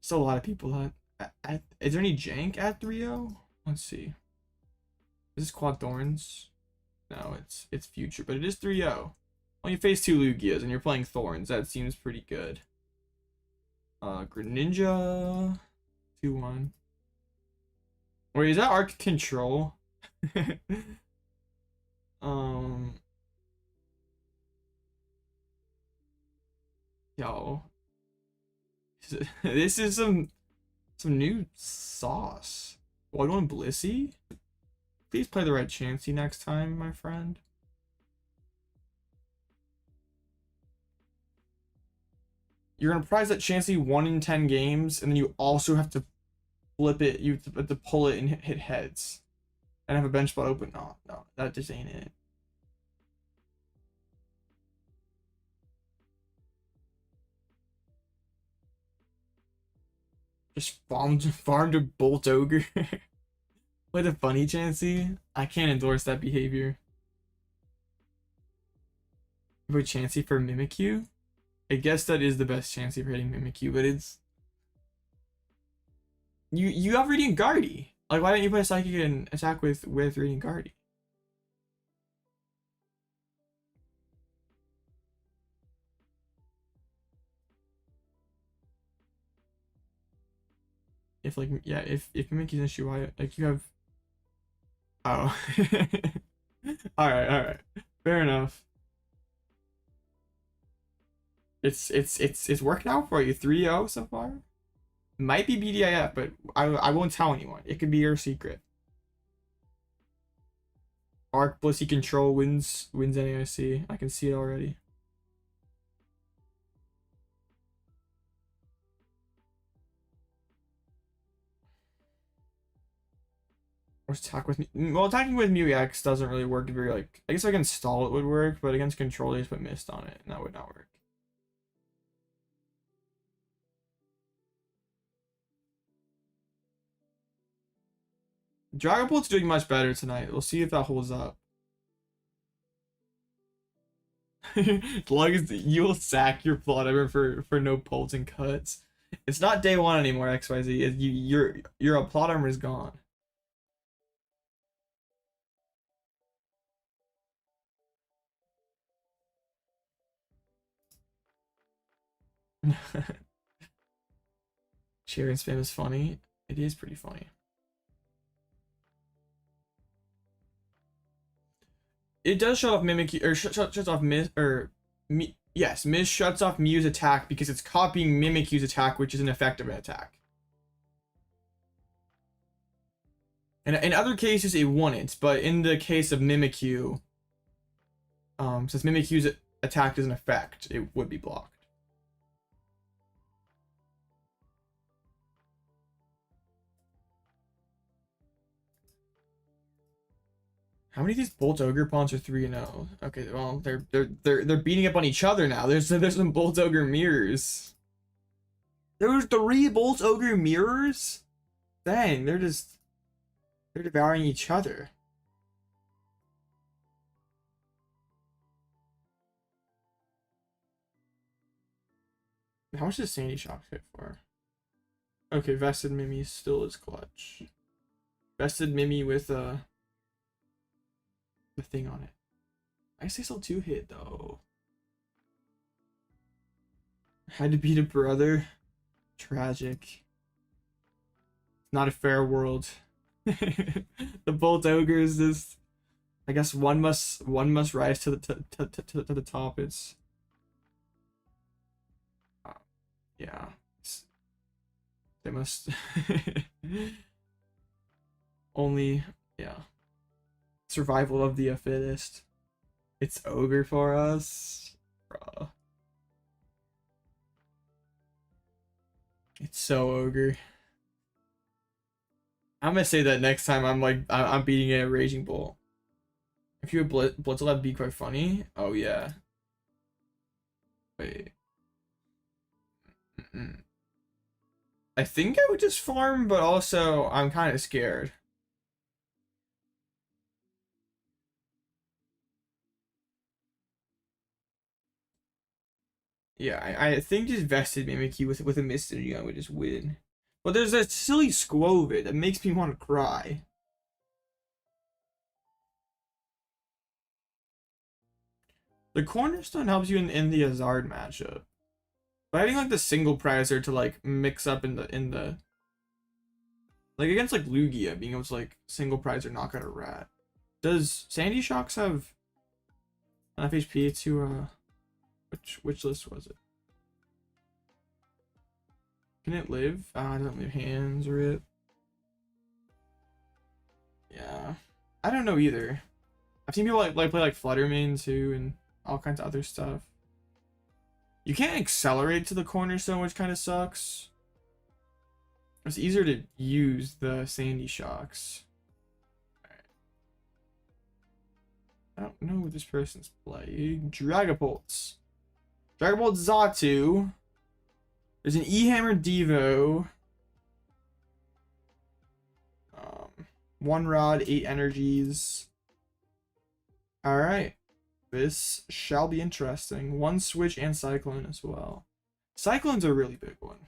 Still a lot of people at is there any jank at 3-0? Let's see. Is this Quad Thorns? No, it's Future, but it is 3-0. When you face 2 Lugias and you're playing Thorns, that seems pretty good. Greninja 2-1. Wait, is that Arc Control? Yo. This is some new sauce. Oh, I want Blissey? Please play the right Chansey next time, my friend. You're gonna prize that Chansey 1 in 10 games, and then you also have to flip it. You have to pull it and hit heads. And have a bench spot open. No, no, that just ain't it. Just farmed a Bolt Ogre. What a funny Chansey. I can't endorse that behavior. You put Chansey for Mimikyu? I guess that is the best Chansey for hitting Mimikyu, but it's... You have Radiant Guardy. Like, why don't you put a Psychic and attack with Radiant Guardy? If like, yeah, if Mimikyu's an SVI, like you have... Oh. Alright. Fair enough. It's working out for you. 3-0 so far. Might be BDIF, but I won't tell anyone. It could be your secret. Arc Blissey Control wins NAIC. I can see it already. Or attack with well, attacking with Mew EX doesn't really work very like. I guess I can stall it would work, but against control they just put mist on it, and that would not work. Dragon Bolt's doing much better tonight. We'll see if that holds up. As long as you'll sack your plot ever for no pulls and cuts. It's not day one anymore, XYZ. Your plot armor is gone. Sharing spam is funny. It is pretty funny. It does shut off Mimikyu, or shuts off Mist, or yes, Mist shuts off Mew's attack because it's copying Mimikyu's attack, which is an effective attack. And in other cases, it wouldn't, but in the case of Mimikyu, since Mimikyu's attack is an effect, it would be blocked. How many of these Bolt Ogerpons are 3-0? Okay, well they're beating up on each other now. There's some Bolt Ogre mirrors. There's 3 Bolt Ogre mirrors? Dang, they're devouring each other. How much does Sandy Shock hit for? Okay, Vested Mimi still is clutch. Vested Mimi with the thing on it. I say still 2 hit though. Had to beat a brother. Tragic. Not a fair world. The Bolt Ogre is just, I guess one must rise to the top. It's yeah. They must only, yeah. Survival of the fittest. It's Ogre for us, bruh. It's so Ogre. I'm gonna say that next time I'm beating a Raging Bolt. If you had Blitzle, that'd be quite funny. Oh yeah. Wait. I think I would just farm, but also I'm kind of scared. Yeah, I think just Vested Mimikyu with a Mist Energy I would just win. But there's that silly Squovid that makes me want to cry. The Cornerstone helps you in the Azard matchup. But having like the single prizer to like mix up in the like against like Lugia, being able to like single prizer knock out a rat. Does Sandy Shocks have enough HP to which list was it? Can it live? It doesn't leave hands or it. Yeah. I don't know either. I've seen people like play like Fluttermane too and all kinds of other stuff. You can't accelerate to the Cornerstone, which kind of sucks. It's easier to use the Sandy Shocks. Alright. I don't know what this person's playing. Dragapult. Dragapult Xatu. There's an E-Hammer Devo. One Rod, 8 energies. Alright. This shall be interesting. One Switch and Cyclone as well. Cyclone's a really big one.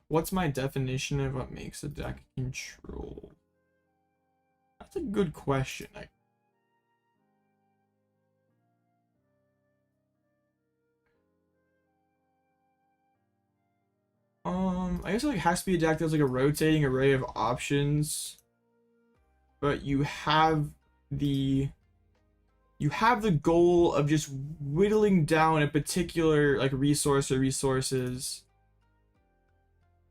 What's my definition of what makes a deck control? That's a good question. I guess it like has to be a deck that's like a rotating array of options, but you have the goal of just whittling down a particular like resource or resources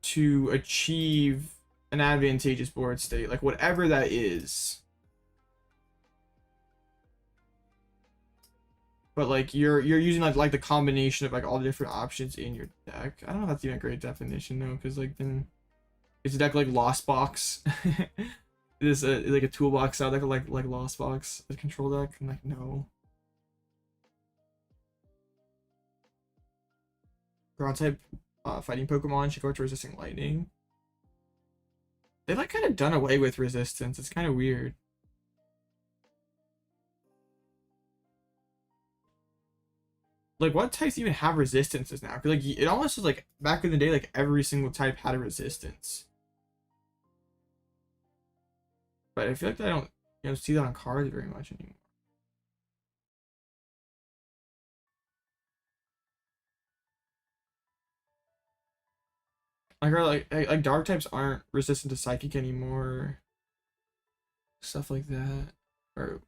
to achieve an advantageous board state, like whatever that is. But like you're using like the combination of like all the different options in your deck. I don't know if that's even a great definition though, because like then it's a deck like Lost Box. Is like a toolbox out deck like Lost Box, a control deck? I'm like, no. Ground type fighting Pokemon should go to resisting lightning. They've like kind of done away with resistance. It's kind of weird. Like, what types even have resistances now? Because like it almost was like back in the day, like every single type had a resistance. But I feel like I don't see that on cards very much anymore. Like dark types aren't resistant to psychic anymore. Stuff like that. Or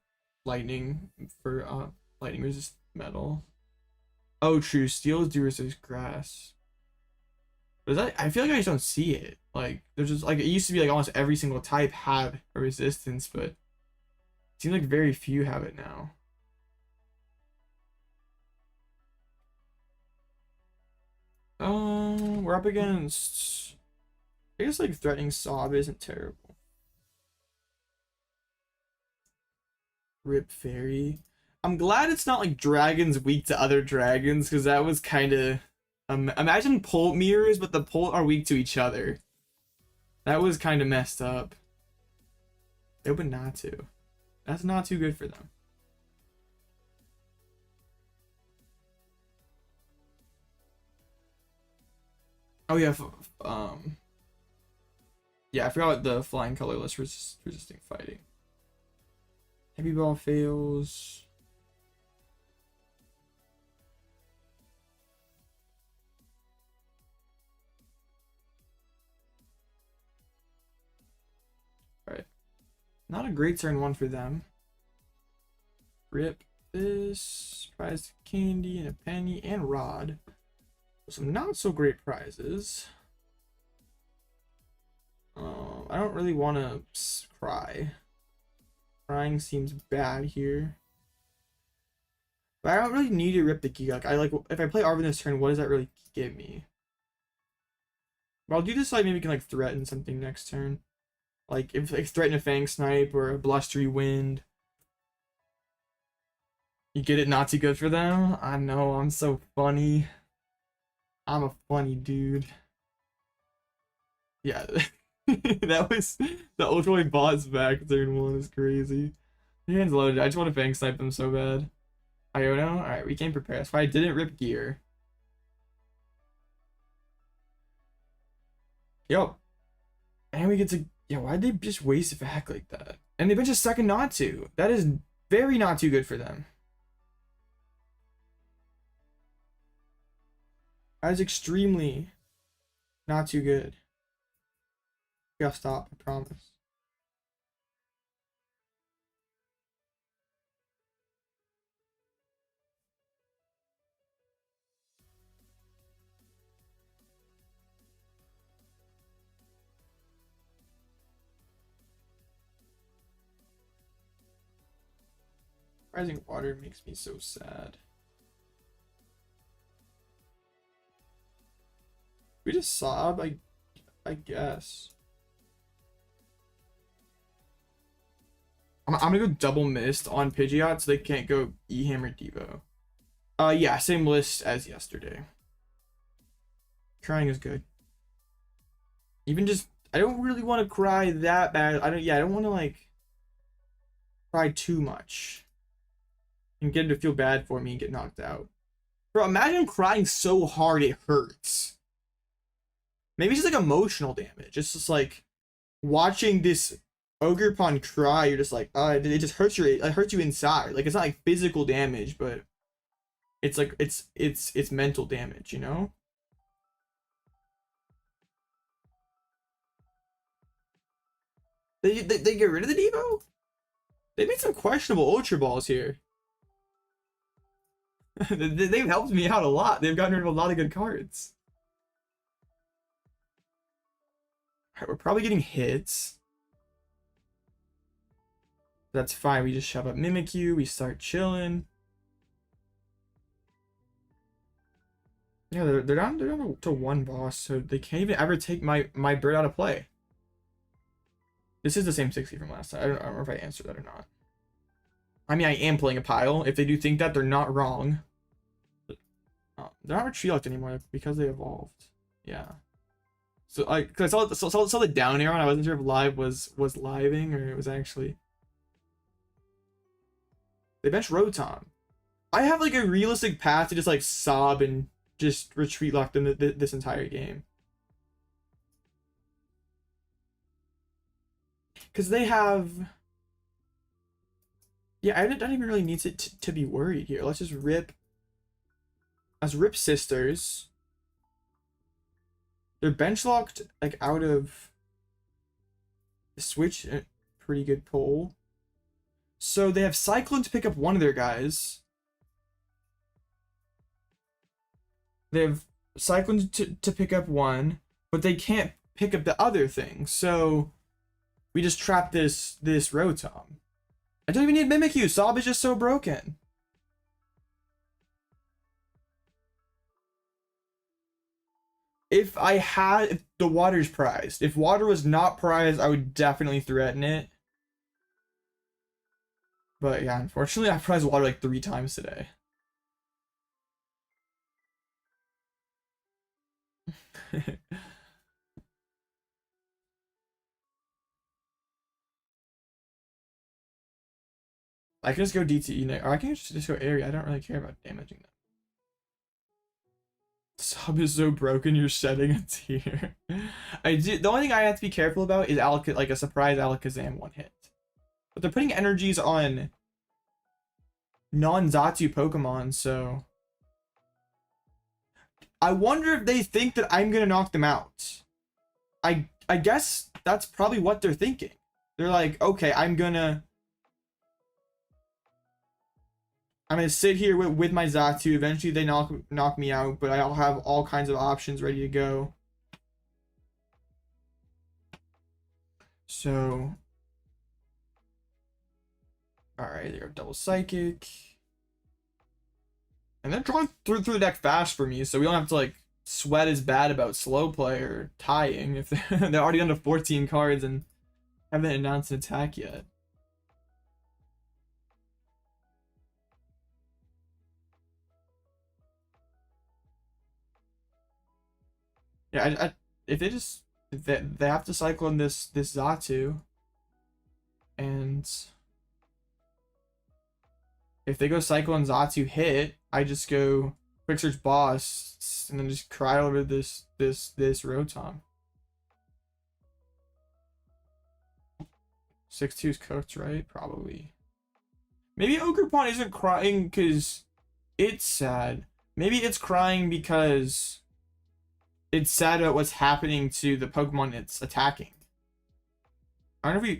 lightning for lightning resist metal. Oh true, steels do resist grass. But that, I feel like I just don't see it. Like there's just like it used to be like almost every single type had a resistance, but it seems like very few have it now. We're up against, I guess like Threatening Sob isn't terrible. Rip Fairy. I'm glad it's not like dragons weak to other dragons, because that was kind of imagine Pult mirrors, but the Pult are weak to each other. That was kind of messed up. They opened Natu. That's not too good for them. Oh yeah, yeah, I forgot the flying colorless resisting fighting. Heavy ball fails. Alright. Not a great turn one for them. Rip this. Prize candy and a penny and rod. Some not so great prizes. I don't really want to cry. Crying seems bad here. But I don't really need to rip the key. Like if I play Arven this turn, what does that really give me? But I'll do this so maybe can like threaten something next turn. Like if like threaten a Fang Snipe or a Blustery Wind. You get it not too good for them? I know, I'm so funny. I'm a funny dude. Yeah. That was the Ultra boss back turn one is crazy. Your hand's loaded. I just want to Fang Snipe them so bad. Iono? Alright, we can prepare. That's why I didn't rip gear. Yo. And we get to, yeah, why'd they just waste a back like that? And they've been just second not to. That is very not too good for them. That is extremely not too good. You gotta stop, I promise. Rising water makes me so sad. We just sob, I guess. I'm gonna go double mist on Pidgeot so they can't go E-Ham or Devo. Yeah, same list as yesterday. Crying is good. Even just, I don't really want to cry that bad. I don't want to like cry too much and get him to feel bad for me and get knocked out. Bro, imagine crying so hard it hurts. Maybe it's just like emotional damage. It's just like watching this Ogerpon cry. You're just like, it just hurts it hurts you inside. Like it's not like physical damage, but it's like it's mental damage, you know? They get rid of the Devo? They made some questionable Ultra Balls here. They've helped me out a lot. They've gotten rid of a lot of good cards. Alright, we're probably getting hits. That's fine. We just shove up Mimikyu. We start chilling. Yeah, they're down to one boss, so they can't even ever take my bird out of play. This is the same 60 from last time. I don't know if I answered that or not. I mean, I am playing a pile. If they do think that, they're not wrong. They're not retreat locked anymore because they evolved. Yeah. So I saw the down arrow and I wasn't sure if live was living or it was actually. They bench Rotom. I have like a realistic path to just like sob and just retreat lock them this entire game. Because they have. Yeah, I don't even really need to be worried here. Let's just rip. Let's rip Sisters. They're bench locked like out of the switch. Pretty good pull. So they have Cyclone to pick up one of their guys. They have Cyclone to pick up one, but they can't pick up the other thing. So we just trap this Rotom. I don't even need Mimikyu. Sob is just so broken. If the water's prized. If water was not prized, I would definitely threaten it. But yeah, unfortunately, I prized water like 3 times today. I can just go DTE next, or I can just go Eri. I don't really care about damaging them. Sub is so broken, you're shedding a tear. The only thing I have to be careful about is like a surprise Alakazam one hit. But they're putting energies on non-Zatu Pokemon, so I wonder if they think that I'm gonna knock them out. I guess that's probably what they're thinking. They're like, okay, I'm gonna sit here with my Zatu. Eventually they knock me out, but I'll have all kinds of options ready to go. So, alright, they go double Psychic. And they're drawing through the deck fast for me, so we don't have to like sweat as bad about slow play or tying if they're already under 14 cards and haven't announced an attack yet. Yeah, if they have to cycle in this Zatu, and if they go cycle and Zatu hit, I just go quick search boss and then just cry over this Rotom. 6-2 is cooked, right? Probably. Maybe Ogerpon isn't crying because it's sad. Maybe it's crying because it's sad about what's happening to the Pokemon it's attacking. I don't know if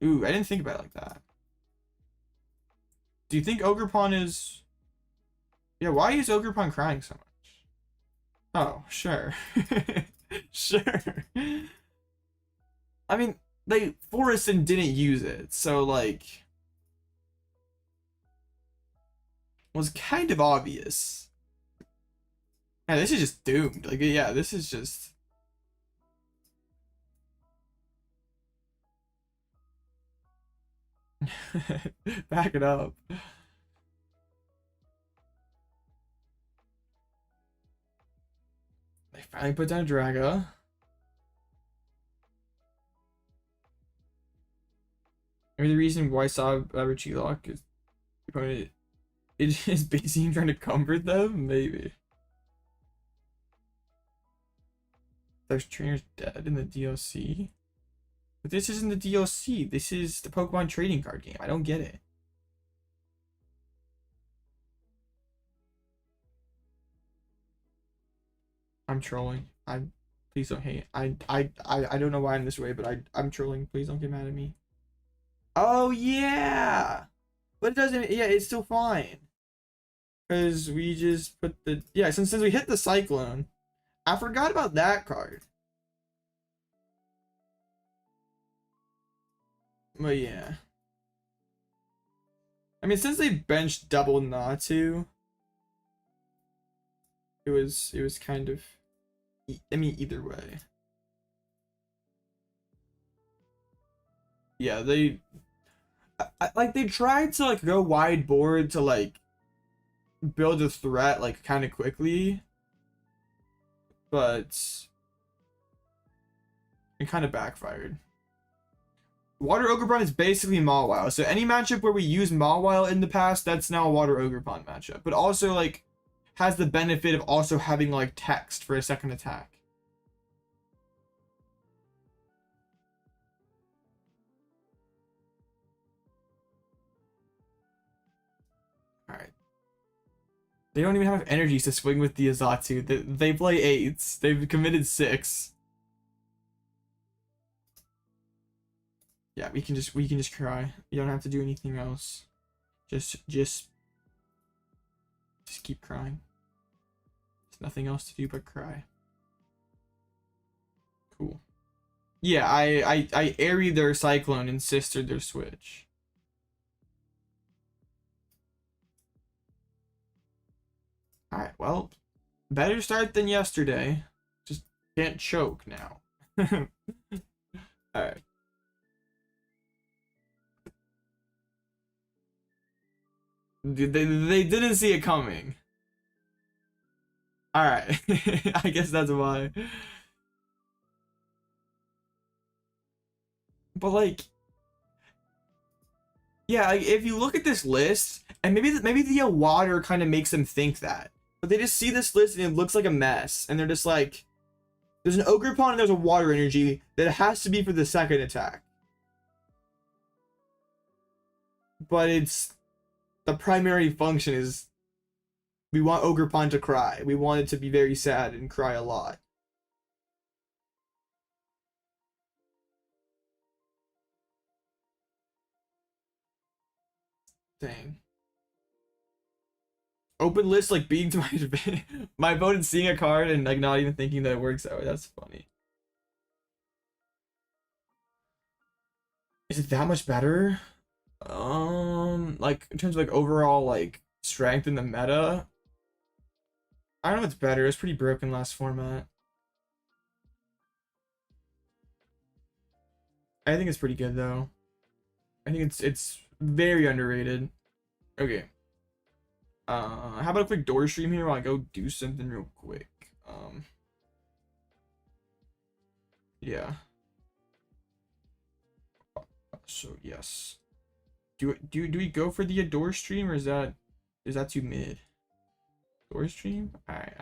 ooh, I didn't think about it like that. Do you think Ogerpon is... Yeah, why is Ogerpon crying so much? Oh, sure. Sure. I mean, they forest and didn't use it, so like... was kind of obvious. Yeah, this is just doomed. Like, yeah, this is just... Back it up. They finally put down Draga. Maybe the reason why I saw Aberchilock is it is basically trying to comfort them, maybe. There's trainers dead in the DLC. But this isn't the DLC. This is the Pokemon trading card game. I don't get it. I'm trolling. Please don't hate. I don't know why I'm this way, but I'm trolling. Please don't get mad at me. Oh yeah. But it doesn't, yeah, it's still fine. Because we just put the, yeah, since we hit the Cyclone. I forgot about that card. But yeah. I mean, since they benched double Natu, it was kind of, I mean, either way. Yeah, they like they tried to like go wide board to like build a threat like kind of quickly, but it kind of backfired. Water Ogerpon is basically Mawile, so any matchup where we use Mawile in the past, that's now a Water Ogerpon matchup, but also like has the benefit of also having like text for a second attack. Alright. They don't even have energies to swing with the Azatu. They play 8s. They've committed 6. Yeah, we can just cry. You don't have to do anything else. Just keep crying. There's nothing else to do but cry. Cool. Yeah, I Eri their Cyclone and sistered their Switch. Alright, well, better start than yesterday. Just can't choke now. Alright. They didn't see it coming. Alright. I guess that's why. But like, yeah, like, if you look at this list, and maybe the water kind of makes them think that. But they just see this list and it looks like a mess. And they're just like, there's an Ogerpon and there's a water energy that has to be for the second attack. But it's, the primary function is, we want Ogerpon to cry. We want it to be very sad and cry a lot. Dang. Open list like being to my opponent seeing a card and like not even thinking that it works that way. That's funny. Is it that much better? Like in terms of like overall like strength in the meta, I don't know if it's better. It's pretty broken last format. I think it's pretty good though. I think it's very underrated. Okay. How about a quick door stream here while I go do something real quick? Yeah. So yes. Do we go for the Adore stream or is that too mid? Door stream? Alright.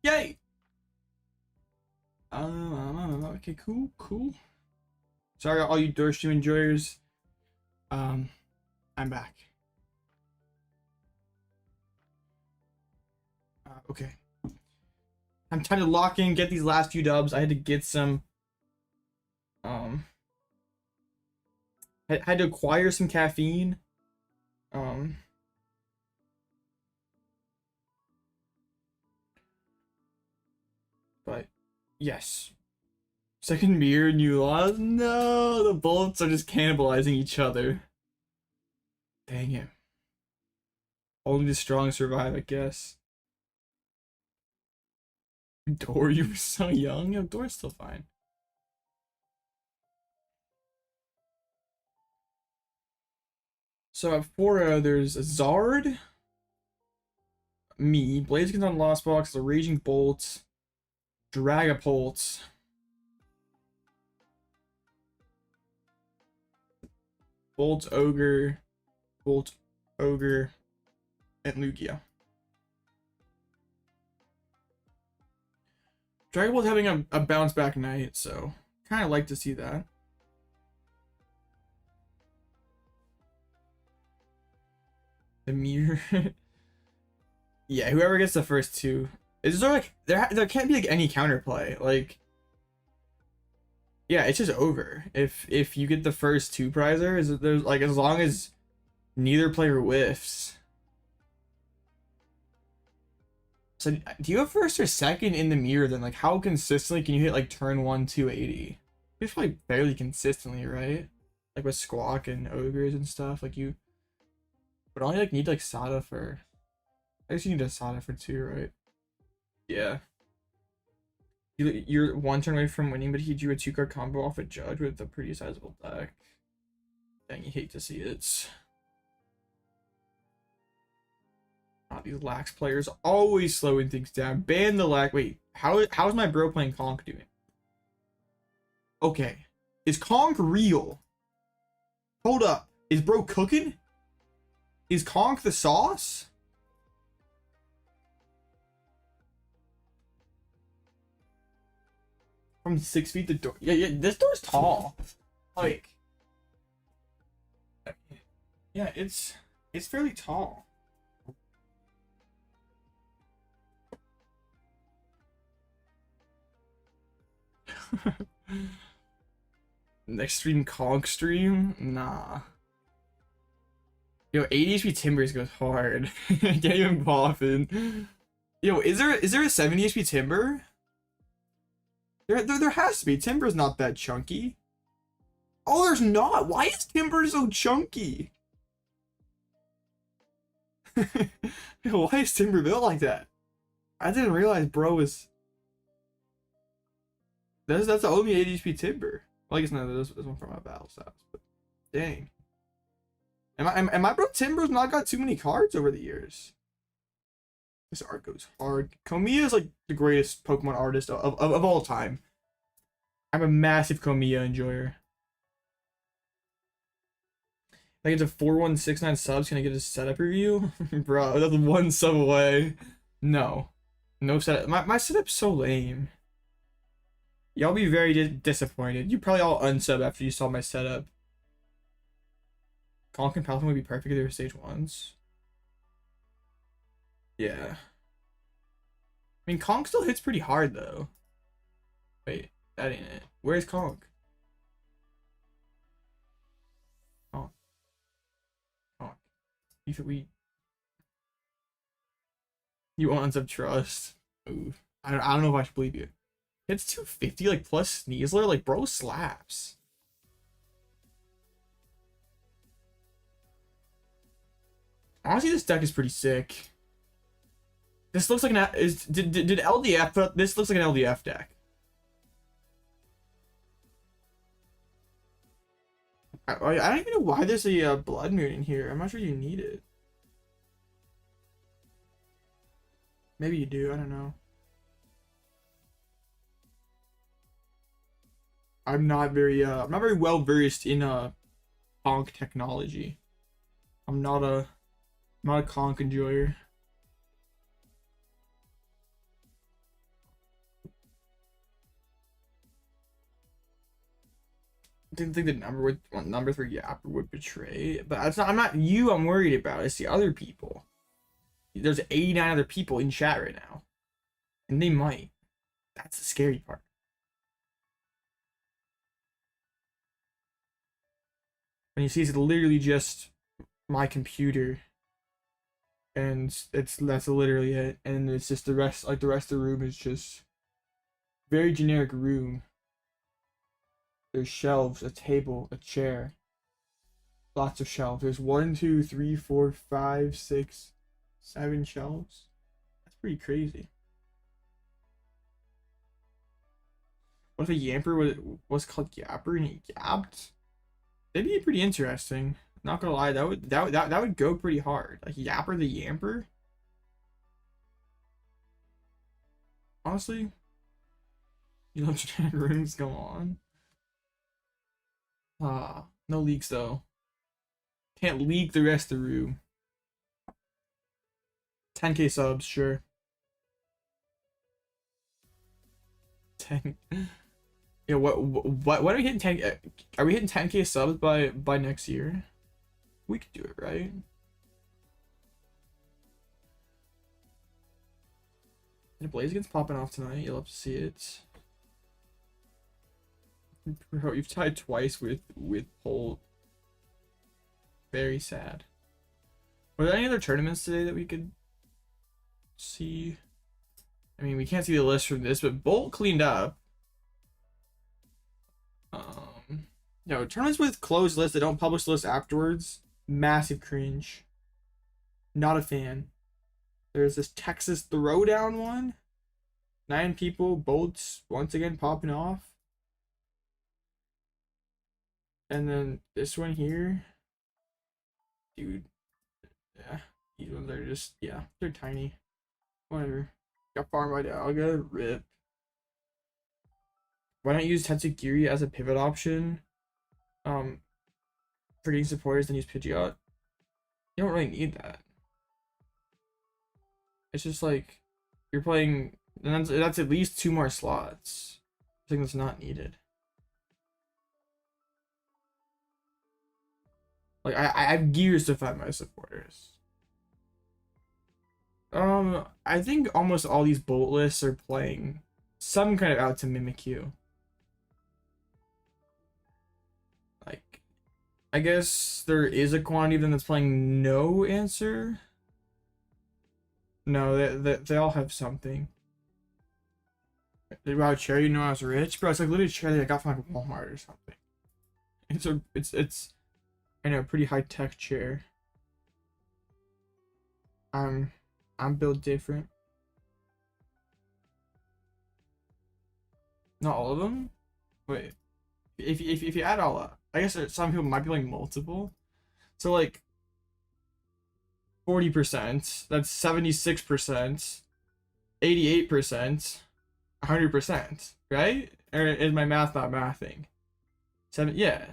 Yay! Okay, cool. Sorry, all you Door Stream enjoyers. I'm back. Okay. I'm trying to lock in, get these last few dubs. I had to get some. I had to acquire some caffeine. But yes. Second mirror and you lost. No, the bullets are just cannibalizing each other. Dang it. Only the strong survive, I guess. Door, you were so young. Yo, Door's still fine. So at 4 there's a Zard, me, Blaziken's on Lost Box, the Raging Bolt, Dragapult, Bolt Ogre, and Lugia. Dragapult's having a bounce back night, so kind of like to see that. The mirror. Yeah, whoever gets the first two. Is there like there can't be like any counterplay. Like, yeah, it's just over. If you get the first two prizer, is there's like as long as neither player whiffs. So do you have first or second in the mirror then? Like how consistently can you hit like turn 1 280? It's like barely consistently, right? Like with Squawk and Ogres and stuff, like you but only like need like Sada for I guess you need a Sada for 2, right? Yeah. You're 1 turn away from winning, but he drew a 2-card combo off a Judge with a pretty sizable deck. Dang, you hate to see it. Oh, these lax players always slowing things down. Ban the lax. Wait, how's my bro playing Conk doing? Okay. Is Conk real? Hold up. Is bro cooking? Is Conk the sauce? From 6 feet, the door. Yeah, this door's tall. Like, yeah, it's fairly tall. Next stream, Conk stream? Nah. Yo, 80 HP Timbers goes hard. Can't even pop in. Yo, is there a 70 HP Timber? There has to be. Timber's not that chunky. Oh, there's not. Why is Timber so chunky? Why is Timber built like that? I didn't realize bro was. That's the only 80 HP Timber. Well, I guess no, this one from my battle stats, but dang. Am I bro Timber's not got too many cards over the years? This art goes hard. Komiya is like the greatest Pokemon artist of all time. I'm a massive Komiya enjoyer. I get to 4169 subs. Can I get a setup review? Bro, that's 1 sub away. No setup. My setup's so lame. Y'all be very disappointed. You probably all unsub after you saw my setup. Conk and Palpatine would be perfect if they were stage 1s. Yeah. I mean, Conk still hits pretty hard, though. Wait, that ain't it. Where's Conk? Conk. You want some trust? Ooh. I don't know if I should believe you. Hits 250, like, plus Sneasler? Like, bro slaps. Honestly, this deck is pretty sick. This looks like an did LDF put this looks like an LDF deck. I don't even know why there's a Blood Moon in here. I'm not sure you need it. Maybe you do. I don't know. I'm not very well versed in Conk technology. I'm not a Conk enjoyer. didn't think the number 3 Yapper would betray, but that's not. I'm not you. I'm worried about. It's the other people. There's 89 other people in chat right now, and they might. That's the scary part. And you see, it's literally just my computer, and that's literally it. And it's just the rest. Like the rest of the room is just very generic room. There's shelves, a table, a chair. Lots of shelves. There's 1, 2, 3, 4, 5, 6, 7 shelves. That's pretty crazy. What if a Yamper was called Yapper and he yapped? That'd be pretty interesting. Not gonna lie, that would go pretty hard. Like Yapper the Yamper. Honestly, you know, rooms go on. No leaks though. Can't leak the rest of the room. 10k subs, sure. 10. Yeah, what are we hitting 10? Are we hitting 10k subs by next year? We could do it, right? The Blaziken's popping off tonight. You'll have to see it. Bro, you've tied twice with Pole. Very sad. Were there any other tournaments today that we could see? I mean, we can't see the list from this, but Bolt cleaned up. No, tournaments with closed lists that don't publish the list afterwards. Massive cringe. Not a fan. There's this Texas Throwdown one. 9 people. Bolts once again popping off. And then this one here. Dude. Yeah. These ones are just, yeah, they're tiny. Whatever. Got farmed by Alga. Rip. Why not use Tetsugiri as a pivot option? For getting supporters, then use Pidgeot. You don't really need that. It's just like you're playing, and that's at least 2 more slots. I think that's not needed. Like I have gears to find my supporters. I think almost all these Bolt lists are playing some kind of out to Mimikyu. Like, I guess there is a quantity of them that's playing no answer. No, they all have something. Wow, Cherry, you know I was rich, bro. It's like literally Cherry I got from like Walmart or something. It's I know, a pretty high tech chair. I'm built different. Not all of them. Wait, if you add all up, I guess some people might be like multiple. So like 40%. That's 76%. 88%. 100%. Right? Or is my math not mathing? Yeah.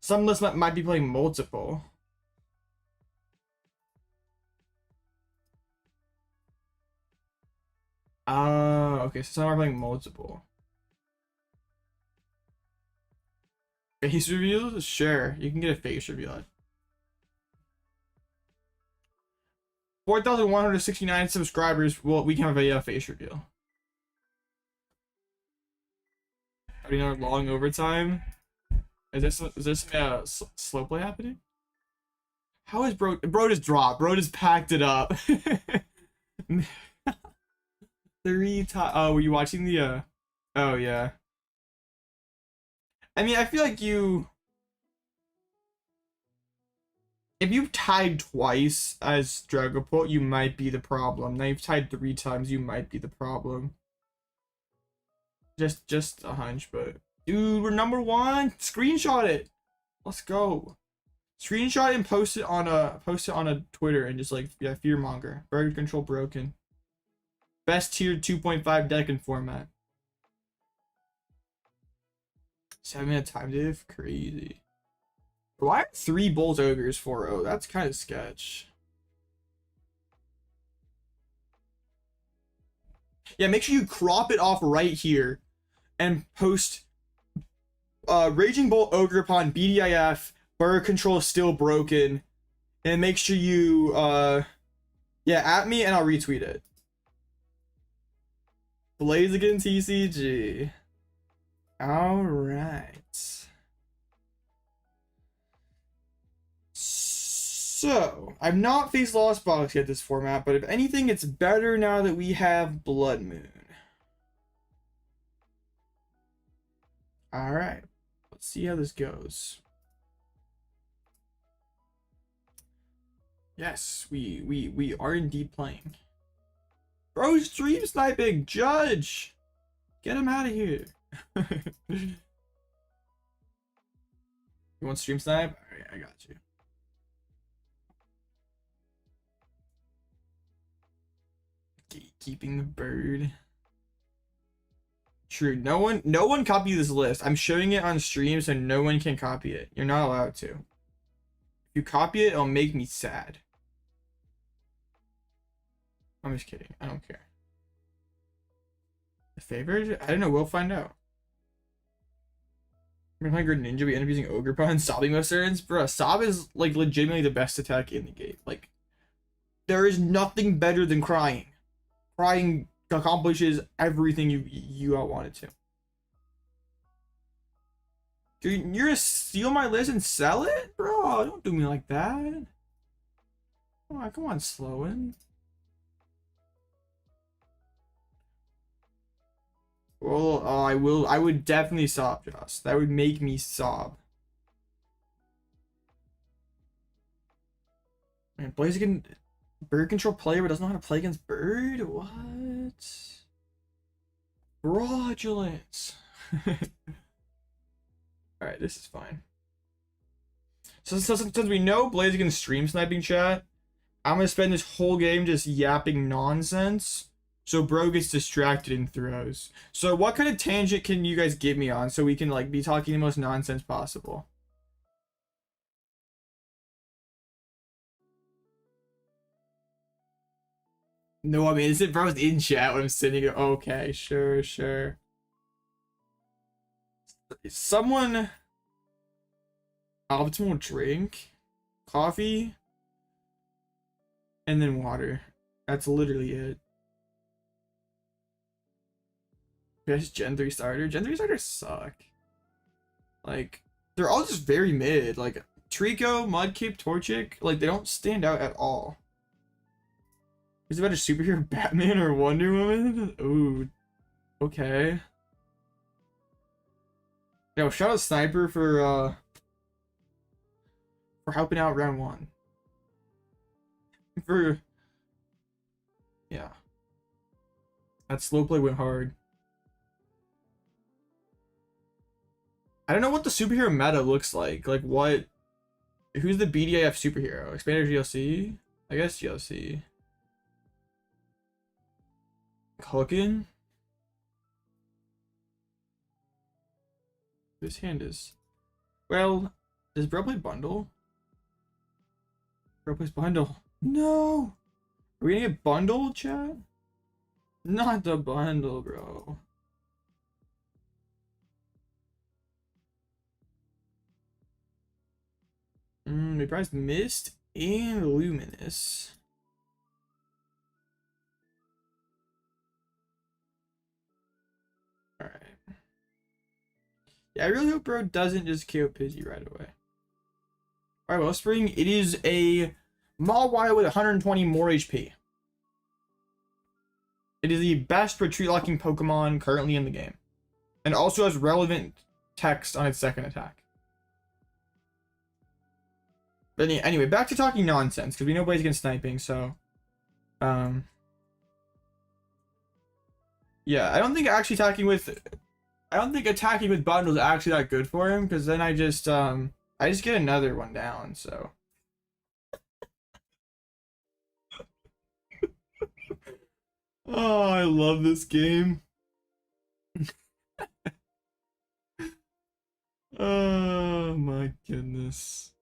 Some lists might be playing multiple. Okay, so some are playing multiple. Face reveals? Sure, you can get a face reveal. 4,169 subscribers. Well, we can have a face reveal. Are we in long overtime? Is this slow play happening? How is bro just dropped? Bro just packed it up. 3 times. Oh, were you watching the oh yeah. I mean, I feel like if you've tied twice as Dragapult, you might be the problem. Now you've tied 3 times, you might be the problem. Just a hunch, but dude, we're #1. Screenshot it. Let's go. Screenshot it and post it on a Twitter and just like, yeah, fearmonger. Burger control broken. Best tier 2.5 deck in format. 7-minute time diff, crazy. Why are 3 Bulls Ogres 4-0? That's kind of sketch. Yeah, make sure you crop it off right here and post Raging Bolt, Ogerpon, BDIF, Bird Control still broken, and make sure you yeah, at me and I'll retweet it. Blaziken TCG. Alright. So, I've not faced Lost Box yet this format, but if anything, it's better now that we have Bloodmoon. Alright. Let's see how this goes. Yes, we are indeed playing. Bro, stream sniping! Judge! Get him out of here. You want stream snipe? Alright, I got you. Keeping the bird. True. No one copy this list. I'm showing it on stream so no one can copy it. You're not allowed to. If you copy it, it'll make me sad. I'm just kidding. I don't care. The favorite? I don't know. We'll find out. We're playing Greninja. We end up using Ogerpon, sobbing most turns. Bro, Sob is like legitimately the best attack in the game. Like, there is nothing better than crying. Crying accomplishes everything you all wanted to. Dude, you're gonna steal my list and sell it? Bro, don't do me like that. Come on, Sloan. Well, I would definitely sob, Joss. That would make me sob. Man, Blaziken, bird control player but doesn't know how to play against bird? What? Fraudulence. Alright, this is fine. So since we know Blaziken's stream sniping chat, I'm gonna spend this whole game just yapping nonsense. So bro gets distracted and throws. So what kind of tangent can you guys get me on so we can like be talking the most nonsense possible? No, I mean, is it bro's in chat when I'm sitting here? Okay, sure. Someone optimal drink, coffee, and then water. That's literally it. Best Gen 3 starter. Gen 3 starters suck. Like, they're all just very mid. Like, Trico, Mudkip, Torchic, like, they don't stand out at all. Is it better superhero Batman or Wonder Woman? Ooh. Okay. Yo, shout out Sniper for helping out round 1. Yeah. That slow play went hard. I don't know what the superhero meta looks like. Like what? Who's the BDIF superhero? Expander GLC? I guess GLC. Hookin? This hand is... Well, does bro play bundle? Bro plays bundle. No! Are we gonna get bundle, chat? Not the bundle, bro. We prized Mist and Luminous. Alright. Yeah, I really hope bro doesn't just KO Pidgey right away. Alright, Wellspring, it is a Mawile with 120 more HP. It is the best retreat locking Pokemon currently in the game. And also has relevant text on its second attack. But anyway, back to talking nonsense, because we know Blaziken's sniping, so... Yeah, I don't think attacking with bundles is actually that good for him, because then I just get another one down, so... Oh, I love this game. Oh my goodness.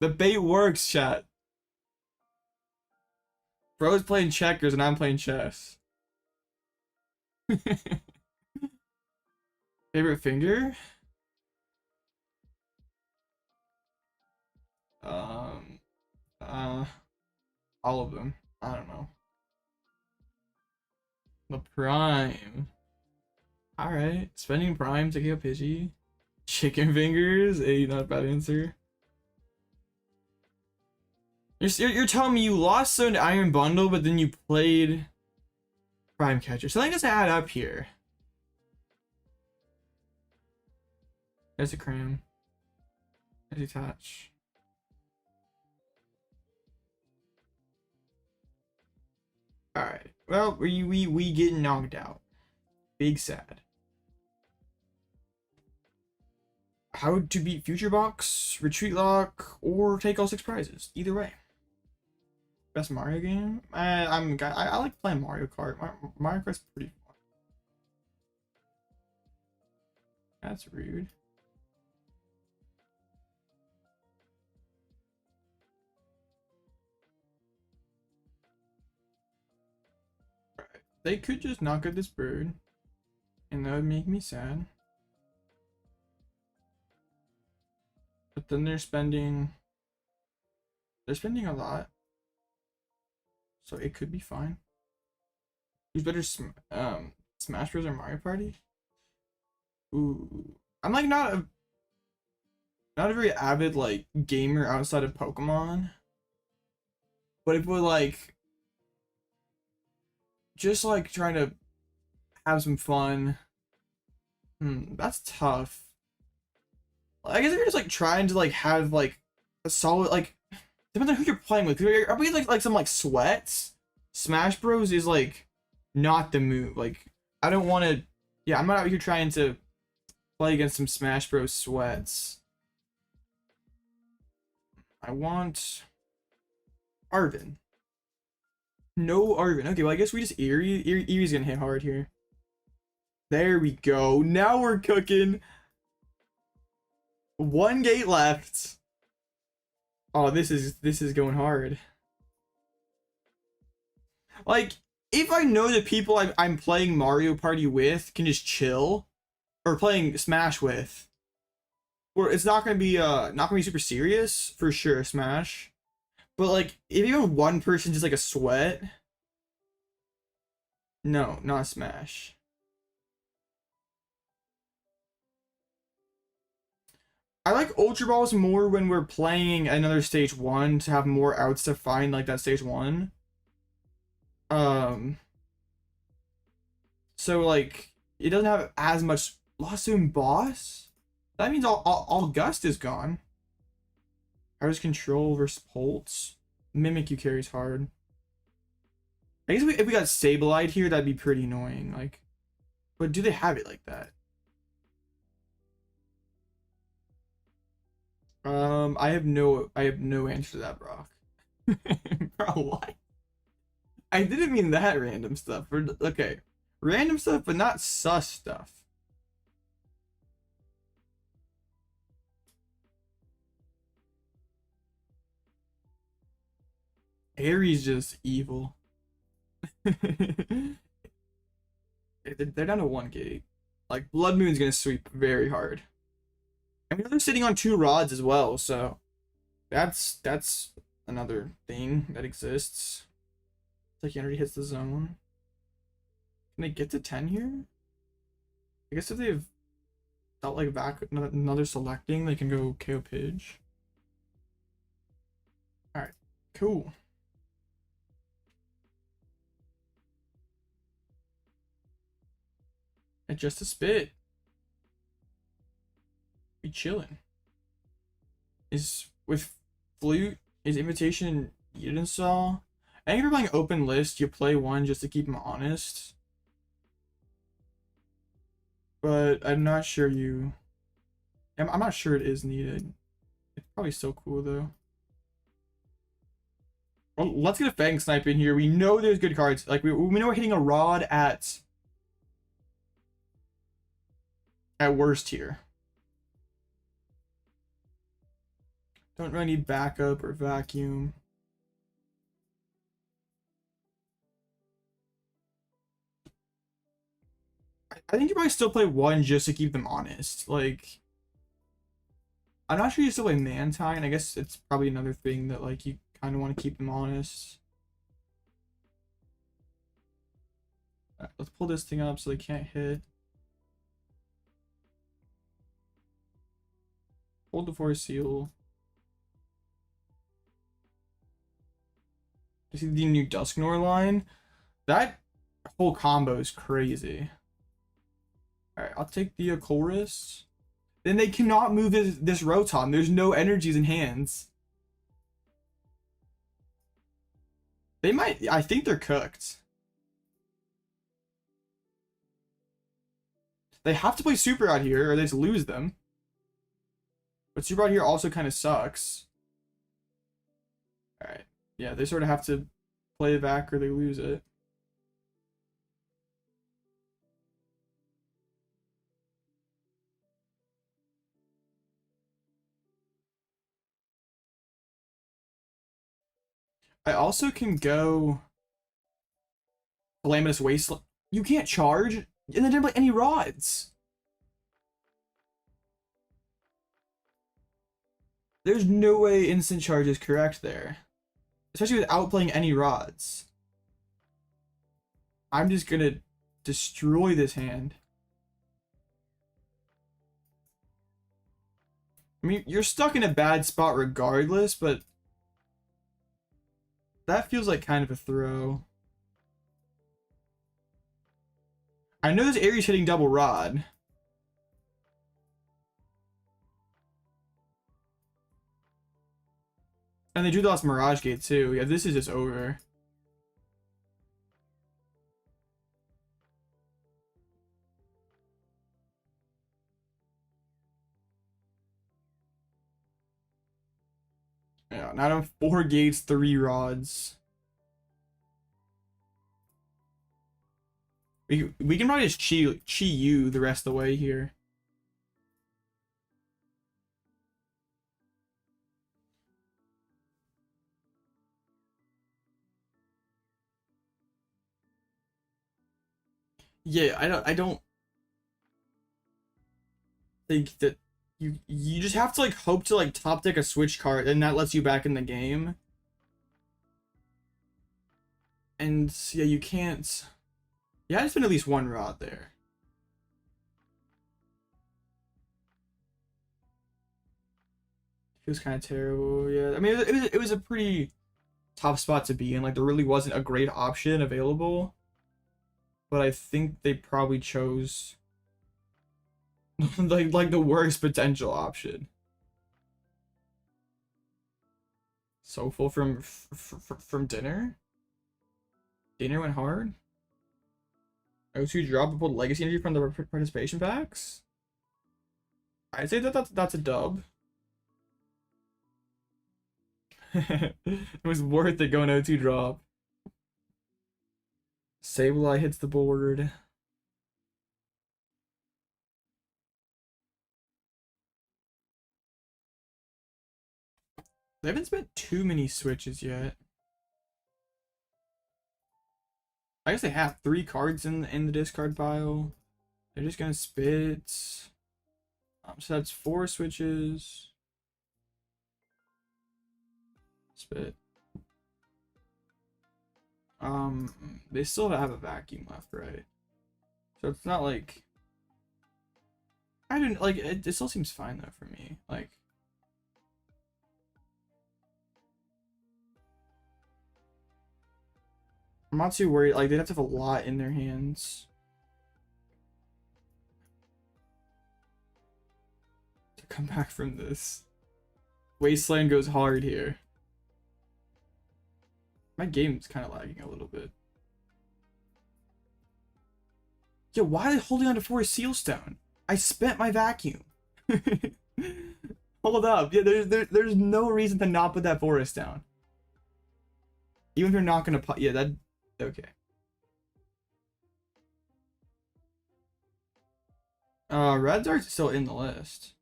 The bait works, chat. Bro's playing checkers and I'm playing chess. Favorite finger? Um, uh, all of them. I don't know. The prime. Alright. Spending prime to get a Pidgey. Chicken fingers? Hey, not a bad answer. You're telling me you lost an Iron Bundle, but then you played Prime Catcher. Something doesn't add up here. There's a cram. There's a touch. Alright. Well, we get knocked out. Big sad. How to beat Future Box, Retreat Lock, or take all 6 prizes. Either way. Best Mario game? I like playing Mario Kart. Mario Kart's pretty fun. That's rude. Alright. They could just knock out this bird, and that would make me sad. But then they're spending a lot. So it could be fine. Who's better, Smash Bros or Mario Party? Ooh, I'm like not a very avid like gamer outside of Pokemon. But if we're like just like trying to have some fun, that's tough. I guess if you're just like trying to like have like a solid like. Depends on who you're playing with. Are we like some like sweats? Smash Bros is like not the move. Like I don't want to. Yeah, I'm not out here trying to play against some Smash Bros sweats. I want Arven. No Arven. Okay, well I guess we just Eri. Eri's gonna hit hard here. There we go. Now we're cooking. 1 gate left. Oh, this is going hard. Like, if I know the people I'm playing Mario Party with can just chill, or playing Smash with, or it's not gonna be super serious for sure, Smash. But like, if even one person just like a sweat, no, not Smash. I like Ultra Balls more when we're playing another stage 1 to have more outs to find like that stage 1. So like it doesn't have as much Lost Boss. That means all Gust is gone. How's Control versus Pulse? Mimikyu carries hard. I guess if we got Sableye here, that'd be pretty annoying. Like, but do they have it like that? I have no answer to that, Brock. Bro, what? I didn't mean that random stuff. Okay, random stuff, but not sus stuff. Eri's just evil. They're down to 1 gate. Like Bloodmoon's gonna sweep very hard. I mean, they're sitting on 2 rods as well, so that's another thing that exists. It's like he already hits the zone. Can they get to 10 here? I guess if they've felt like back another selecting, they can go KO Pidge. Alright, cool. Adjust a spit. Be chilling. Is with Flute, is Invitation you install? I think if you're playing open list, you play 1 just to keep them honest. But I'm not sure I'm not sure it is needed. It's probably still cool though. Well, let's get a Fang Snipe in here. We know there's good cards. Like we know we're hitting a rod at worst here. Don't really need backup or vacuum. I think you probably still play one just to keep them honest. Like, I'm not sure you still play Mantine, and I guess it's probably another thing that like you kind of want to keep them honest. All right, let's pull this thing up so they can't hit. Hold the Forest Seal. You see the new Dusknoir line? That whole combo is crazy. Alright, I'll take the Chorus. Then they cannot move this Rotom. There's no energies in hands. They might... I think they're cooked. They have to play Super out here or they just lose them. But Super out here also kind of sucks. Alright. Yeah, they sort of have to play it back or they lose it. I also can go Calamitous Wasteland. You can't charge, and they didn't play any rods. There's no way instant charge is correct there. Especially without playing any rods. I'm just gonna destroy this hand. I mean, you're stuck in a bad spot regardless, but that feels like kind of a throw. I know this Eri's hitting double rod. And they drew the last Mirage Gate too. Yeah, this is just over. Yeah, now I'm 4 gates, 3 rods. We can probably just chi you the rest of the way here. Yeah, I don't think that you just have to like hope to like top deck a switch card and that lets you back in the game. And yeah, you can't. Yeah, there's been at least 1 rod there. Feels kind of terrible. Yeah, I mean it was a pretty tough spot to be in. Like there really wasn't a great option available. But I think they probably chose like the worst potential option. So full from dinner. Dinner went hard. O2 drop and pulled legacy energy from the participation packs. I'd say that's a dub. It was worth it going O2 drop. Sableye hits the board. They haven't spent too many switches yet. I guess they have 3 cards in the discard pile. They're just gonna spit. So that's 4 switches. Spit. They still have a vacuum left, right? So it's not like I didn't like it. It still seems fine though for me. Like I'm not too worried. Like they'd have to have a lot in their hands to come back from this. Wasteland goes hard here. My game's kind of lagging a little bit. Yo, why are they holding on to Forest Sealstone? I spent my vacuum. Hold up. Yeah, there's no reason to not put that forest down. Even if you're not gonna put, yeah, that okay. Red Dart's still in the list.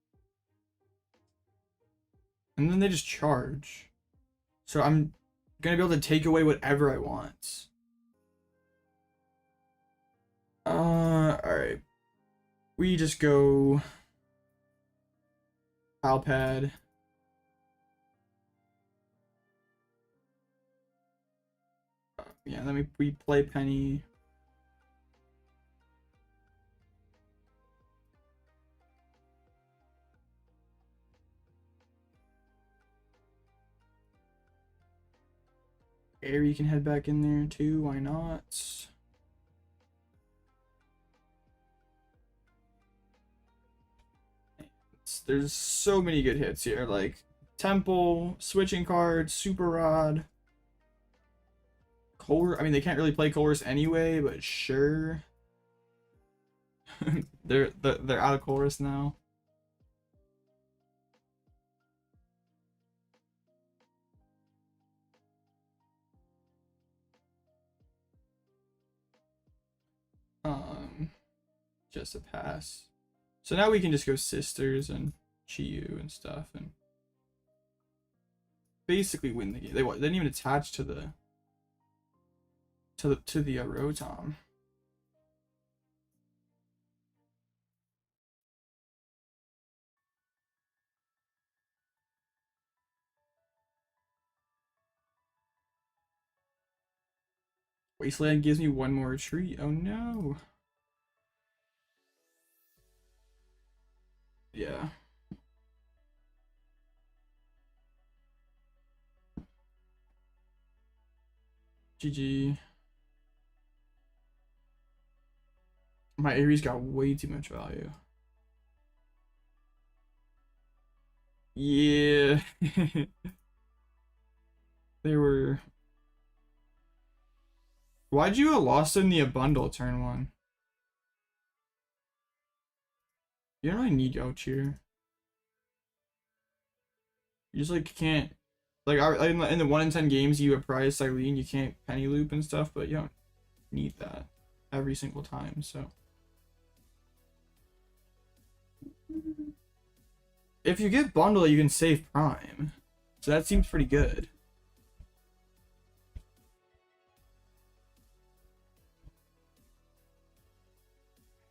And then they just charge. So I'm gonna be able to take away whatever I want. Alright. we just go Pal Pad. Yeah, then we play Penny. Eri can head back in there too, why not? There's so many good hits here, like Temple, switching cards, Super Rod, I mean, they can't really play Colress anyway, but sure. they're out of Colress now. Just a pass. So now we can just go Sisters and Chiyu and stuff and basically win the game. They didn't even attach to the Rotom. Wasteland gives me one more retreat. Oh no. Yeah. GG. My Aries got way too much value. Yeah. They were. Why'd you lost in the bundle turn 1? You don't really need Ouch here. You just like can't like in the 1 in 10 games you apprise Cyllene, you can't penny loop and stuff, but you don't need that every single time, so. If you get bundle, you can save Prime. So that seems pretty good.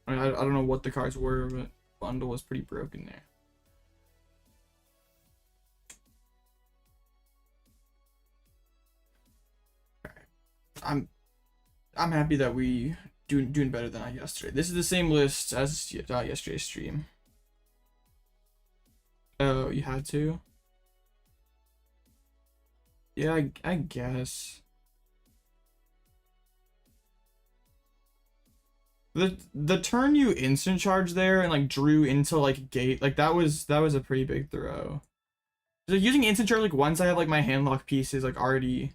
I mean, I don't know what the cards were, but bundle was pretty broken there. I'm happy that we doing better than I yesterday. This is the same list as yesterday's stream. Oh, you had to? Yeah, I guess. The turn you instant charge there and like drew into like gate, like that was a pretty big throw. Like using instant charge like once I have like my handlock pieces like already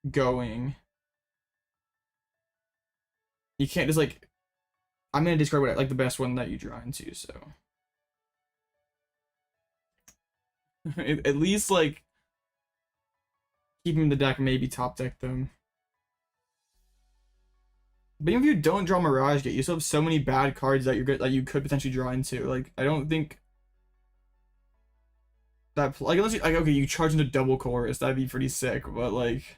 going. You can't just like, I'm gonna discard what like the best one that you draw into, so. At least like keep him in the deck, maybe top deck them. But even if you don't draw Mirage Gate, you still have so many bad cards that you're good that you could potentially draw into. Like I don't think that like unless you like okay you charge into double chorus, that'd be pretty sick. But like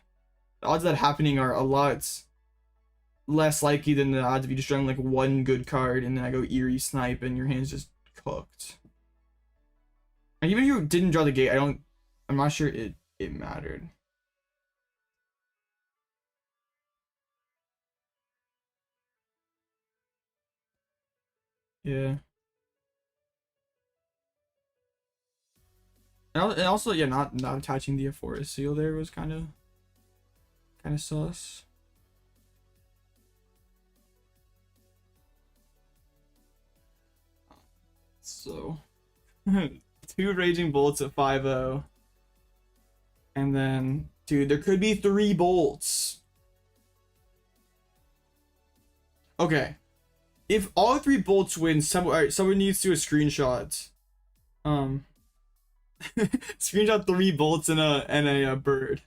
the odds of that happening are a lot less likely than the odds of you just drawing like one good card and then I go Eri Snipe and your hand's just cooked. And even if you didn't draw the gate, I'm not sure it mattered. Yeah. And also, yeah, not attaching the Aphora seal there was kind of sus. So, 2 Raging Bolts at 5-0. And then, dude, there could be 3 bolts. Okay. If all 3 bolts win, someone needs to do a screenshot. Screenshot 3 bolts and a bird.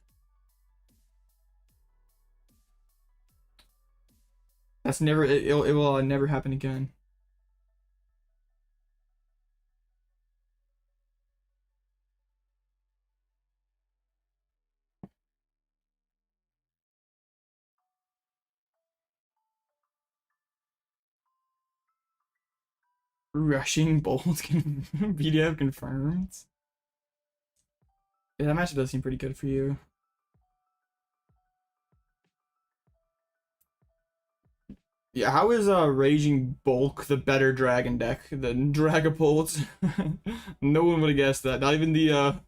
That's never it will never happen again. Rushing Bolt PDF confirmed. Yeah, that matchup does seem pretty good for you. Yeah, how is Raging Bulk the better dragon deck than Dragapult? No one would have guessed that. Not even the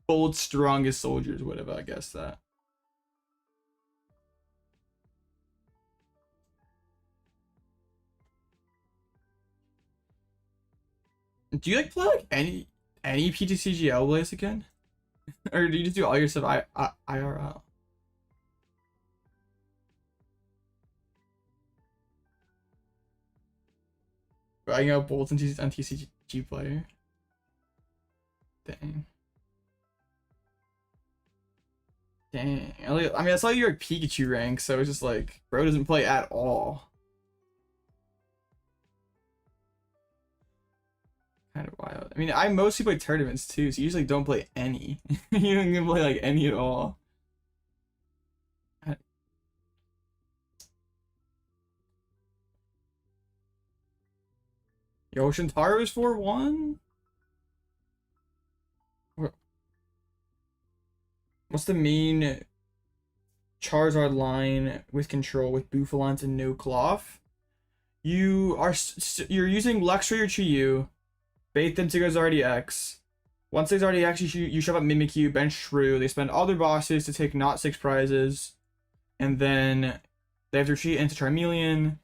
Bolt's strongest soldiers would have guessed that. Do you like play like any PTCGL plays again? Or do you just do all your stuff IRL? I know Bolt's on TCG player. Dang. Dang. I mean, I saw your Pikachu rank, so it's just like, bro doesn't play at all. Kind of wild. I mean, I mostly play tournaments too, so you usually don't play any. You don't even play like any at all. Yo, Shintaro is 4-1? What's the main Charizard line with control with Bouffalance and no cloth? You're using Luxray or Chiyu, bait them to go RDX. Once they RDX, you shove up Mimikyu, bench Shrew. They spend all their bosses to take not 6 prizes, and then they have to retreat into Charmeleon,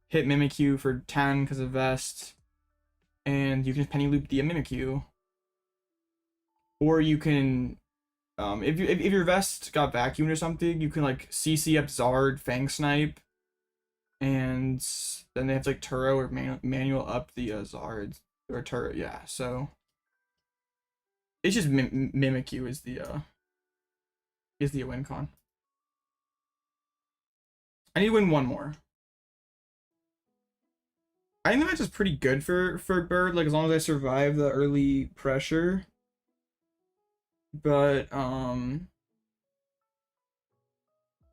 hit Mimikyu for 10 because of Vest, and you can Penny Loop the Mimikyu. Or you can, if your Vest got vacuumed or something, you can like CC up Zard, Fang Snipe, and then they have to like Turo or manual up the Zard or Turo. Yeah, so it's just Mimikyu is the win con. I need to win one more. I think the match is pretty good for Bird, like as long as I survive the early pressure. But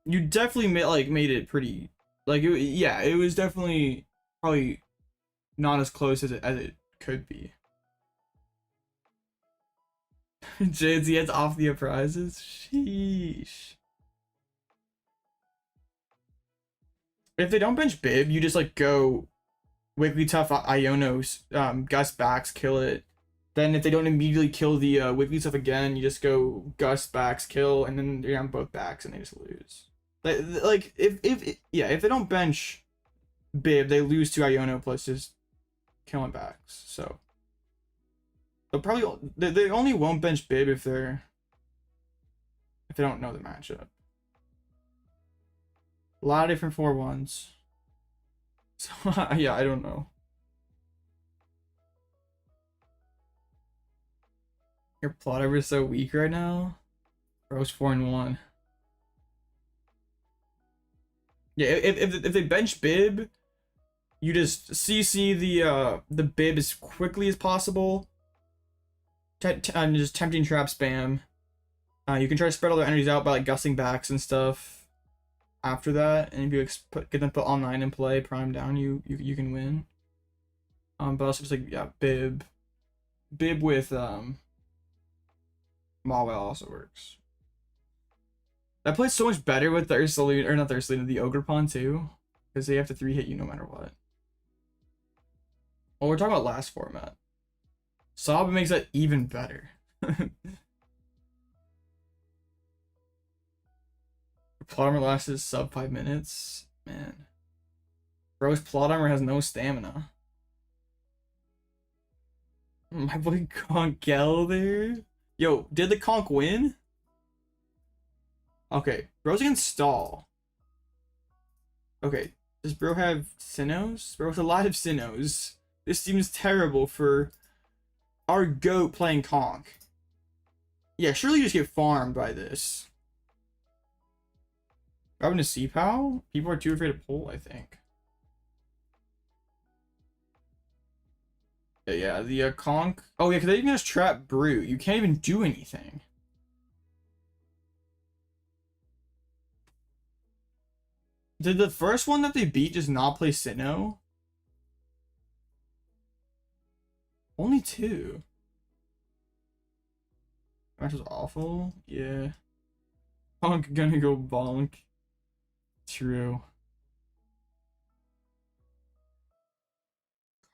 you definitely made it pretty, like it was definitely probably not as close as it could be. JZ gets off the prizes. Sheesh. If they don't bench Bib, you just like go Wigglytuff, Iono, Gus backs, kill it. Then if they don't immediately kill the Wigglytuff again, you just go Gus backs, kill, and then you're on both backs and they just lose. Like if they don't bench Bib, they lose to Iono plus just killing backs. So they'll probably they only won't bench Bib if they don't know the matchup. A lot of different 4-1s. So yeah, I don't know. Your plot over is so weak right now. Bro's 4-1. Yeah, if they bench Bib, you just CC the Bib as quickly as possible. Just tempting trap spam. You can try to spread all their energies out by like gussing backs and stuff. After that, and if you get them put online and play prime down, you can win. But also just like Bib with Mawile also works. That plays so much better with the Ursaluna, or not the Ursaluna, the Ogerpon too, because they have to 3-hit you no matter what. Well, we're talking about last format. Sob makes that even better. Plot armor lasts sub 5 minutes. Man. Bro's plot armor has no stamina. My boy Conkell there. Yo, did the Conk win? Okay, Bro's against Stall. Okay, does Bro have Sinnohs? Bro has a lot of Sinnohs. This seems terrible for our GOAT playing Conk. Yeah, surely you just get farmed by this. Robin to C-PAL? People are too afraid to pull, I think. Yeah, the Conk. Oh, yeah, because they even just trap Brute. You can't even do anything. Did the first one that they beat just not play Sinnoh? Only 2. Match was awful. Yeah. Bonk gonna go bonk. True.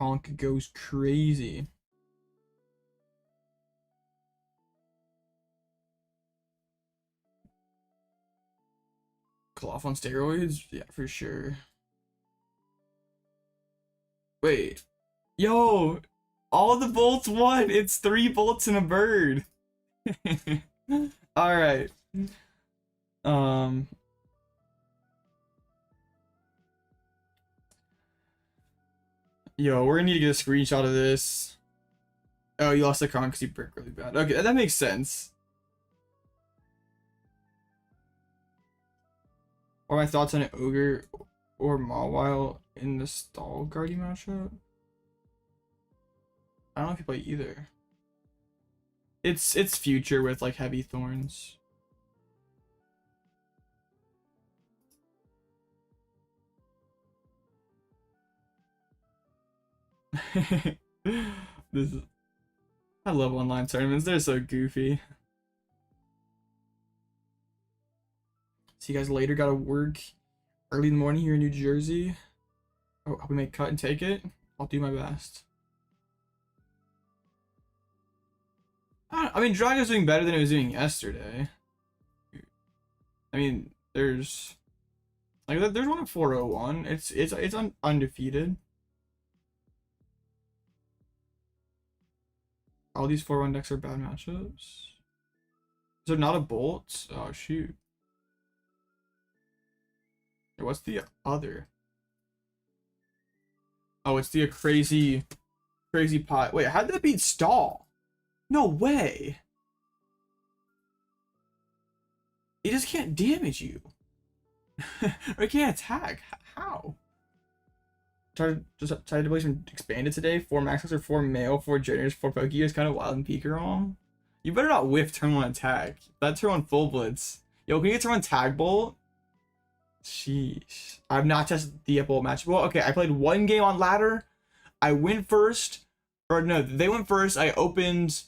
Honk goes crazy. Cloth on steroids? Yeah, for sure. Wait. Yo! All the bolts won! It's 3 bolts and a bird! Alright. Yo, we're gonna need to get a screenshot of this. Oh, you lost the con because you brick really bad. Okay, that makes sense. What are my thoughts on an Ogre or Mawile in the Stall Guardian matchup? I don't know if you play either. It's future with like heavy thorns. This is, I love online tournaments. They're so goofy. See you guys later. Gotta work early in the morning here in New Jersey. Oh, hope we make cut and take it. I'll do my best. I mean, Drago's doing better than it was doing yesterday. I mean, there's one at 401. It's undefeated. All these 4-1 decks are bad matchups. Is there not a bolt? Oh shoot. What's the other? Oh, it's the crazy pot. Wait, how did that beat Stall? No way. He just can't damage you. Or he can't attack. How? Tried to play some expanded today. 4 maxes or 4 male, 4 juniors, 4 Pokégears, kind of wild and peeker on. You better not whiff turn 1 attack. That turn 1 full blitz. Yo, can you get turn 1 tag bolt? Sheesh. I've not tested the bolt match. Well, okay, I played 1 game on ladder. I went first. Or no, they went first. I opened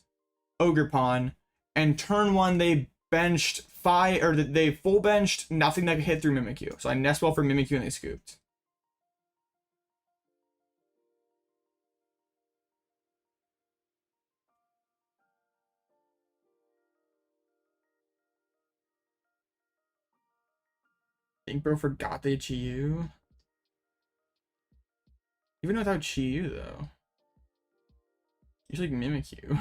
Ogerpon. And turn 1 they benched 5, or they full benched nothing that could hit through Mimikyu. So I Nest Ball for Mimikyu and they scooped. I think bro forgot they Chi-Yu. Even without Chi-Yu though. You like Mimikyu.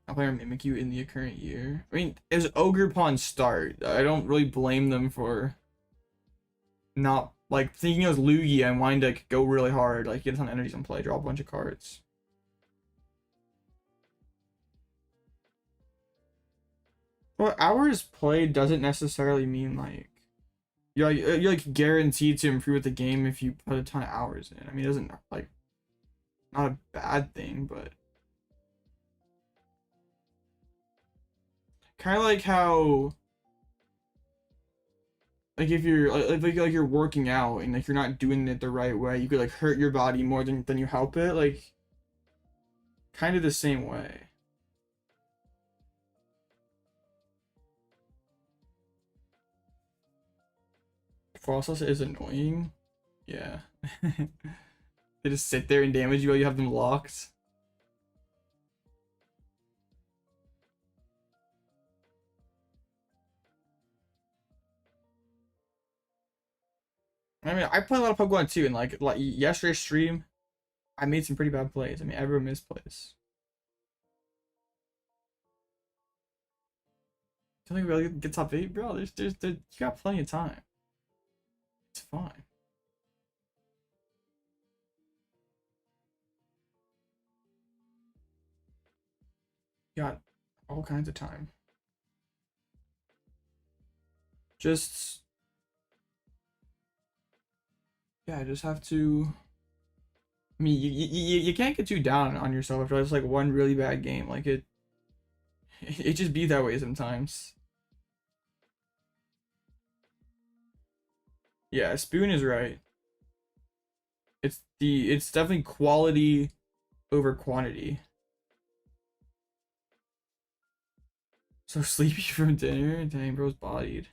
I'll play Mimikyu in the current year. I mean, it was Ogerpon start. I don't really blame them for not like thinking it was Lugia and wanting to like, go really hard, like get a ton of energies and play, draw a bunch of cards. Well, hours played doesn't necessarily mean like you're like guaranteed to improve at the game if you put a ton of hours in. I mean, it doesn't like not a bad thing, but kind of like how like if you're like you're working out and like you're not doing it the right way, you could like hurt your body more than you help it, like kind of the same way. Process is annoying. Yeah. They just sit there and damage you while you have them locked. I mean, I play a lot of Pokemon too, and like yesterday's stream, I made some pretty bad plays. I mean, everyone misplays. Do you think we really get top 8, bro? You got plenty of time. It's fine. You got all kinds of time. Just yeah, I just have to. I mean, you can't get too down on yourself after just like one really bad game. Like it just be that way sometimes. Yeah, Spoon is right. It's definitely quality over quantity. So sleepy from dinner? Dang, bro's bodied.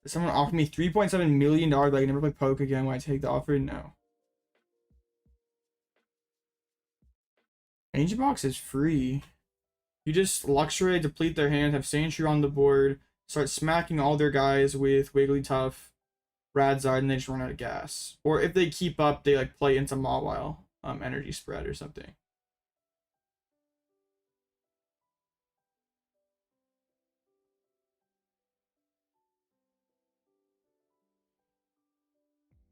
If someone offered me $3.7 million, but I can never play poke again, would I take the offer? No. Ancient Box is free. You just Luxray, deplete their hand, have Sandshrew on the board, start smacking all their guys with Wigglytuff, Radzard, and they just run out of gas. Or if they keep up, they like play into Mawile, energy spread or something.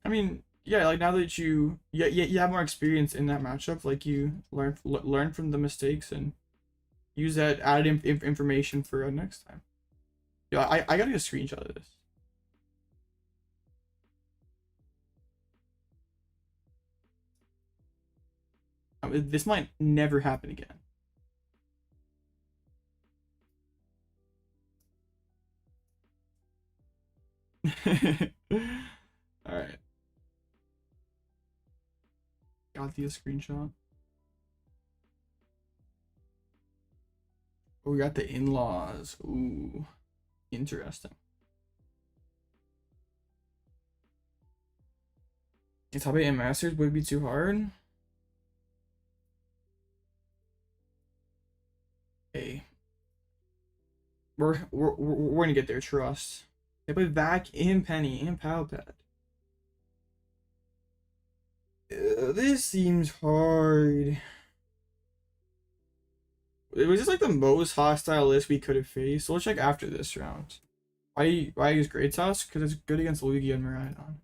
I mean, yeah, like now that you have more experience in that matchup, like you learn from the mistakes and use that added information for next time. Yeah, I gotta get a screenshot of this. This might never happen again. All right. Got the screenshot. Oh, we got the in-laws. Ooh, interesting. Top 8 and Masters would be too hard. Hey, we're gonna get there. Trust. They play Vac and Penny and Pal Pad. This seems hard. It was just like the most hostile list we could have faced. So we'll check after this round. Why use Great Tusk? Because it's good against Lugia and Miraidon.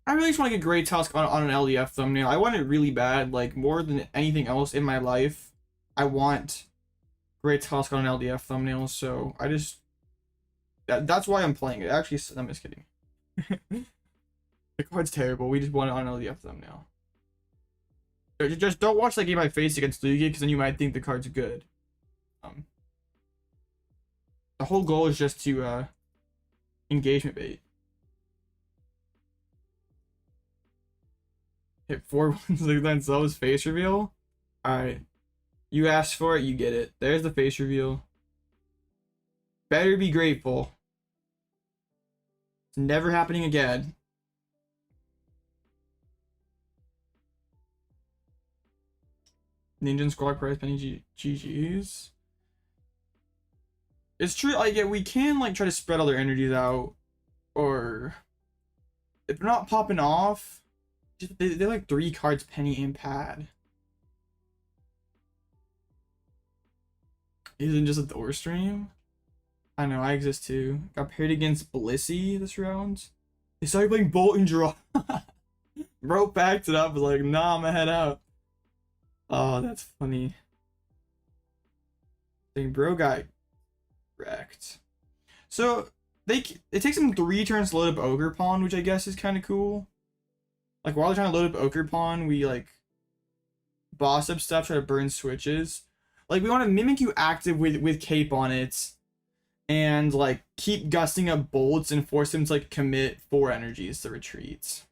I really just want to get Great Tusk on an LDF thumbnail. I want it really bad, like more than anything else in my life. I want Great Tusk on an LDF thumbnail, so I just that's why I'm playing it. Actually, I'm just kidding. The card's terrible. We just want it on an LDF thumbnail. Just don't watch that game I face against Lugia, because then you might think the card's good. The whole goal is just to engagement bait. Hit 4 ones like that, so that was face reveal. Alright. You asked for it, you get it. There's the face reveal. Better be grateful. It's never happening again. Ninja Squad prize Penny GG's. It's true, like, yeah, we can like try to spread all their energies out, or if they're not popping off, they're like 3 cards Penny and Pad. Isn't just a door stream? I know, I exist too. Got paired against Blissey this round. They started playing Bolt and Draw. Bro packed it up, was like, nah, I'm gonna head out. Oh, that's funny. Dang, bro got wrecked. So it takes them 3 turns to load up Ogerpon, which I guess is kind of cool. Like while they're trying to load up Ogerpon, we like boss up stuff, try to burn switches. Like we want to Mimikyu active with Cape on it, and like keep gusting up bolts and force him to like commit 4 energies to retreats.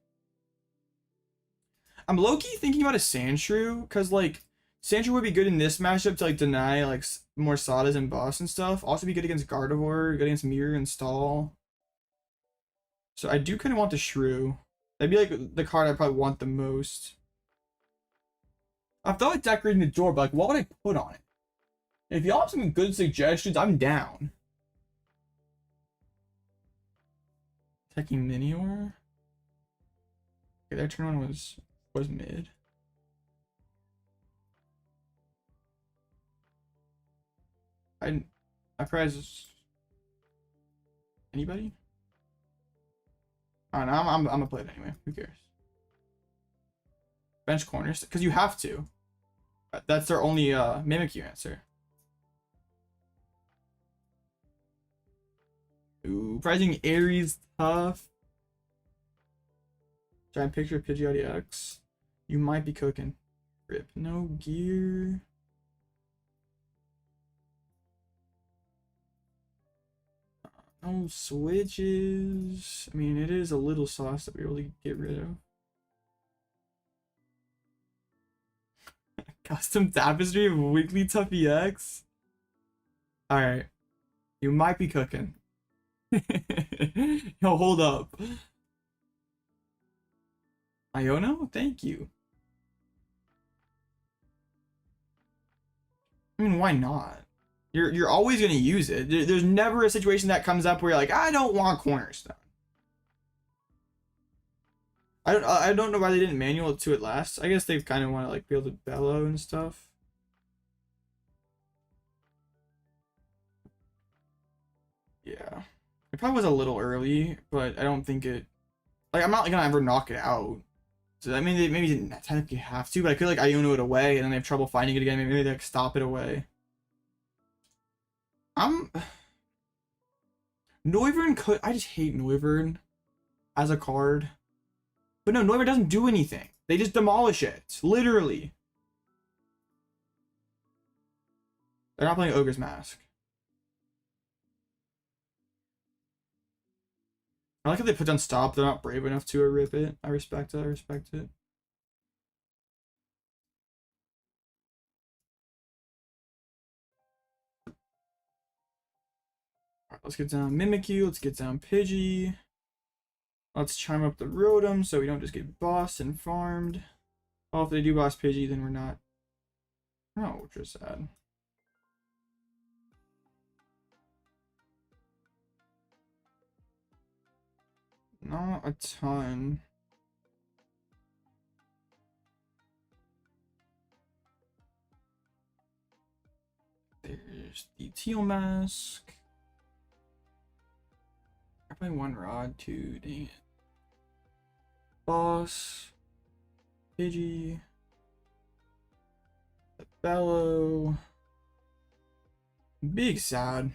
I'm low-key thinking about a Sandshrew, because like Sandshrew would be good in this matchup to like deny like more Sadas and boss and stuff. Also be good against Gardevoir, good against Mirror and Stall. So I do kind of want the Shrew. That'd be like the card I probably want the most. I felt like decorating the door, but like what would I put on it? If y'all have some good suggestions, I'm down. Taking Minior. Okay, that turn one was mid. I prize anybody? Alright, I'm gonna play it anyway. Who cares? Bench corners, because you have to. That's their only Mimikyu answer. Ooh, prizing Eri tough. Giant picture of Pidgeot X. You might be cooking. Rip. No gear. Oh, switches. I mean, it is a little sauce that we're able to get rid of. Custom tapestry of weekly tough EX. Alright. You might be cooking. Yo, hold up. Iono? Thank you. I mean, why not? You're always gonna use it. There's never a situation that comes up where you're like, I don't want Cornerstone. I don't know why they didn't manual it to it last. I guess they kind of want to like be able to bellow and stuff. Yeah, it probably was a little early, but I don't think it. Like, I'm not gonna ever knock it out. So I mean, they maybe didn't technically have to, but I could like Iono it away, and then they have trouble finding it again. Maybe they like stop it away. Noivern could. I just hate Noivern as a card. But no, Noivern doesn't do anything. They just demolish it. Literally. They're not playing Ogre's Mask. I like how they put down stop. They're not brave enough to rip it. I respect it. I respect it. Alright, let's get down Mimikyu. Let's get down Pidgey. Let's chime up the Rotom so we don't just get bossed and farmed. Oh, if they do boss Pidgey, then we're not. Oh, which is sad. Not a ton. There's the Teal Mask. I play one rod, two, dang it. Boss. Pidgey. The Bellow. Big sad.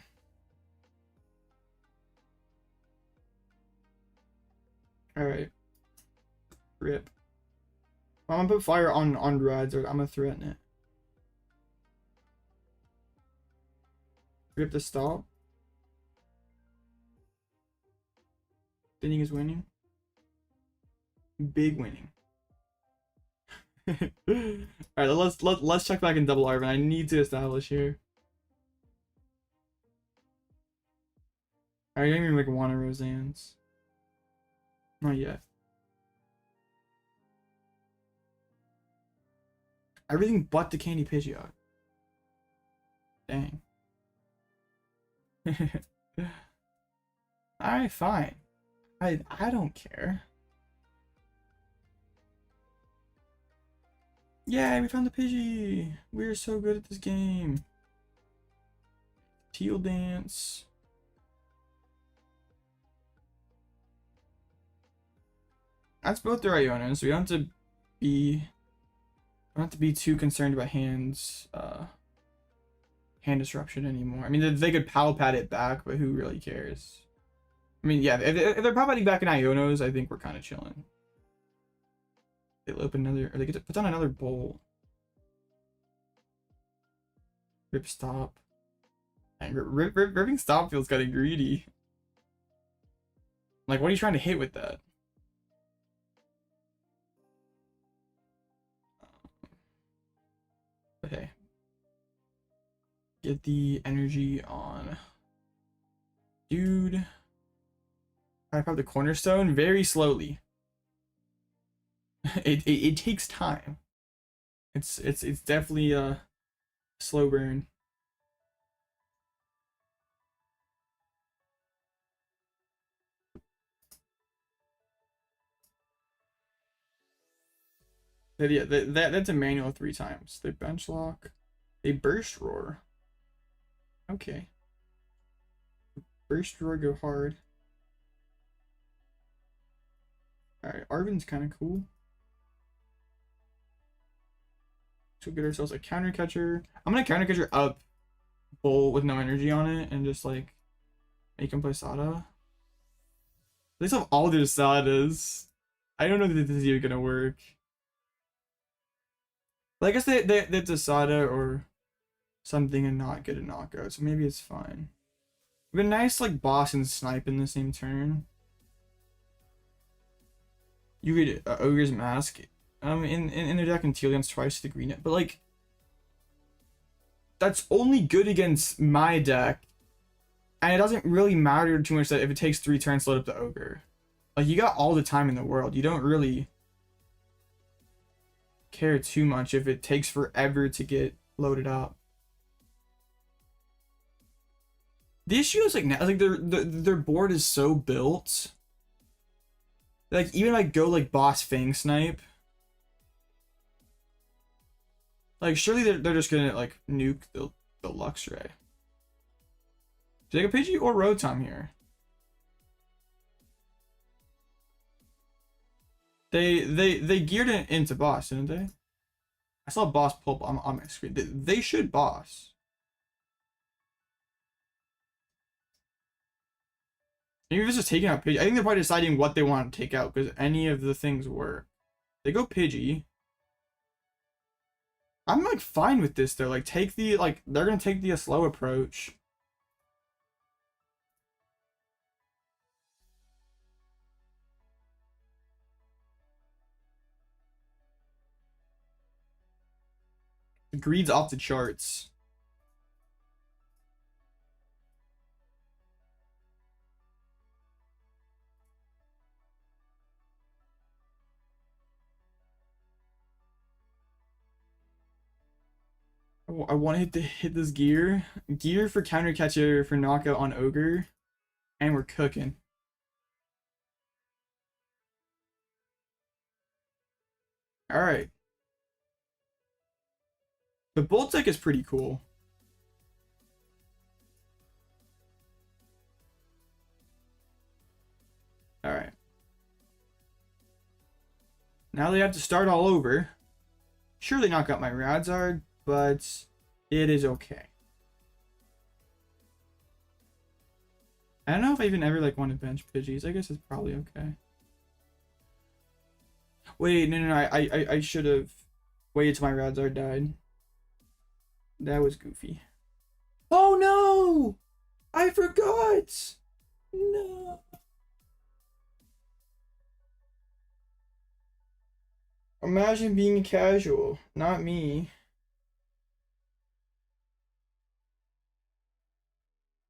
Alright. Rip. I'm gonna put fire on rods, or I'm gonna threaten it. Rip the stop. Thinning is winning. Big winning. Alright, let's check back in double Arven. I need to establish here. I don't even like want a Roseanne's. Not yet. Everything but the Candy Pidgeot. Dang. Alright, fine. I don't care. Yeah, we found the Pidgey. We're so good at this game. Teal Dance. That's both their Ionos, so we don't have to be too concerned about hand disruption anymore. I mean, they could Pal Pad it back, but who really cares? I mean, yeah, if they're Pal Padding back in Ionos, I think we're kind of chilling. They'll open another, or they get to put on another bowl. Rip stop. And ripping stop feels kind of greedy. Like, what are you trying to hit with that? Okay. Get the energy on. Dude. I pop the cornerstone very slowly. It takes time. It's definitely a slow burn. But yeah, that's a manual 3 times. They bench lock. They burst roar. Okay. Burst roar go hard. Alright, Arven's kind of cool. So we'll get ourselves a counter catcher. I'm gonna counter catcher up Bull with no energy on it and just like make him play Sada. They still have all their Sadas. I don't know if this is even gonna work. But I guess that's a Sada or something and not get a knockout, so maybe it's fine. It'd be nice like boss and snipe in the same turn. You could Ogre's Mask in their deck until against twice to the green it, but like that's only good against my deck, and it doesn't really matter too much that if it takes 3 turns to load up the Ogre. Like you got all the time in the world. You don't really care too much if it takes forever to get loaded up. The issue is like now, like their board is so built. Like even like go like boss Fang Snipe. Like surely they're just gonna like nuke the Luxray. Take a Pidgey or Rotom here. They geared it into boss, didn't they? I saw boss pull up on my screen. They should boss. Maybe it's just taking out Pidgey. I think they're probably deciding what they want to take out because any of the things work. They go Pidgey. I'm like fine with this though. Like take the they're gonna take the slow approach. The greed's off the charts. I want to hit this gear. Gear for counter catcher for knockout on Ogre. And we're cooking. Alright. The Bolt deck is pretty cool. Alright. Now they have to start all over. Sure, they knock out my Radzard, but it is okay. I don't know if I even ever like want to bench Pidgeys. I guess it's probably okay. Wait, no. I should have waited till my Radzard died. That was goofy. Oh no! I forgot! No. Imagine being casual, not me.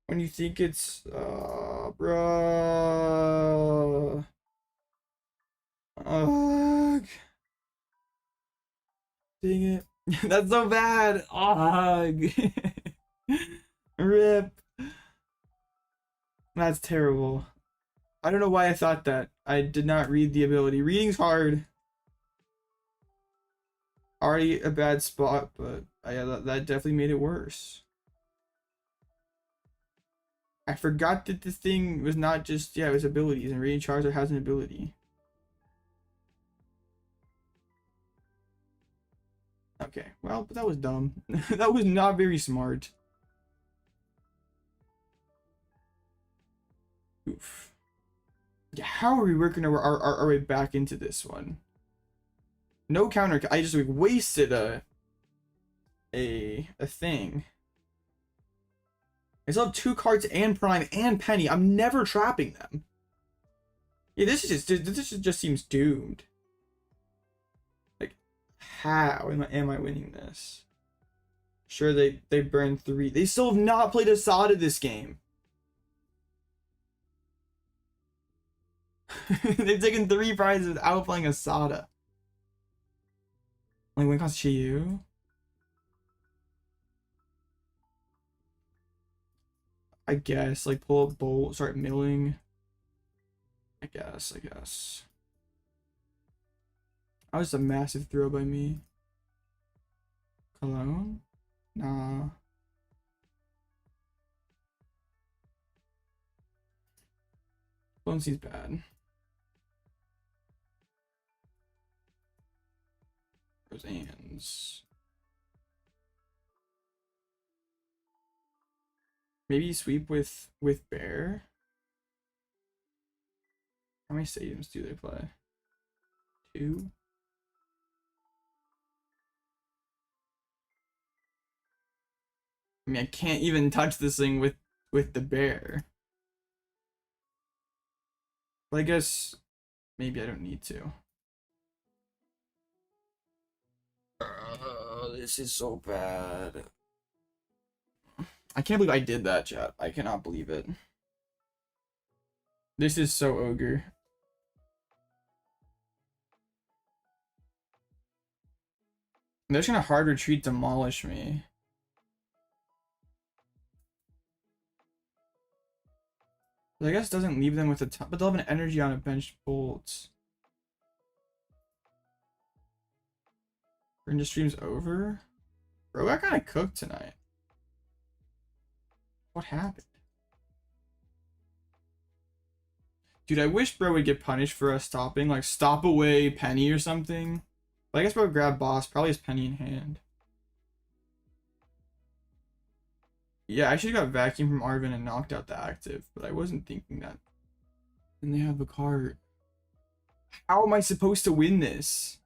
When you think it's, bruh. Ugh. Dang it. That's so bad. Ugh. Rip. That's terrible. I don't know why I thought that. I did not read the ability. Reading's hard. Already a bad spot, but yeah, that definitely made it worse. I forgot that this thing was not just, yeah, it was abilities, and Radiant Charizard has an ability. Okay, well, but that was dumb. That was not very smart. Oof. Yeah, how are we working our way back into this one? No counter. I just wasted a thing. I still have 2 cards and Prime and Penny. I'm never trapping them. Yeah, this just seems doomed. Like, how am I winning this? Sure, they burned 3. They still have not played Asada this game. They've taken 3 prizes without playing Asada. Only one costs Chiyu. I guess, like, pull up Bolt, start milling. I guess. That was a massive throw by me. Cologne? Nah. Cologne seems bad. Roseanne's. Maybe sweep with Bear. How many stadiums do they play? 2? I mean, I can't even touch this thing with with the bear. But I guess maybe I don't need to. This is so bad. I can't believe I did that, chat. I cannot believe it. This is so ogre. They're just gonna hard retreat demolish me. But I guess it doesn't leave them with a ton, but they'll have an energy on a bench bolt. Ninja stream's over? Bro, I kinda cooked tonight. What happened? Dude, I wish bro would get punished for us stopping. Like, stop away Penny or something. But I guess bro would grab boss. Probably has Penny in hand. Yeah, I actually got vacuum from Arven and knocked out the active. But I wasn't thinking that. And they have a card. How am I supposed to win this?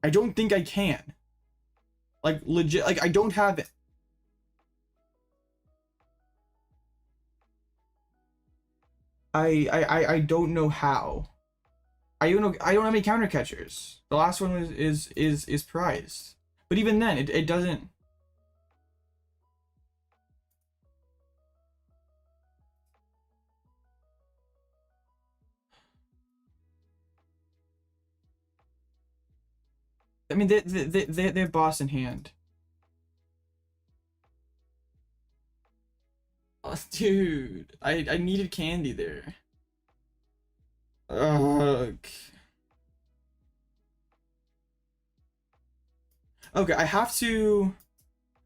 I don't think I can. Like, legit. Like, I don't have it. I don't know how. I don't have any counter catchers. The last one is prized. But even then, it doesn't. I mean, they have boss in hand. Oh, dude, I needed candy there. Ugh. Okay, I have to.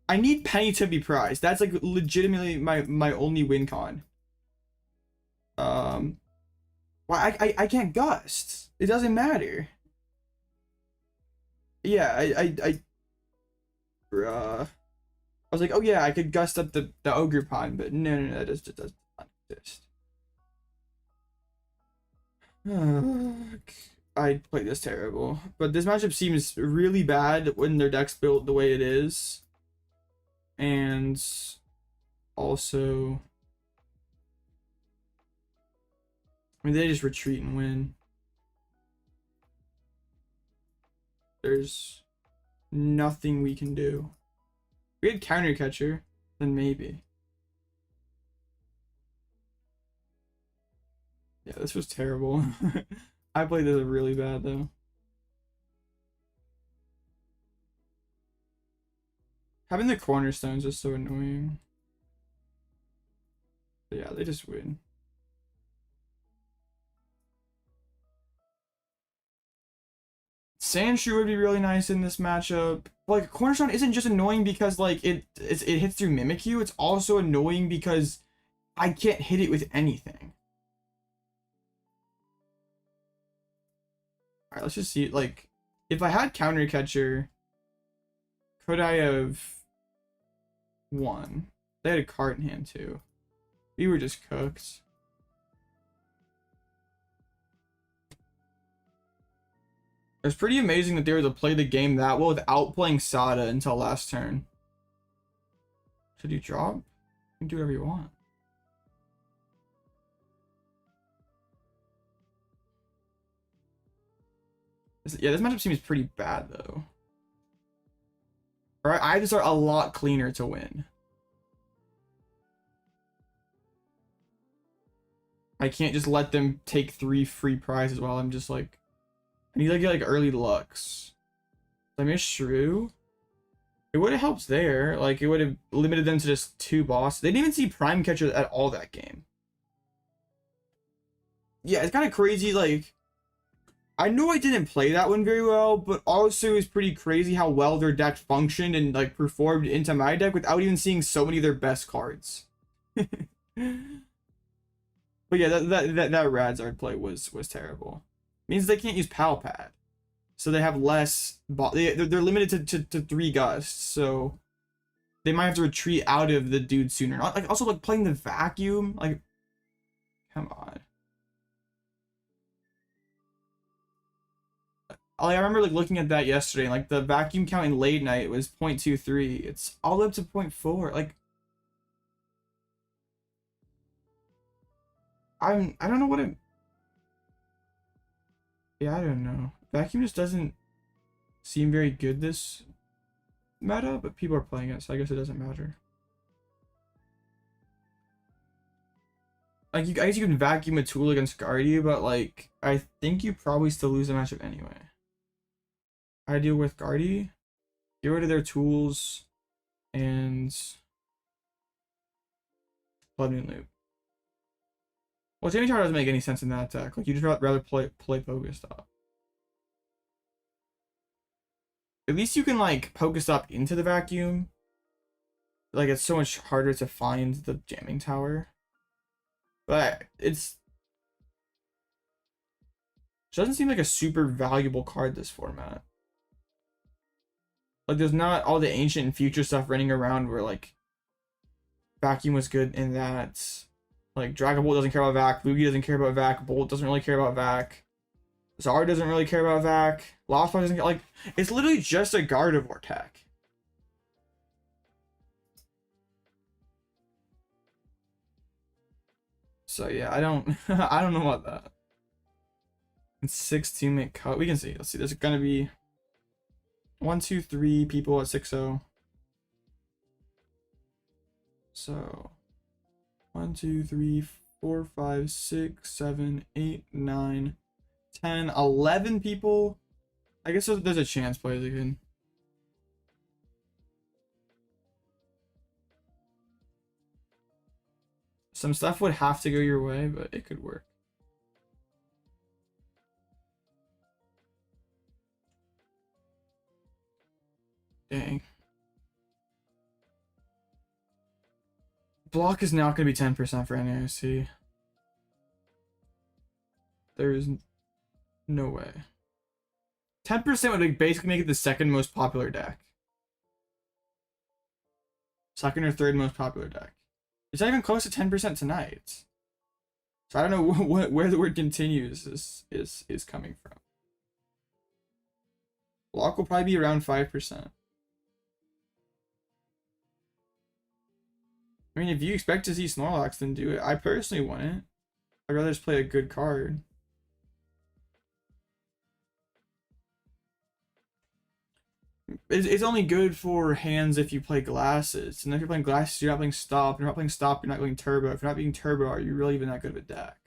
I need Penny to be prized. That's like legitimately my only win con. Well, I can't gust. It doesn't matter. Yeah, I was like, oh yeah, I could gust up the Ogerpon, but no, that just does not exist. I played this terrible, but this matchup seems really bad when their deck's built the way it is, and also, I mean, they just retreat and win. There's nothing we can do. If we had counter catcher, then maybe. Yeah, this was terrible. I played this really bad though. Having the cornerstones is so annoying. But yeah, they just win. Sandshrew would be really nice in this matchup. Like, Cornerstone isn't just annoying because like it hits through Mimikyu. It's also annoying because I can't hit it with anything. Alright, let's just see. Like, if I had counter catcher, could I have won? They had a card in hand too. We were just cooked. It's pretty amazing that they were able to play the game that well without playing Sada until last turn. Should you drop? You can do whatever you want. Yeah, this matchup seems pretty bad though. Alright, I just are a lot cleaner to win. I can't just let them take 3 free prizes while I'm just like, I need to get like early Lux. I miss Shrew. It would have helped there. Like, it would have limited them to just 2 bosses. They didn't even see Prime Catcher at all that game. Yeah, it's kind of crazy. Like, I know I didn't play that one very well, but also it's pretty crazy how well their deck functioned and like performed into my deck without even seeing so many of their best cards. But yeah, that Radzard play was terrible. Means they can't use Pal Pad, so they have less. They're limited to 3 gusts, so they might have to retreat out of the dude sooner. Like, also like playing the vacuum, like, come on. I remember like looking at that yesterday, and like the vacuum count in late night was 0.23. It's all up to 0.4. Like I don't know what it. Yeah, I don't know. Vacuum just doesn't seem very good this meta, but people are playing it, so I guess it doesn't matter. Like, I guess you can vacuum a tool against Guardy, but like, I think you probably still lose the matchup anyway. I deal with Guardy, get rid of their tools, and Bloodmoon Loop. Well, Jamie Tower doesn't make any sense in that attack. Like, you just rather play Pokestop. At least you can like Pokestop into the vacuum. Like, it's so much harder to find the jamming tower. But it doesn't seem like a super valuable card this format. Like, there's not all the ancient and future stuff running around where like vacuum was good in that. Like, Dragon Bolt doesn't care about Vac, Lugia doesn't care about Vac, Bolt doesn't really care about Vac, Zard doesn't really care about Vac, Lost Vacuum doesn't care, like, it's literally just a Gardevoir tech. So yeah, I don't I don't know about that. It's 6 teammate cut. We can see. Let's see. There's gonna be 1, 2, 3 people at 6-0. So 1, 2, 3, 4, 5, 6, 7, 8, 9, 10, 11 people. I guess there's a chance plays again. Some stuff would have to go your way, but it could work. Dang. Block is now going to be 10% for NAIC. There is no way. 10% would basically make it the second most popular deck. Second or third most popular deck. It's not even close to 10% tonight. So I don't know where the word continues is coming from. Block will probably be around 5%. I mean, if you expect to see Snorlax, then do it. I personally want it. I'd rather just play a good card. It's only good for hands if you play glasses. And if you're playing glasses, you're not playing stop. If you're not playing stop, you're not going turbo. If you're not being turbo, are you really even that good of a deck?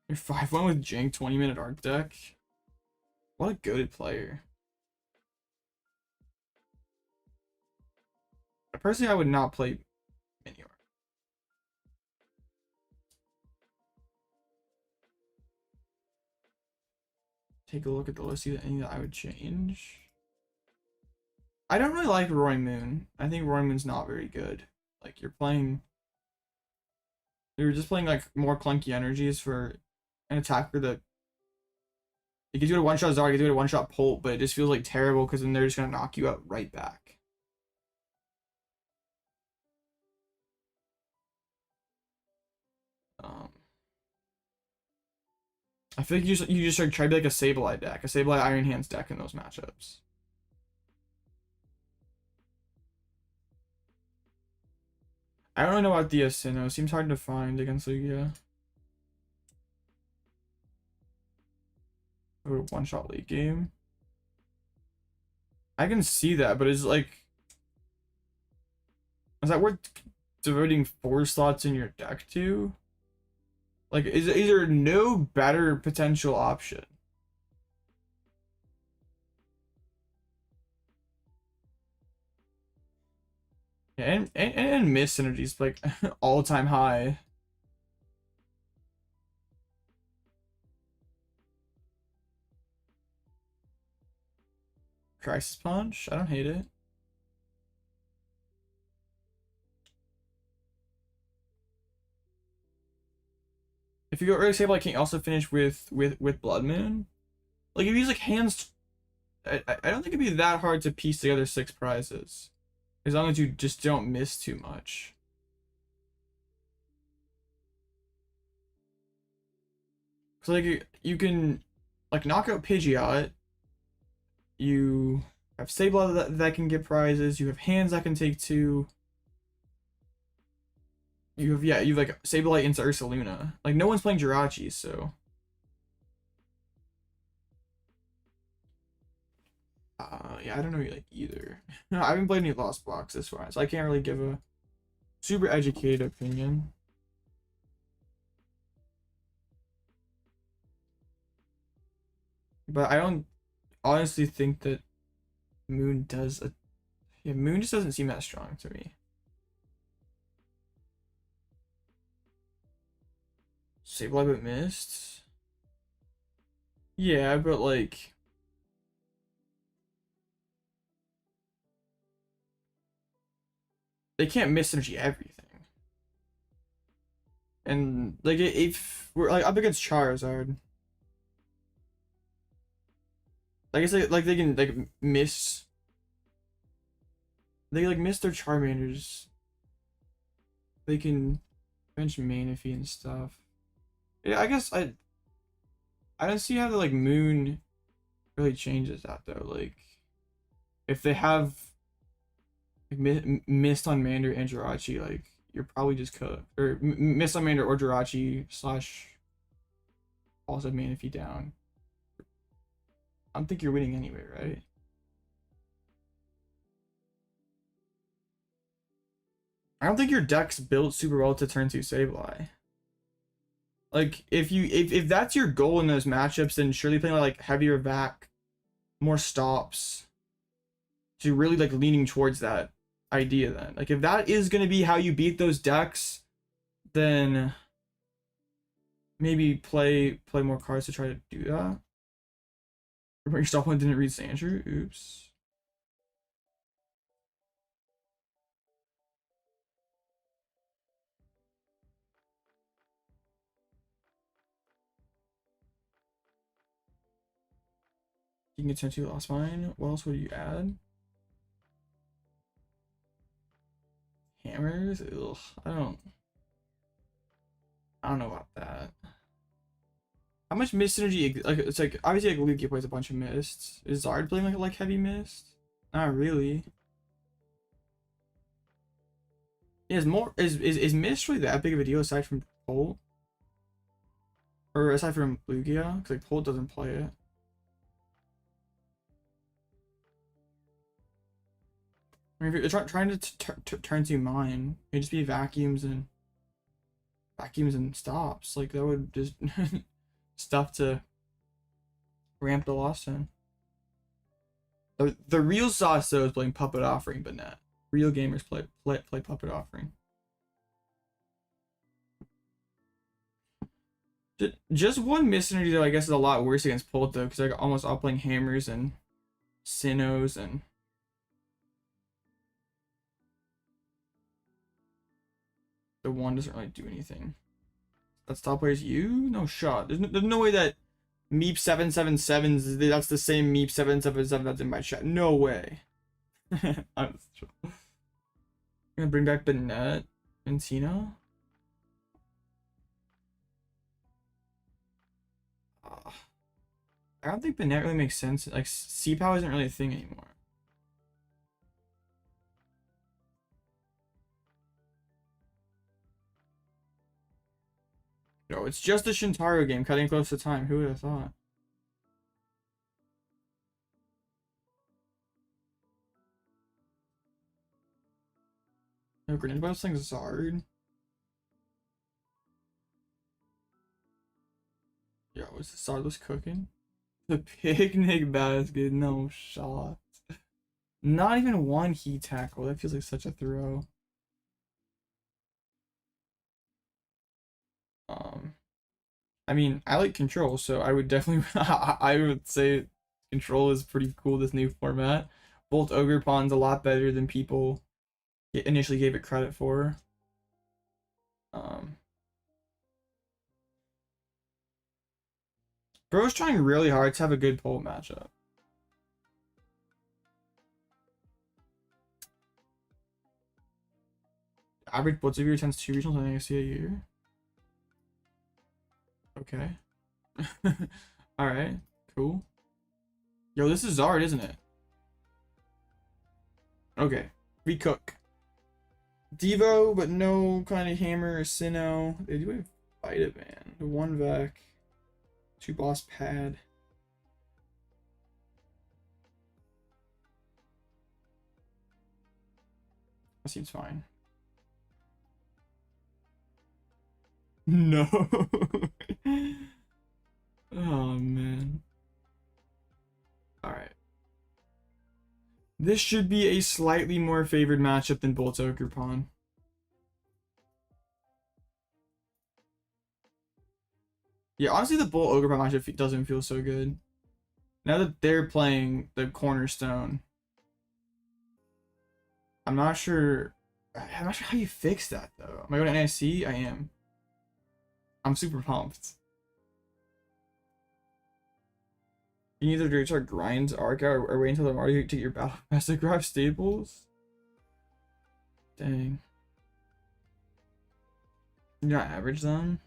You're 5-1 with Jank 20-minute arc deck. What a good player. Personally, I would not play Mini Arc. Take a look at the list, see any that I would change. I don't really like Roaring Moon. I think Roaring Moon's not very good. Like, you're just playing like more clunky energies for an attacker that it gives you a one-shot Zard, it gives you a one-shot Pult, but it just feels like terrible because then they're just gonna knock you out right back. I feel like you just try to be like a Sableye deck, a Sableye Iron Hands deck in those matchups. I don't really know about the Asino. Seems hard to find against Lugia. Or a one-shot late game. I can see that, but is that worth devoting 4 slots in your deck to? Like, is there no better potential option? Yeah, and miss synergies like all-time high. Crisis Punch? I don't hate it. If you go early Sableye, can you also finish with Bloodmoon? Like, if you use like hands, I don't think it'd be that hard to piece together 6 prizes, as long as you just don't miss too much. So like you can like knock out Pidgeot, you have Sableye that can get prizes, you have hands that can take 2. You have like Sableye into Ursaluna. Like no one's playing Jirachi, so yeah, I don't know like either. I haven't played any Lost Blocks this far, so I can't really give a super educated opinion. But I don't honestly think that Moon does a Moon just doesn't seem that strong to me. Sableye but missed. Yeah, but like they can't miss energy everything. And like if we're like up against Charizard, like I say, like they can like miss. They like miss their Charmanders. They can bench Manaphy and stuff. Yeah, I guess I don't see how the like Moon really changes that though. Like if they have like, missed on Mander and Jirachi, like you're probably just cooked. Or missed on Mander or Jirachi / also Manaphy down. I don't think you're winning anyway, right? I don't think your deck's built super well to turn 2 Sableye. Like if that's your goal in those matchups, then surely playing like heavier vac, more stops. So you're really like leaning towards that idea then. Like if that is gonna be how you beat those decks, then maybe play more cards to try to do that. Your stop one didn't read Sandshrew. Oops. You can get 10 to Lost Mine. What else would you add? Hammers? Ugh, I don't know about that. How much mist synergy? Like it's like obviously like Lugia plays a bunch of mists. Is Zard playing like heavy mist? Not really. Yeah, is mist really that big of a deal aside from Bolt? Or aside from Lugia? Because like Bolt doesn't play it. I mean, if you're trying to turn to mine, it'd just be vacuums and stops. Like that would just stuff to ramp the loss in. The real sauce though is playing Puppet Offering, but not real gamers play Puppet Offering. Just one miss energy though, I guess, is a lot worse against Pult though, because like almost all playing hammers and Sinnohs and the one doesn't really do anything. That's top players you? No shot. There's no way that Meep 777's that's the same Meep 777 that's in my chat. No way. I'm gonna bring back Bennett and Tina. I don't think Bennett really makes sense. Like C-Pow isn't really a thing anymore. No, it's just a Shintaro game, cutting close to time. Who would have thought? No, Grenade Blast thing's Zard. Yo, is the Zardless cooking? The picnic basket, no shot. Not even one heat tackle. That feels like such a throw. I mean, I like control, so I would definitely I would say control is pretty cool this new format. Bolt Ogerpon's a lot better than people initially gave it credit for. Bro's trying really hard to have a good Bolt matchup. Average Blitz of your attends 2 regionals in AFC a year. Okay. Alright. Cool. Yo, this is Zard, isn't it? Okay. We cook. Devo, but no kind of hammer or Sinnoh. They do have Vitaban. The 1 Vac. 2 Boss Pad. That seems fine. No. Oh, man. Alright. This should be a slightly more favored matchup than Bolt's Ogerpon. Yeah, honestly, the Bolt Ogerpon matchup doesn't feel so good. Now that they're playing the cornerstone, I'm not sure how you fix that though. Am I going to NIC? I am. I'm super pumped. You either do start grind arc out or wait until the Mario to get your battle pass to grab staples. Dang. You not average them?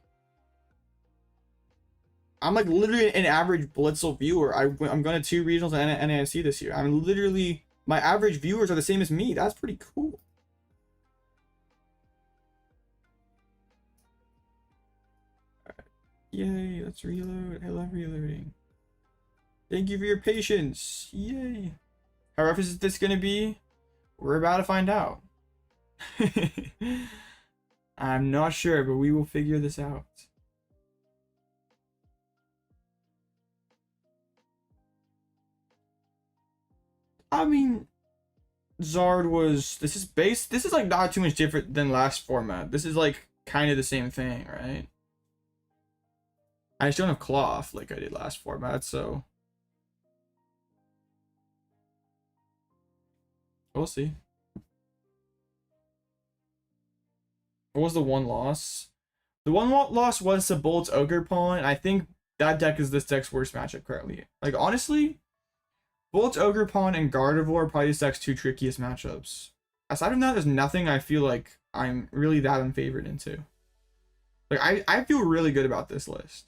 I'm like literally an average Blitzle viewer. I'm going to 2 regionals and NAIC this year. I'm literally, my average viewers are the same as me. That's pretty cool. Right. Yay, let's reload. I love reloading. Thank you for your patience. Yay. How rough is this going to be? We're about to find out. I'm not sure, but we will figure this out. I mean, Zard was, this is like not too much different than last format. This is like kind of the same thing, right? I just don't have cloth like I did last format, so we'll see. What was the one loss? The one loss was to Bolt's Ogerpon, and I think that deck is this deck's worst matchup currently. Like, honestly, Bolt's Ogerpon and Gardevoir are probably this deck's 2 trickiest matchups. Aside from that, there's nothing I feel like I'm really that unfavored into. Like, I feel really good about this list.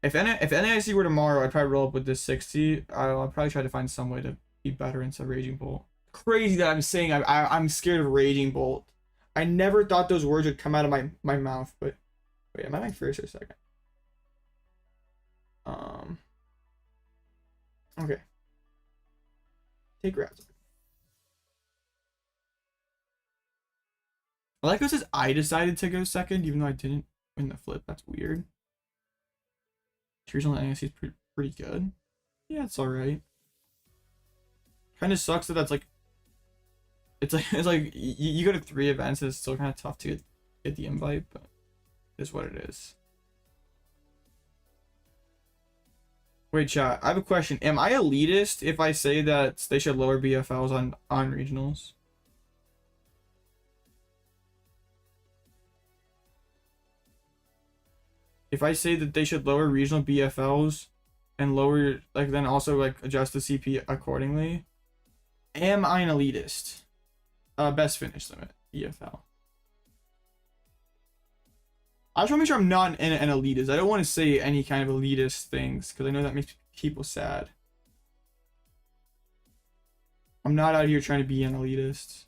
If NAIC were tomorrow, I'd probably roll up with this 60. I'll probably try to find some way to be better into Raging Bolt. Crazy that I'm saying I'm scared of Raging Bolt. I never thought those words would come out of my mouth, but wait, am I my first or second? Okay. Take Raspberry. I like how it says I decided to go second, even though I didn't win the flip. That's weird. Traditional NAC is pretty good. Yeah, it's alright. Kind of sucks that that's like it's like you go to 3 events and it's still kind of tough to get the invite, but it's what it is. Wait, chat, I have a question. Am I elitist if I say that they should lower BFLs on regionals? If I say that they should lower regional BFLs and lower, like, then also like adjust the CP accordingly, am I an elitist? Best finish limit, EFL. I just want to make sure I'm not an elitist. I don't want to say any kind of elitist things because I know that makes people sad. I'm not out here trying to be an elitist.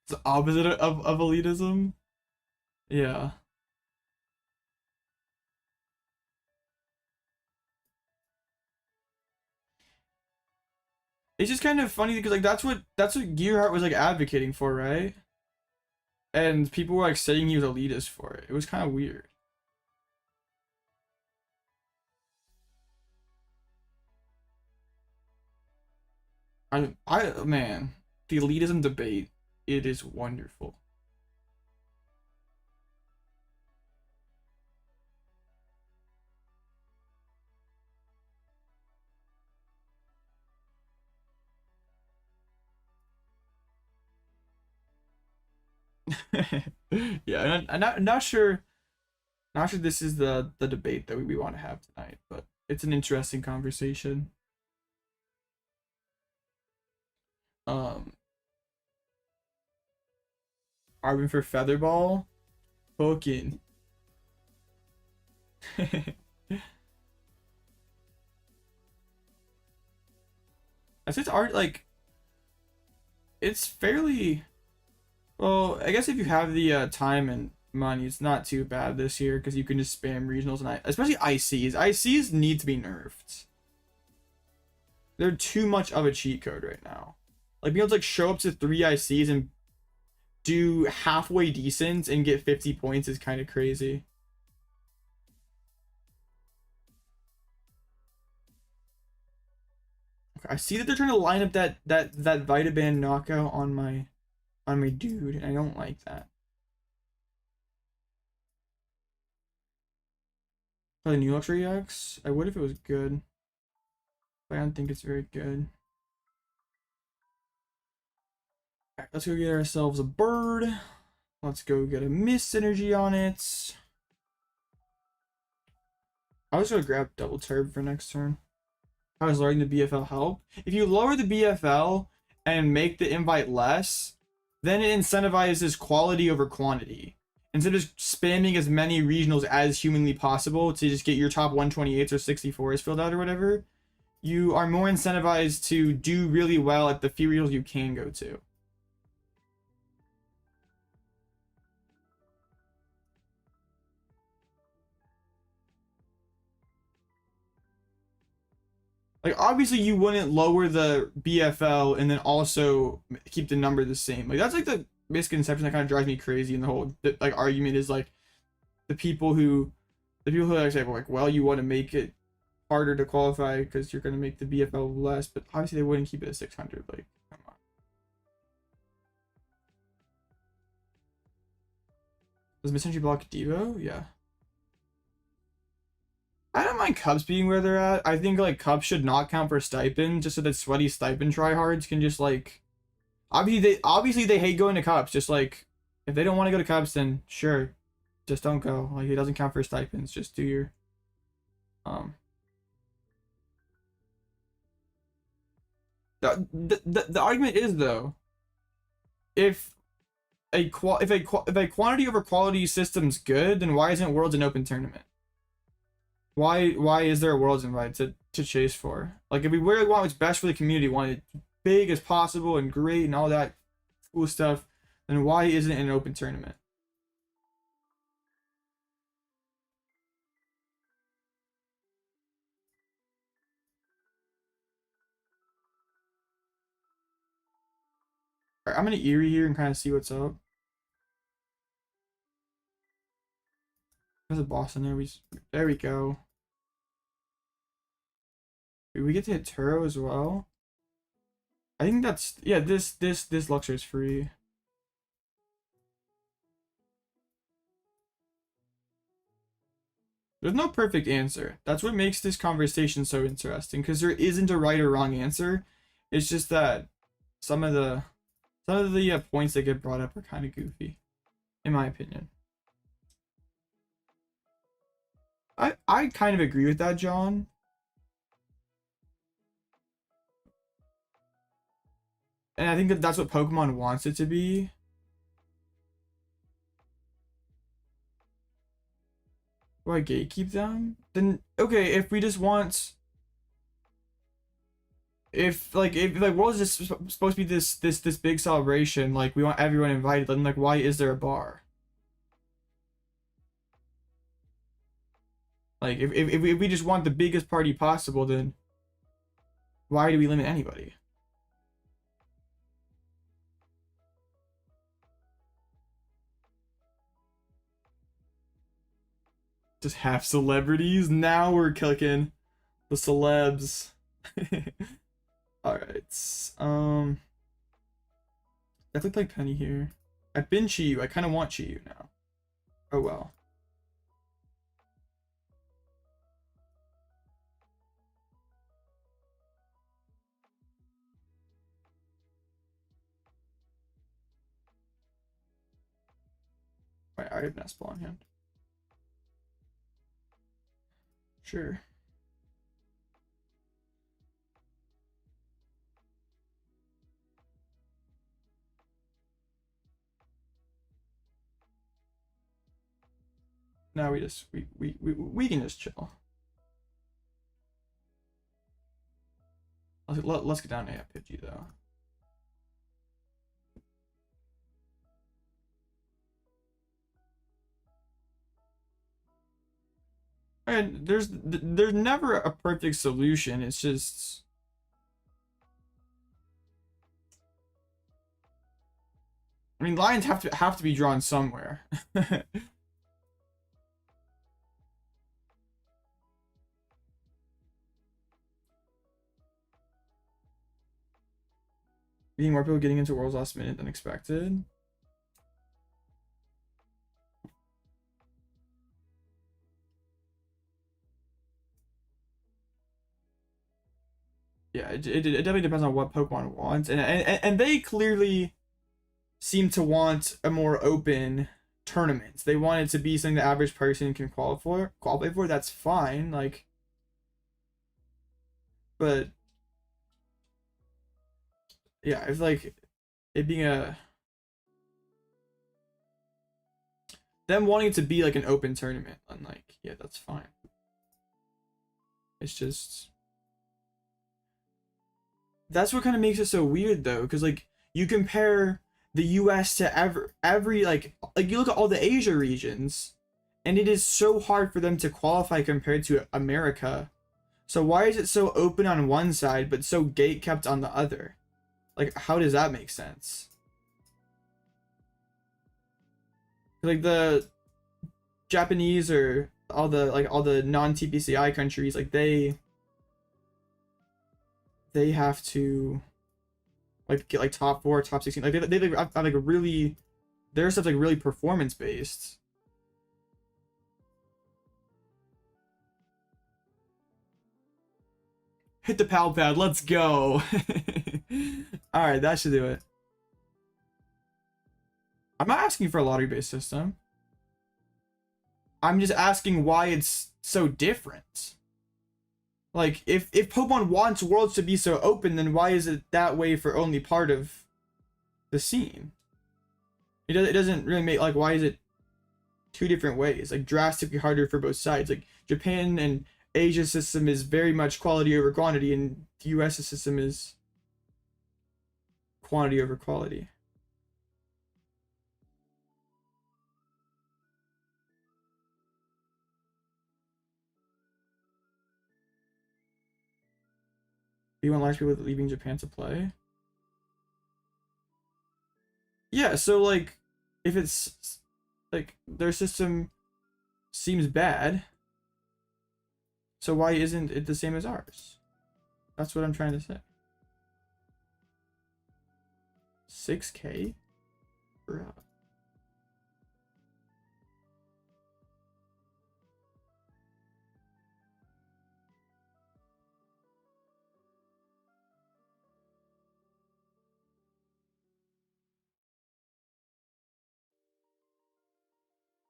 It's the opposite of elitism. Yeah. It's just kind of funny because like that's what Gearhart was like advocating for, right? And people were like saying he was elitist for it. It was kind of weird. Man, the elitism debate, it is wonderful. Yeah, I'm not sure. Not sure this is the debate that we want to have tonight, but it's an interesting conversation. Arven for Featherball. Cooking. I said art, like, it's fairly, well, I guess if you have the time and money, it's not too bad this year because you can just spam regionals and especially ICs. ICs need to be nerfed. They're too much of a cheat code right now. Like, being able to like show up to 3 ICs and do halfway decent and get 50 points is kind of crazy. I see that they're trying to line up that Vitaband knockout on my dude, and I don't like that. Probably new Luxray EX. I would if it was good. But I don't think it's very good. Alright, let's go get ourselves a bird. Let's go get a Mist Energy on it. I was gonna grab double turb for next turn. How does lowering the BFL help? If you lower the BFL and make the invite less, then it incentivizes quality over quantity. Instead of just spamming as many regionals as humanly possible to just get your top 128s or 64s filled out or whatever, you are more incentivized to do really well at the few regionals you can go to. Like, obviously you wouldn't lower the BFL and then also keep the number the same. Like, that's like the misconception that kind of drives me crazy in the whole like argument is like the people who like say, well, you want to make it harder to qualify because you're going to make the BFL less, but obviously they wouldn't keep it at 600. Like, come on. Does Miss Energy block Devo? Yeah. I don't mind Cubs being where they're at. I think like Cubs should not count for stipend, just so that sweaty stipend tryhards can just like, obviously they hate going to Cubs. Just like, if they don't want to go to Cubs, then sure, just don't go. Like, it doesn't count for stipends. Just do your the argument is though, if a quantity over quality system's good, then why isn't Worlds an open tournament? Why is there a Worlds invite to chase for? Like, if we really want what's best for the community, want it big as possible and great and all that cool stuff, then why isn't it an open tournament? Alright, I'm gonna Eri here and kind of see what's up. There's a boss in there. There we go. Did we get to hit Turo as well? I think that's, yeah, this Luxray is free. There's no perfect answer. That's what makes this conversation so interesting, because there isn't a right or wrong answer. It's just that some of the points that get brought up are kind of goofy, in my opinion. I kind of agree with that, John. And I think that that's what Pokemon wants it to be. Do I gatekeep them? Then okay, if we just want, if Worlds is just supposed to be this big celebration, like we want everyone invited, then like why is there a bar? Like, if we just want the biggest party possible, then why do we limit anybody? Just half celebrities? Now we're clicking the celebs. Alright. Definitely play Penny here. I've been Chiyu. I kind of want Chiyu now. Oh well. Right, I have Nest Ball in hand. Sure. Now we can just chill. Let's get down to Pidgey though. And there's never a perfect solution. It's just I mean, lines have to be drawn somewhere. Being more people getting into Worlds last minute than expected. Yeah, it definitely depends on what Pokemon wants, and they clearly seem to want a more open tournament. They want it to be something the average person can qualify for. That's fine, like, but yeah, it's like it being them wanting it to be like an open tournament, and like, yeah, that's fine. It's just that's what kind of makes it so weird though, because like you compare the US to every like you look at all the Asia regions, and it is so hard for them to qualify compared to America. So why is it so open on one side but so gate kept on the other? Like, how does that make sense? Like the Japanese or all the non-TPCI countries, like they have to like get like top 4, top 16. Like they have like a really, their stuff's like really performance based. Hit the Pal Pad, let's go. Alright, that should do it. I'm not asking for a lottery based system. I'm just asking why it's so different. Like, if Pokemon wants Worlds to be so open, then why is it that way for only part of the scene? It doesn't really make, like, why is it two different ways? Like, drastically harder for both sides. Like, Japan and Asia system is very much quality over quantity, and the US system is quantity over quality. Do you want large people leaving Japan to play? Yeah, so like, if it's like their system seems bad, so why isn't it the same as ours? That's what I'm trying to say. 6K? Bruh.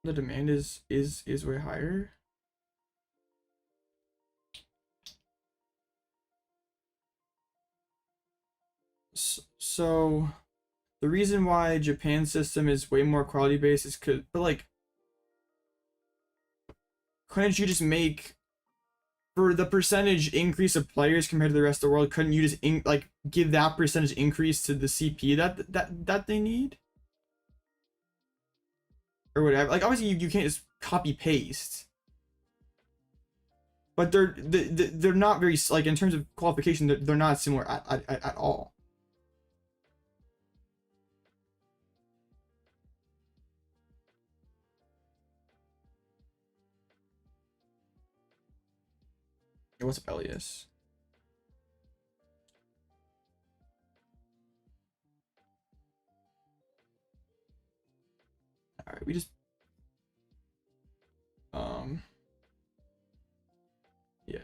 The demand is way higher. So the reason why Japan's system is way more quality based is but like, couldn't you just make, for the percentage increase of players compared to the rest of the world, couldn't you just like give that percentage increase to the CP that they need? Or whatever. Like, obviously you can't just copy paste, but they're not very, like, in terms of qualification, they're not similar at all. Hey, what's up, Elias? All right, we just yeah.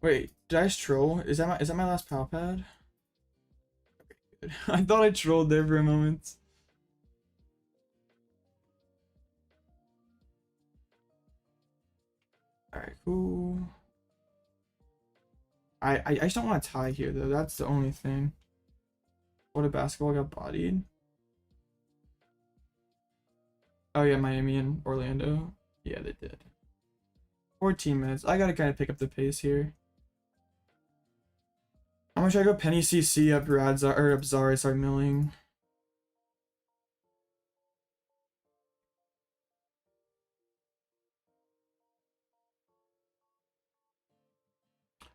Wait, did I just troll? Is that my last Pal Pad? Okay, good. I thought I trolled there for a moment. All right, cool. I just don't want to tie here though. That's the only thing. What, a basketball got bodied? Oh yeah, Miami and Orlando. Yeah, they did. 14 minutes. I gotta kind of pick up the pace here. How much I go? Penny CC up Radzar or up Zara start milling.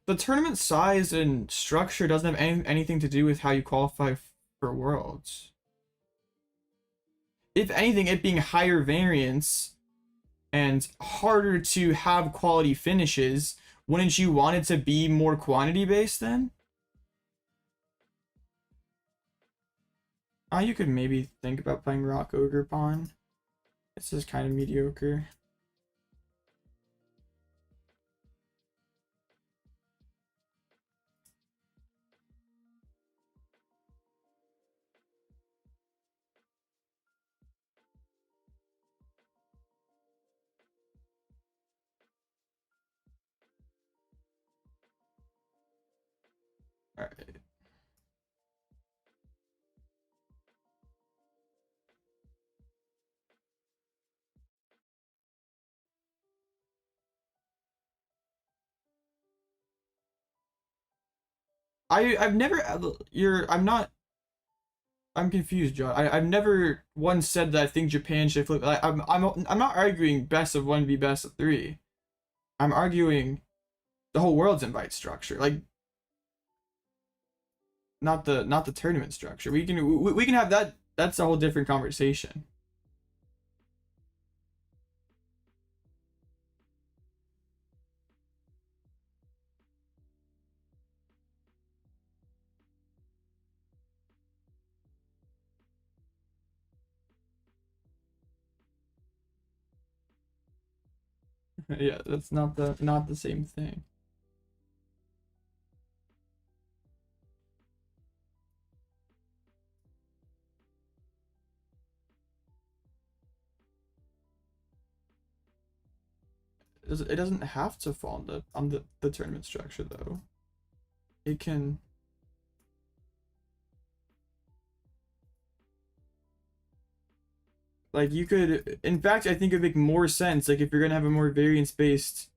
The tournament size and structure doesn't have anything to do with how you qualify for Worlds. If anything, it being higher variance and harder to have quality finishes, wouldn't you want it to be more quantity based then? You could maybe think about playing Rock Ogerpon. This is kind of mediocre. Alright. I've never I'm confused, John. I've never once said that I think Japan should flip. I'm not arguing best of one v best of three. I'm arguing the whole world's invite structure, like not the tournament structure. We can have that. That's a whole different conversation. Yeah, that's not the same thing. It doesn't have to fall on the tournament structure though. It can. Like you could, in fact, I think it'd make more sense. Like if you're gonna have a more variance-based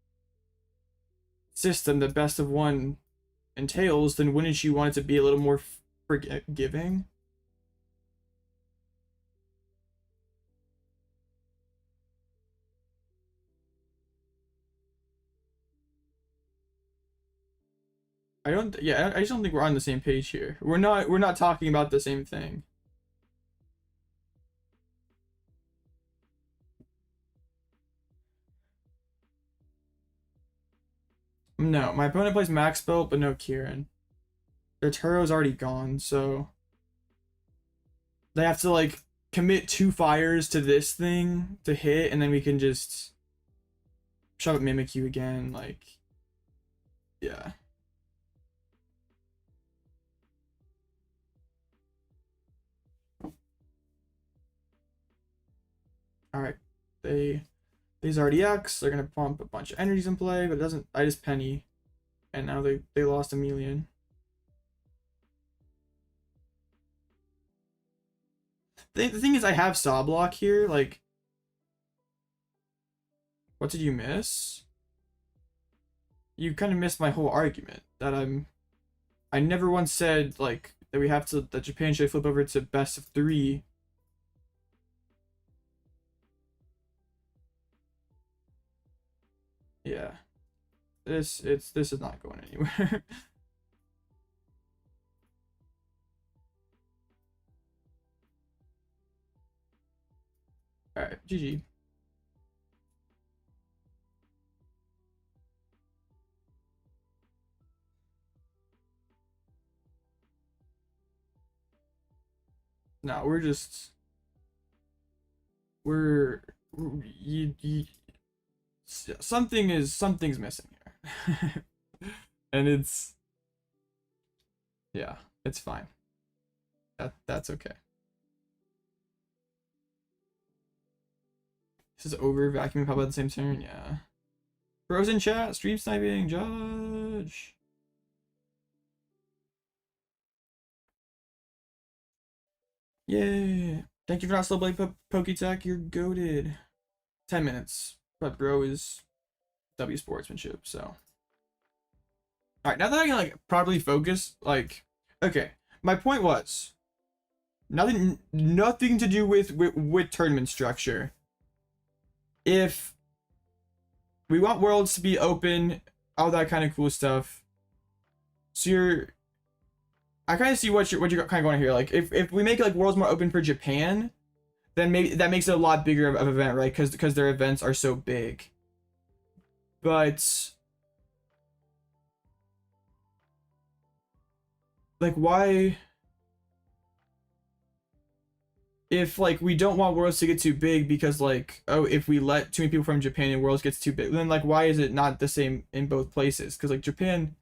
system that best of one entails, then wouldn't you want it to be a little more forgiving? I just don't think we're on the same page here. We're not talking about the same thing. No, my opponent plays max build, but no Kieran. Their Turo's already gone, so they have to like commit 2 fires to this thing to hit, and then we can just shove up Mimikyu again. Like, yeah. All right, these RDX. They're gonna pump a bunch of energies in play, but it doesn't. I just penny, and now they lost a million. The thing is, I have Saw Block here. Like, what did you miss? You kind of missed my whole argument that I never once said like that we have to that Japan should flip over to best of 3. Yeah, this is not going anywhere. All right, GG. No, something's missing here. And yeah, it's fine. That's okay. This is over. Vacuuming Pal Pad at the same turn. Yeah. Frozen chat. Stream sniping. Judge. Yay. Thank you for not Slowblade Poketech. You're goated. 10 minutes. But bro is W sportsmanship, so. Alright, now that I can like properly focus, like, okay. My point was nothing to do with tournament structure. If we want worlds to be open, all that kind of cool stuff. So I kind of see what you're kind of going here. Like if we make like worlds more open for Japan, then maybe that makes it a lot bigger of an event, right? Because their events are so big. But like why? If like we don't want worlds to get too big because like, oh, if we let too many people from Japan and worlds gets too big, then like why is it not the same in both places? Because like Japan,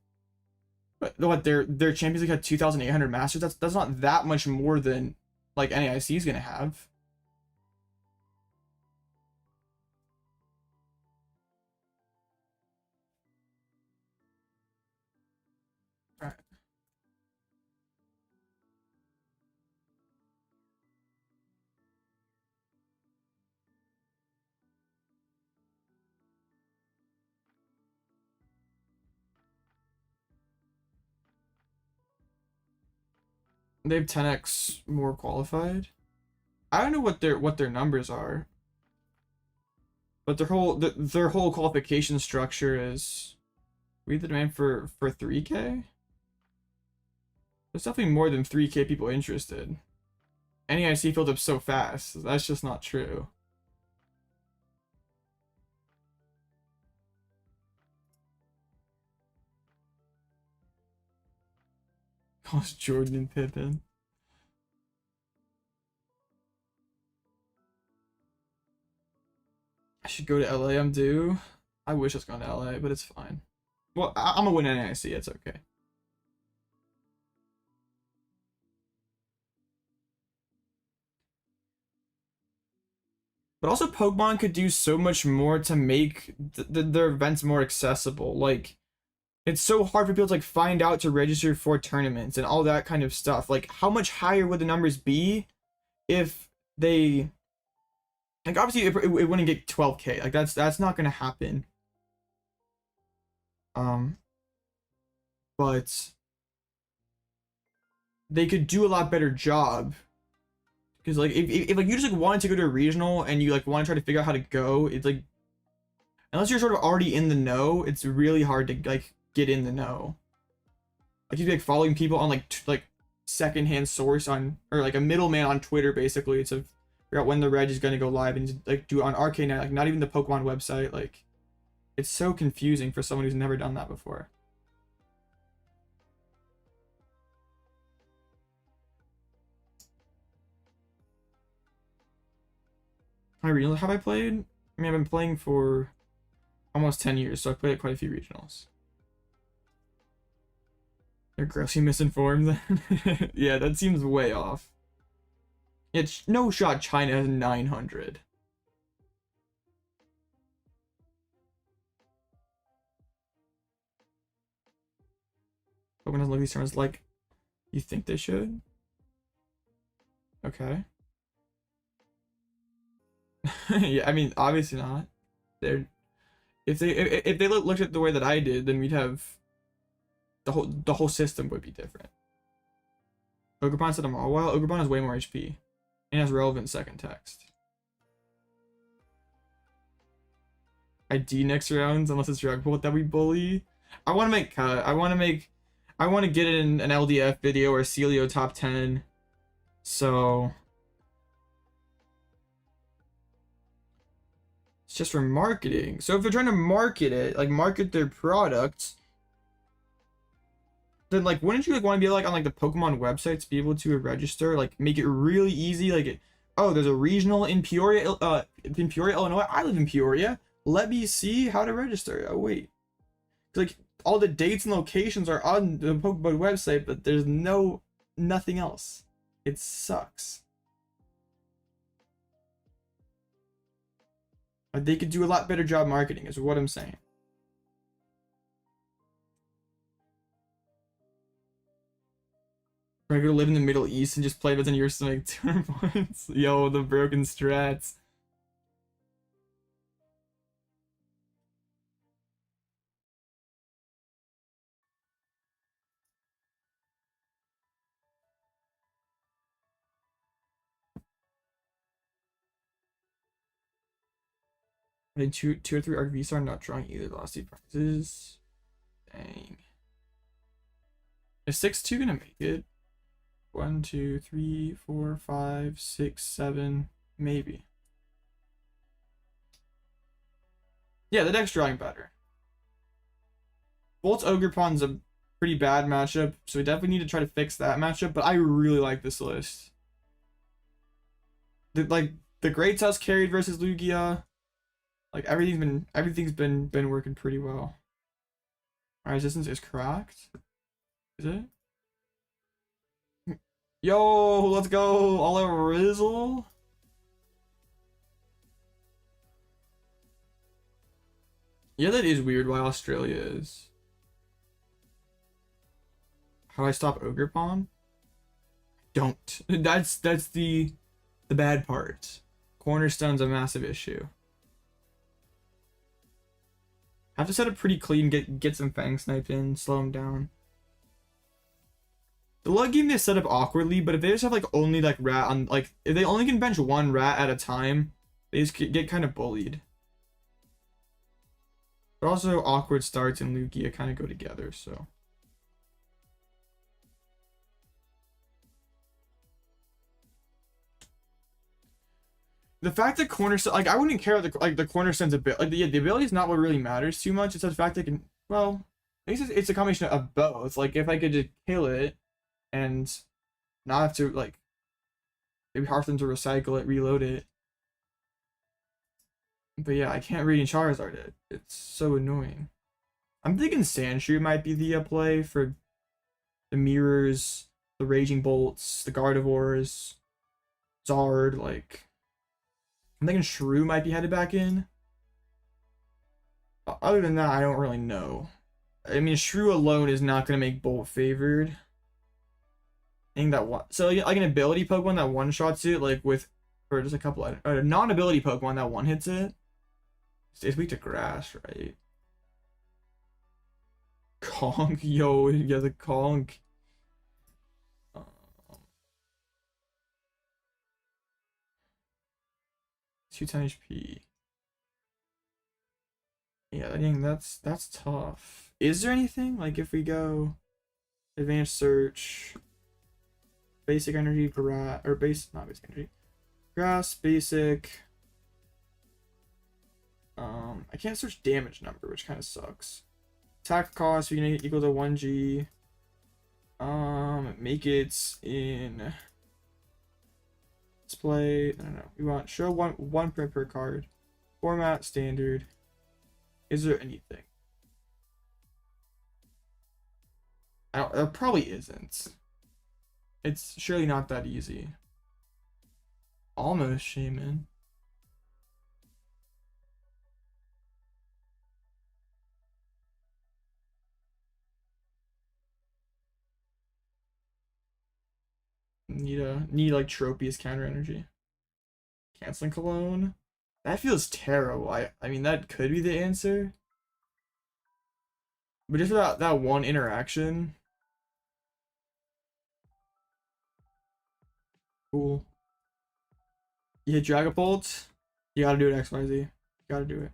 what their Champions League had 2,800 masters. That's not that much more than like NAIC is gonna have. All right. They have 10x more qualified. I don't know what their numbers are, but their whole qualification structure is we have the demand for 3K. There's definitely more than 3K people interested. NEIC filled up so fast. That's just not true. Cost Jordan and Pippen. I should go to LA. I'm due. I wish I was going to LA, but it's fine. Well, I'm gonna win NIC. It's okay. But also, Pokemon could do so much more to make their events more accessible. Like, it's so hard for people to like find out to register for tournaments and all that kind of stuff. Like, how much higher would the numbers be if they, like, obviously it wouldn't get 12K. Like, that's not gonna happen. But they could do a lot better job. Because like if like you just like wanted to go to a regional and you like want to try to figure out how to go, it's like unless you're sort of already in the know, it's really hard to like get in the know. Like you'd be like following people on like secondhand source on or like a middleman on Twitter basically to figure out when the reg is gonna go live and like do it on Arcane, like not even the Pokemon website. Like it's so confusing for someone who's never done that before. How many regionals have I played? I mean, I've been playing for almost 10 years, so I've played quite a few regionals. They're grossly misinformed. Yeah, that seems way off. It's no shot China has 900. Pokemon doesn't look at these terms like you think they should. Okay. Yeah, I mean, obviously not. They're if they looked at the way that I did, then we'd have the whole system would be different. Ogerpon said I'm all wild. Ogerpon has way more HP and has relevant second text. ID next rounds unless it's drug pull that we bully. I want to make cut. I want to get it in an LDF video or Celio top 10. So it's just for marketing. So if they're trying to market it, like market their products, then like wouldn't you like want to be like on like the Pokemon website to be able to register, like make it really easy, like oh, there's a regional in Peoria, Illinois. I live in Peoria. Let me see how to register. Oh wait. Like all the dates and locations are on the Pokemon website, but there's nothing else. It sucks. They could do a lot better job marketing is what I'm saying. Or I go live in the Middle East and just play within years to make 200 points. Yo, the broken strats. I think two or three RVs are not drawing either the last two prizes. Dang. Is 6-2 gonna make it? 1, 2, 3, 4, 5, 6, 7, maybe. Yeah, the deck's drawing better. Bolt's Ogerpon's a pretty bad matchup, so we definitely need to try to fix that matchup, but I really like this list. The Great Tusk carried versus Lugia. Like everything's been working pretty well. My resistance is cracked. Is it? Yo, let's go! All over Rizzle. Yeah, that is weird why Australia is. How do I stop Ogerpon? Don't. That's the bad part. Cornerstone's a massive issue. Have to set up pretty clean, get some Fang Snipe in, slow him down. The lug game they set up awkwardly, but if they just have like only like rat on like if they only can bench one rat at a time, they just get kind of bullied. But also awkward starts and Lugia kind of go together, so. The fact that cornerstone, like I wouldn't care about the cornerstone's ability. Like the ability is not what really matters too much. It's the fact that can, well, I guess it's a combination of both. Like if I could just kill it and not have to like maybe hard for them to recycle it, reload it. But yeah, I can't Radiant Charizard it. It's so annoying. I'm thinking Sandshrew might be the play for the mirrors, the Raging Bolts, the Gardevoirs, Zard, like. I'm thinking Shrew might be headed back in. Other than that, I don't really know. I mean, Shrew alone is not going to make Bolt favored. I think that one. So, like an ability Pokemon that one shots it, like with, or just a couple of, a non ability Pokemon that one hits it. It's weak to grass, right? Conk, yo, yeah, the Conk. 210 HP. Yeah, dang, that's tough. Is there anything like if we go advanced search, basic energy, grass, or not basic energy, grass, basic. I can't search damage number, which kind of sucks. Attack cost we can equal to 1G. Make it in display. I don't know. We want show one print per card. Format standard. Is there anything? There probably isn't. It's surely not that easy. Almost Shaman. Need like Tropius counter energy. Canceling Cologne. That feels terrible. I mean that could be the answer. But just for that one interaction. Cool. You hit Dragapult, you gotta do it XYZ. You gotta do it.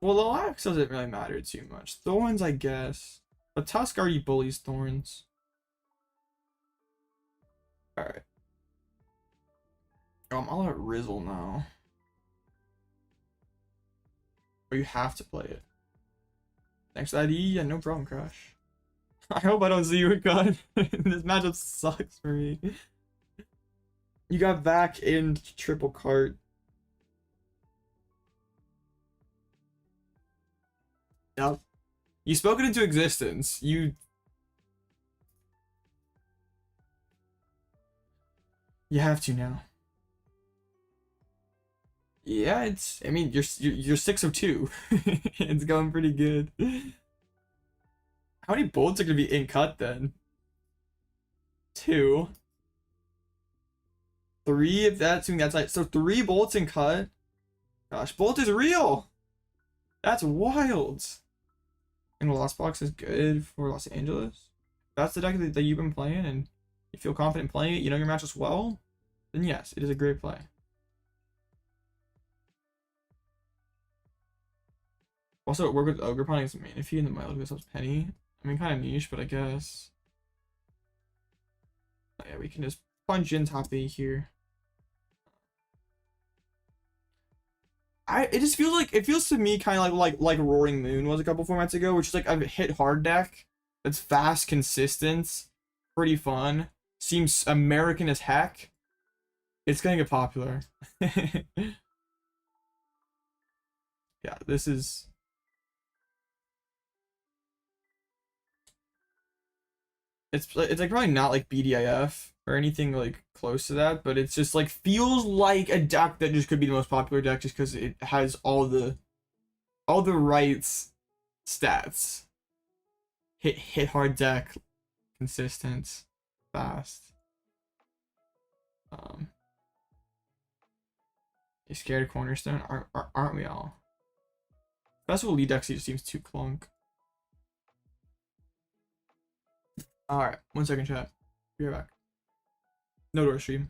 Well, the Lax doesn't really matter too much. Thorns, I guess. But Tusk already bullies Thorns. Alright. Oh, I'm all at Rizzle now. Or you have to play it. Next ID, yeah, no problem, Crash. I hope I don't see you again. This matchup sucks for me. You got back in triple cart. Yep. You spoke it into existence. You have to now. Yeah, I mean, you're 6 of 2. It's going pretty good. How many bolts are gonna be in cut then? 2, 3 if that's like so 3 bolts in cut. Gosh, bolt is real. That's wild. And the Lost Box is good for Los Angeles. If that's the deck that you've been playing and you feel confident playing it, you know your matches well, then yes, it is a great play. Also, it worked with Ogerpon as Manaphy and the Milo because Penny. I mean, kind of niche, but I guess. Oh, yeah, we can just punch in top 8 here. It just feels like, it feels to me kind of like Roaring Moon was a couple formats ago, which is like a hit hard deck that's fast, consistent, pretty fun, seems American as heck. It's gonna get popular. Yeah, this is. It's like probably not like BDIF or anything like close to that, but it's just like feels like a deck that just could be the most popular deck just because it has all the right stats. Hit hard deck, consistent, fast. You scared of Cornerstone? Aren't we all? Festival lead deck just seems too clunk. Alright, 1 second, chat. Be right back. No door stream.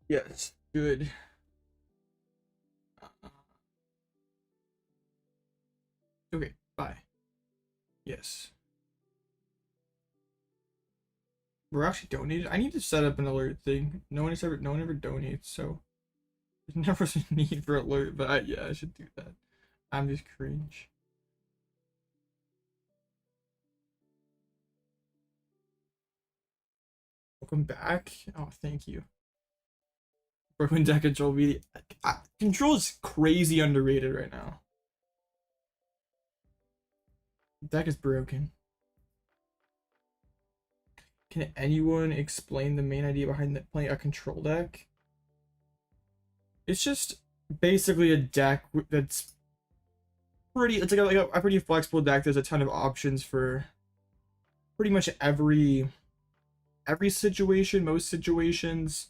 Yes, good. Okay, bye. Yes. We're actually donated. I need to set up an alert thing. No one ever donates, so there's never a need for alert. But yeah, I should do that. I'm just cringe. Welcome back. Oh, thank you. Broken deck control really. Control is crazy underrated right now. Deck is broken. Can anyone explain the main idea behind playing a control deck? It's just basically a deck that's pretty. It's like a pretty flexible deck. There's a ton of options for pretty much every situation, most situations.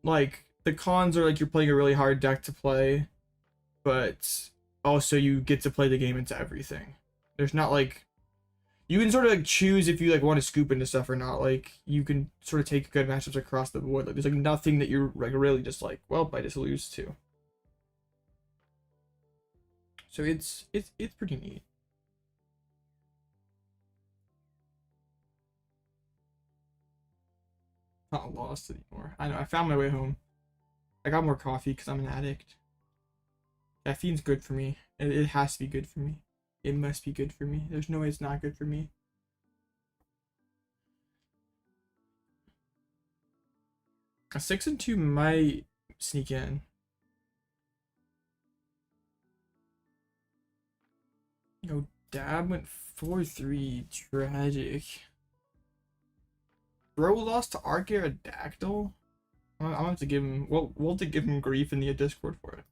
Like the cons are like you're playing a really hard deck to play, but also you get to play the game into everything. There's not like you can sort of like choose if you like want to scoop into stuff or not. Like you can sort of take good matchups across the board. Like there's like nothing that you're like really just like, well, I just lose to. So it's pretty neat. Not lost anymore. I know, I found my way home. I got more coffee because I'm an addict. Caffeine's good for me. It has to be good for me. It must be good for me. There's no way it's not good for me. A 6 and 2 might sneak in. No, Dab went 4-3. Tragic. Bro lost to Archaeodactyl? I'm gonna have to give him, well, we'll have to give him grief in the Discord for it.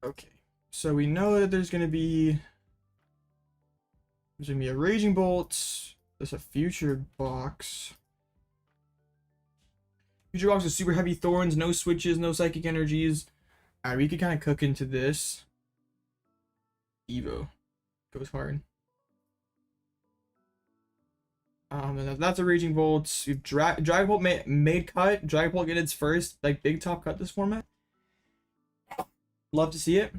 Okay, so we know that there's gonna be a Raging Bolt. There's a Future Box. Future Box is super heavy thorns, no switches, no psychic energies. Alright, we could kind of cook into this. Evo goes hard. And that's a Raging Bolt. We've Dragon Bolt made cut. Dragon Bolt get its first like big top cut this format. Love to see it.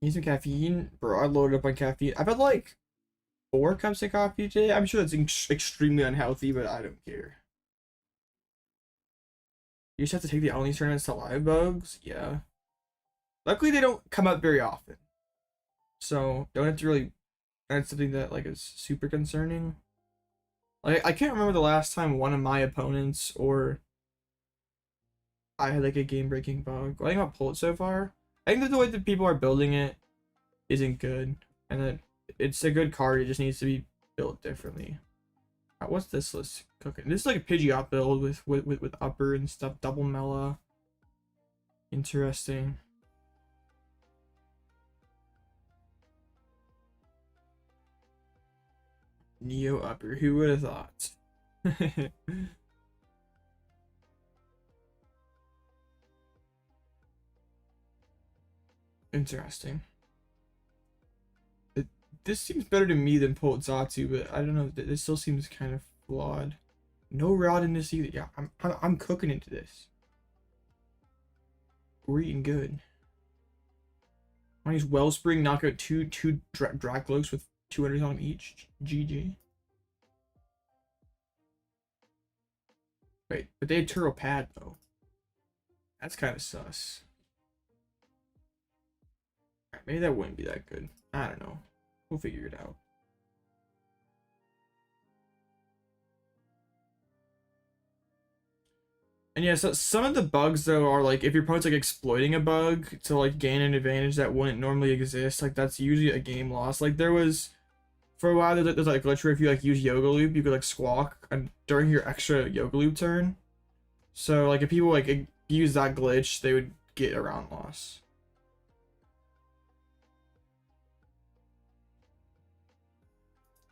Need some caffeine, bro. I loaded up on caffeine. I've had like 4 cups of coffee today. I'm sure that's extremely unhealthy, but I don't care. You just have to take the only tournaments to live bugs. Yeah. Luckily, they don't come up very often, so don't have to really. That's something that like is super concerning. Like I can't remember the last time one of my opponents or I had like a game-breaking bug. I think I'll pull it so far. I think that the way that people are building it isn't good, and that it's a good card. It just needs to be built differently. What's this list cooking? This is like a Pidgeot build with upper and stuff, double Mela. Interesting. Neo upper. Who would have thought? Interesting. This seems better to me than Poltzatsu, but I don't know. This still seems kind of flawed. No rod in this either. Yeah, I'm cooking into this. We're eating good. I use Wellspring, knock out two Draclos with 200 on them each. GG. Wait, but they had Turtle Pad though. That's kind of sus. Alright, maybe that wouldn't be that good. I don't know. We'll figure it out. And yeah, so some of the bugs though are like if your opponent's like exploiting a bug to like gain an advantage that wouldn't normally exist, like that's usually a game loss. Like there was for a while there's like a glitch where if you like use Yoga Loop, you could like squawk during your extra Yoga Loop turn. So like if people like use that glitch, they would get a round loss.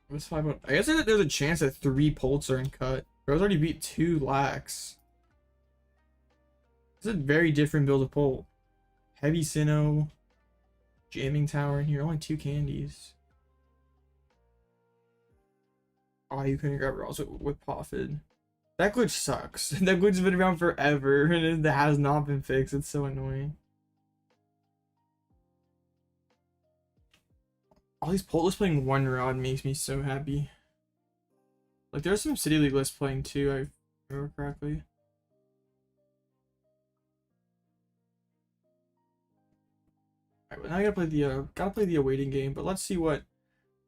What's 5? I guess there's a chance that 3 Polts are in cut. Bro's already beat 2 Lax. It's a very different build of Polt. Heavy Sinnoh. Jamming tower in here. Only 2 candies. Oh, you couldn't grab it also with Poffid. That glitch sucks. That glitch has been around forever and it has not been fixed. It's so annoying. All these poll lists playing one rod makes me so happy. Like there's some City League lists playing too, I remember correctly. Alright, well now I gotta play the awaiting game, but let's see what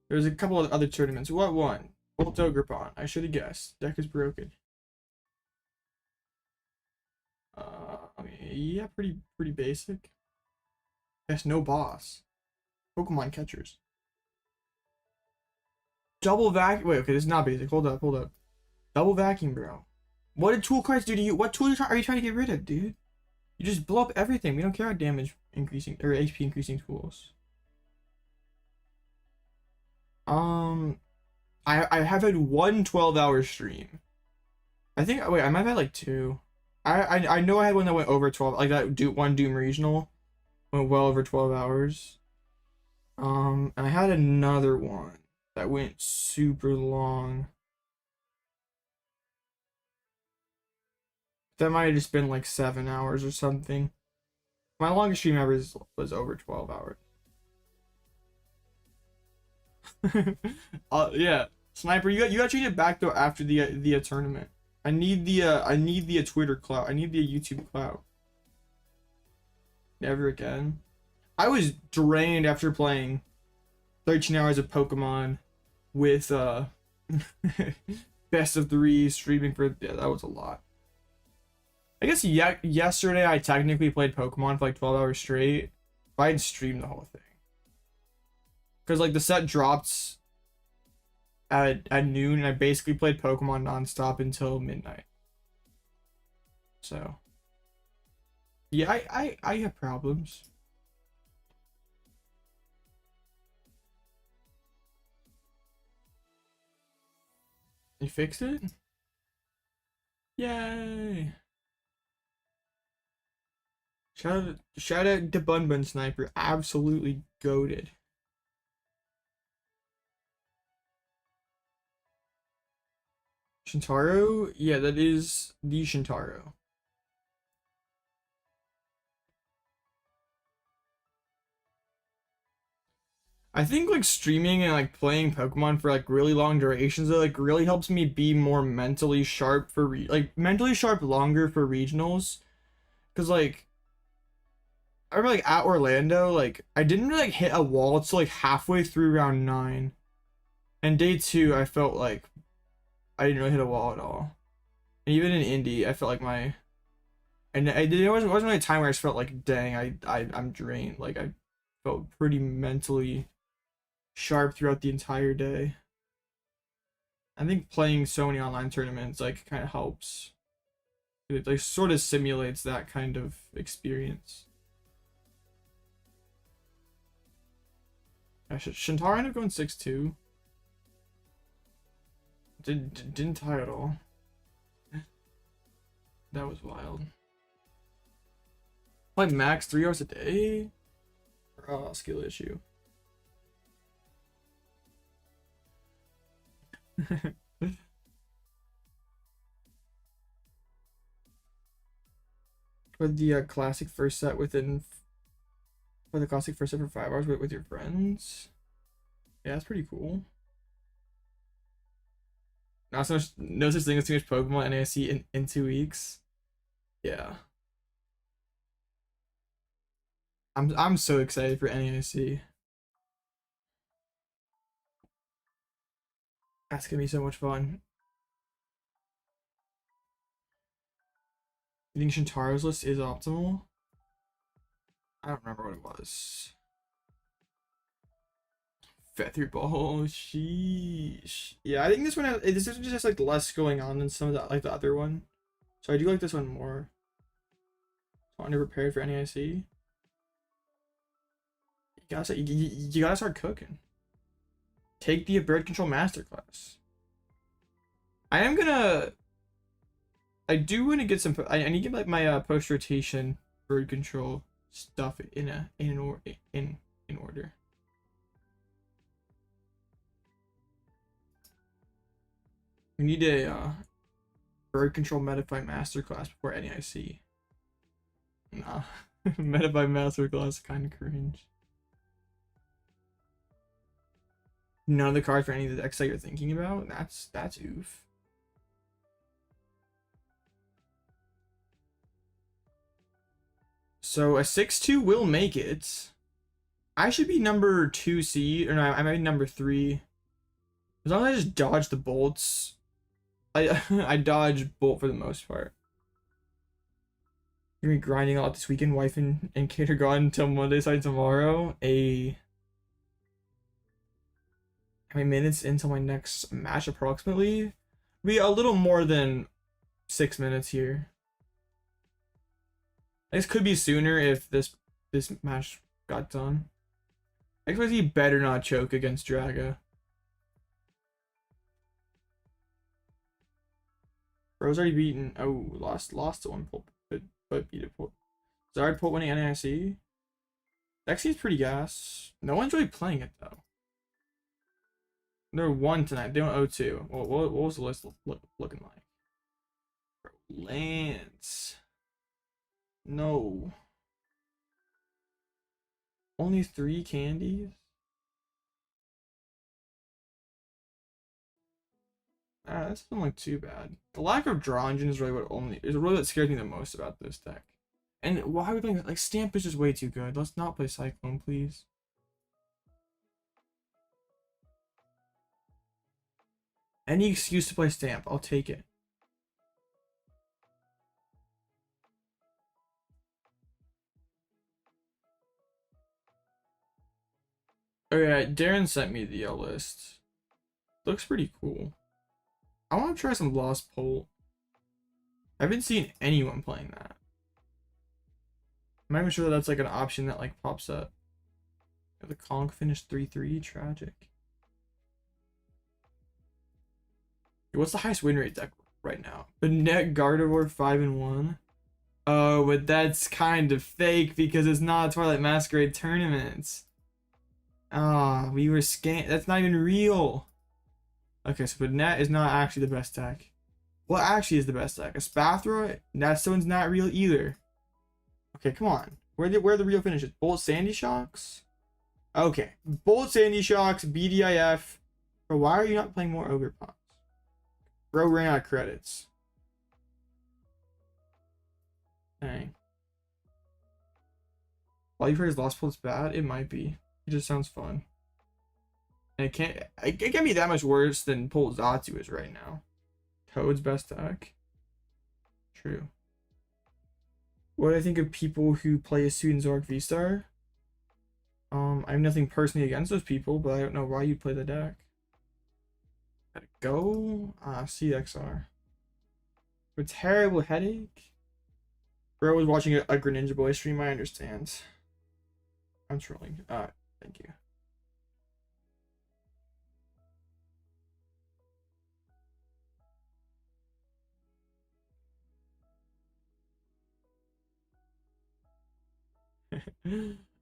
there's a couple of other tournaments. What won? Bolt Ogerpon. I should have guessed. Deck is broken. I mean, yeah, pretty basic. Yes, no boss. Pokemon catchers. Double vacuum. Wait, okay, this is not basic. Hold up. Double vacuum, bro. What did tool cards do to you? What tool are you trying to get rid of, dude? You just blow up everything. We don't care about damage increasing or HP increasing tools. I have had one 12-hour stream. I think wait, I might have had like 2. I know I had one that went over 12, like that one Doom Regional went well over 12 hours. And I had another one that went super long. That might have just been like 7 hours or something. My longest stream ever was over 12 hours. Yeah, Sniper, you got to change it back though after the tournament. I need the Twitter clout. I need the YouTube clout. Never again. I was drained after playing 13 hours of Pokemon with best of 3 streaming for that was a lot. I guess yesterday I technically played Pokemon for like 12 hours straight, but I didn't stream the whole thing. Cause like the set dropped at noon and I basically played Pokemon nonstop until midnight. So yeah, I have problems. You fixed it? Yay! Shout out to Bun Sniper, absolutely goated. Shintaro? Yeah, that is the Shintaro. I think like streaming and like playing Pokemon for like really long durations like really helps me be more mentally sharp for mentally sharp longer for regionals. Cause like I remember like at Orlando, like I didn't really like hit a wall until like halfway through round 9. And day 2 I felt like I didn't really hit a wall at all. And even in Indy, I felt like it wasn't really a time where I just felt like dang, I'm drained. Like I felt pretty mentally sharp throughout the entire day. I think playing so many online tournaments like kind of helps. It like sort of simulates that kind of experience. Shintaro ended up going 6-2. Didn't tie at all. That was wild. Like max 3 hours a day? Skill issue. For the classic first set for the classic first set for 5 hours with your friends. Yeah, that's pretty cool. Not so much, no such thing as too much Pokemon NASC in 2 weeks. Yeah. I'm so excited for NASC. That's gonna be so much fun. You think Shintaro's list is optimal? I don't remember what it was. Feather Ball, sheesh. Yeah, I think this one this is just like less going on than some of the like the other one. So I do like this one more. So I'm prepared for NAIC. You gotta start cooking. Take the bird control masterclass. I do want to get some. I need to get like my post rotation bird control stuff in in order. We need a bird control Metafy Masterclass before NIC. Nah. Metafy Masterclass kind of cringe. None of the cards for any of the decks that you're thinking about? That's oof. So a 6-2 will make it. I should be number 2 seed, or no, I might be number 3. As long as I just dodge the bolts. I dodge bolt for the most part. You're gonna be grinding a lot this weekend, wife and kid are gone until Monday, so tomorrow. How many minutes until my next match approximately? Be a little more than 6 minutes here. This could be sooner if this match got done. XYZ better not choke against Draga. Bro's already beaten. Oh, lost to one pull, but beat it. Zard pull winning NIC. That seems pretty gas. No one's really playing it though. They're 1 tonight. They went 0-2. Well, what was the list looking like? Bro, Lance. No. Only 3 candies? That doesn't look too bad. The lack of draw engine is really what scares me the most about this deck. And why are we playing like Stamp is just way too good. Let's not play Cyclone, please. Any excuse to play Stamp, I'll take it. Oh yeah, Darren sent me the list. Looks pretty cool. I want to try some Lost Pole. I haven't seen anyone playing that. I'm not even sure that that's like an option that like pops up. The Conk finished 3-3. Tragic. What's the highest win rate deck right now? The Net Gardevoir 5-1. Oh, but that's kind of fake because it's not Twilight Masquerade tournaments. Ah, we were scanned. That's not even real. Okay, so but Net is not actually the best deck. What actually is the best deck? A Spathra? Netstone's not real either. Okay, come on. Where are the real finishes? Bolt Sandy Shocks? Okay. Bolt Sandy Shocks, BDIF. But why are you not playing more Ogerpons? Bro ran out of credits. Dang. While you've heard his Lost Pull's bad, it might be. It just sounds fun. And it can't be that much worse than Pult Zatsu is right now. Toad's best deck. True. What do I think of people who play a Hisuian Zork V-Star? I have nothing personally against those people, but I don't know why you play the deck. Gotta go. CXR. A terrible headache. Bro was watching a Greninja Boy stream, I understand. I'm trolling. Thank you.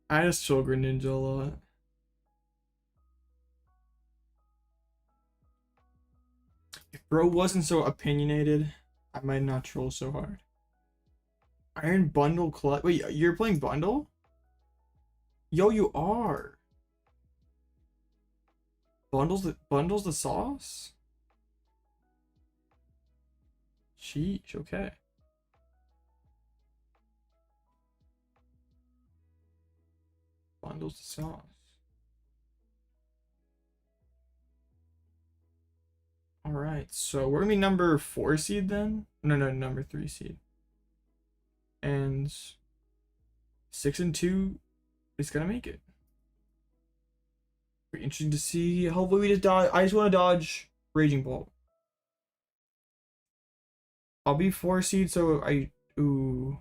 I just troll Greninja a lot. If bro wasn't so opinionated, I might not troll so hard. Iron Bundle Clutch. Wait, you're playing Bundle? Yo, you are. Bundles the sauce? Sheesh, okay. Bundles the sauce. Alright, so we're gonna be number 4 seed then? No, number 3 seed. And 6-2 is gonna make it. Be interesting to see. Hopefully we just dodge. I just want to dodge Raging Bolt. I'll be 4 seed, so ooh.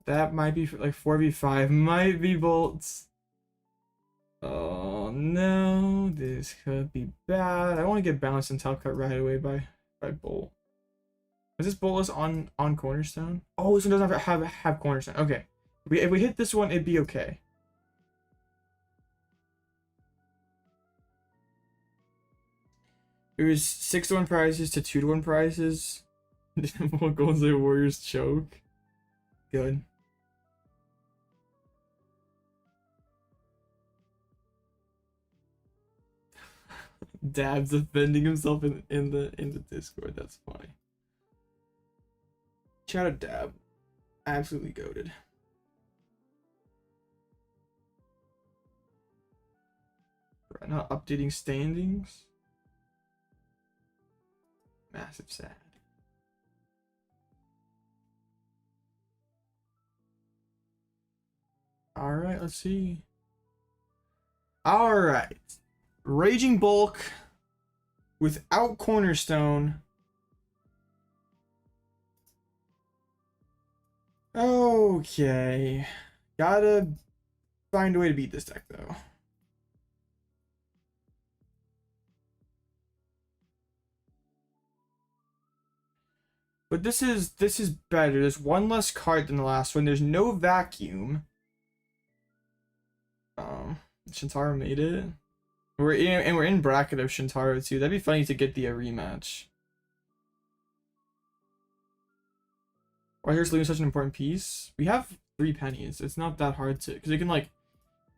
That might be like 4v5. Might be bolts. Oh no, this could be bad. I don't want to get bounced and top cut right away by Bolt. Is this bolus on Cornerstone? Oh, this one doesn't have Cornerstone. Okay. If we hit this one, it'd be okay. It was 6-1 prizes to 2-1 prizes. What Golden State Warriors choke? Good. Dab's defending himself in the Discord. That's funny. Shout out Dab. Absolutely goated. Not updating standings. Massive sad. Alright, let's see. Alright. Raging Bulk without Cornerstone. Okay. Gotta find a way to beat this deck though. But this is better. There's one less card than the last one. There's no vacuum. Shintaro made it. We're in bracket of Shintaro too. That'd be funny to get the rematch. Why is Luna such an important piece? We have 3 pennies. It's not that hard to, because it can like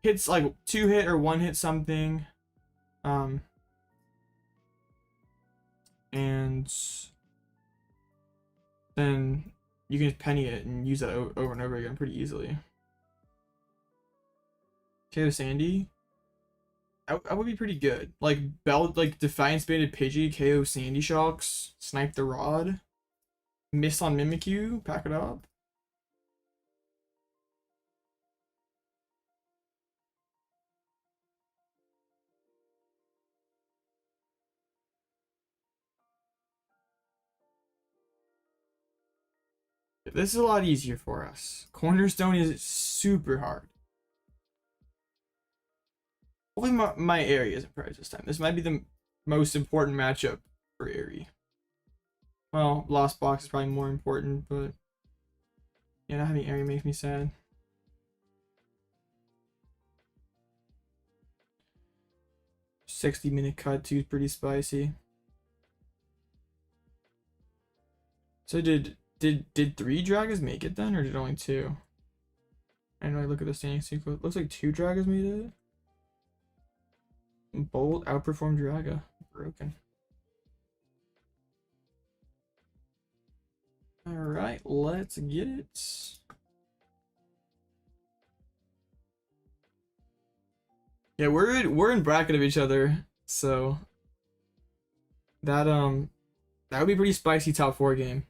hits like 2-hit or 1-hit something. And then you can just penny it and use that over and over again pretty easily. KO Sandy. That would be pretty good. Like Defiance Banded Pidgey, KO Sandy Shocks, Snipe the Rod, Miss on Mimikyu, pack it up. This is a lot easier for us. Cornerstone is super hard. Hopefully my Eri isn't prized this time. This might be the most important matchup for Eri. Well, Lost Box is probably more important, but yeah, not having Eri makes me sad. $60-minute cut too is pretty spicy. So did 3 Dragons make it then, or did only 2? I know I look at the standing sequence. Looks like 2 Dragons made it. Bolt outperformed Draga. Broken. Alright, let's get it. Yeah, we're in bracket of each other, so that would be pretty spicy top 4 game.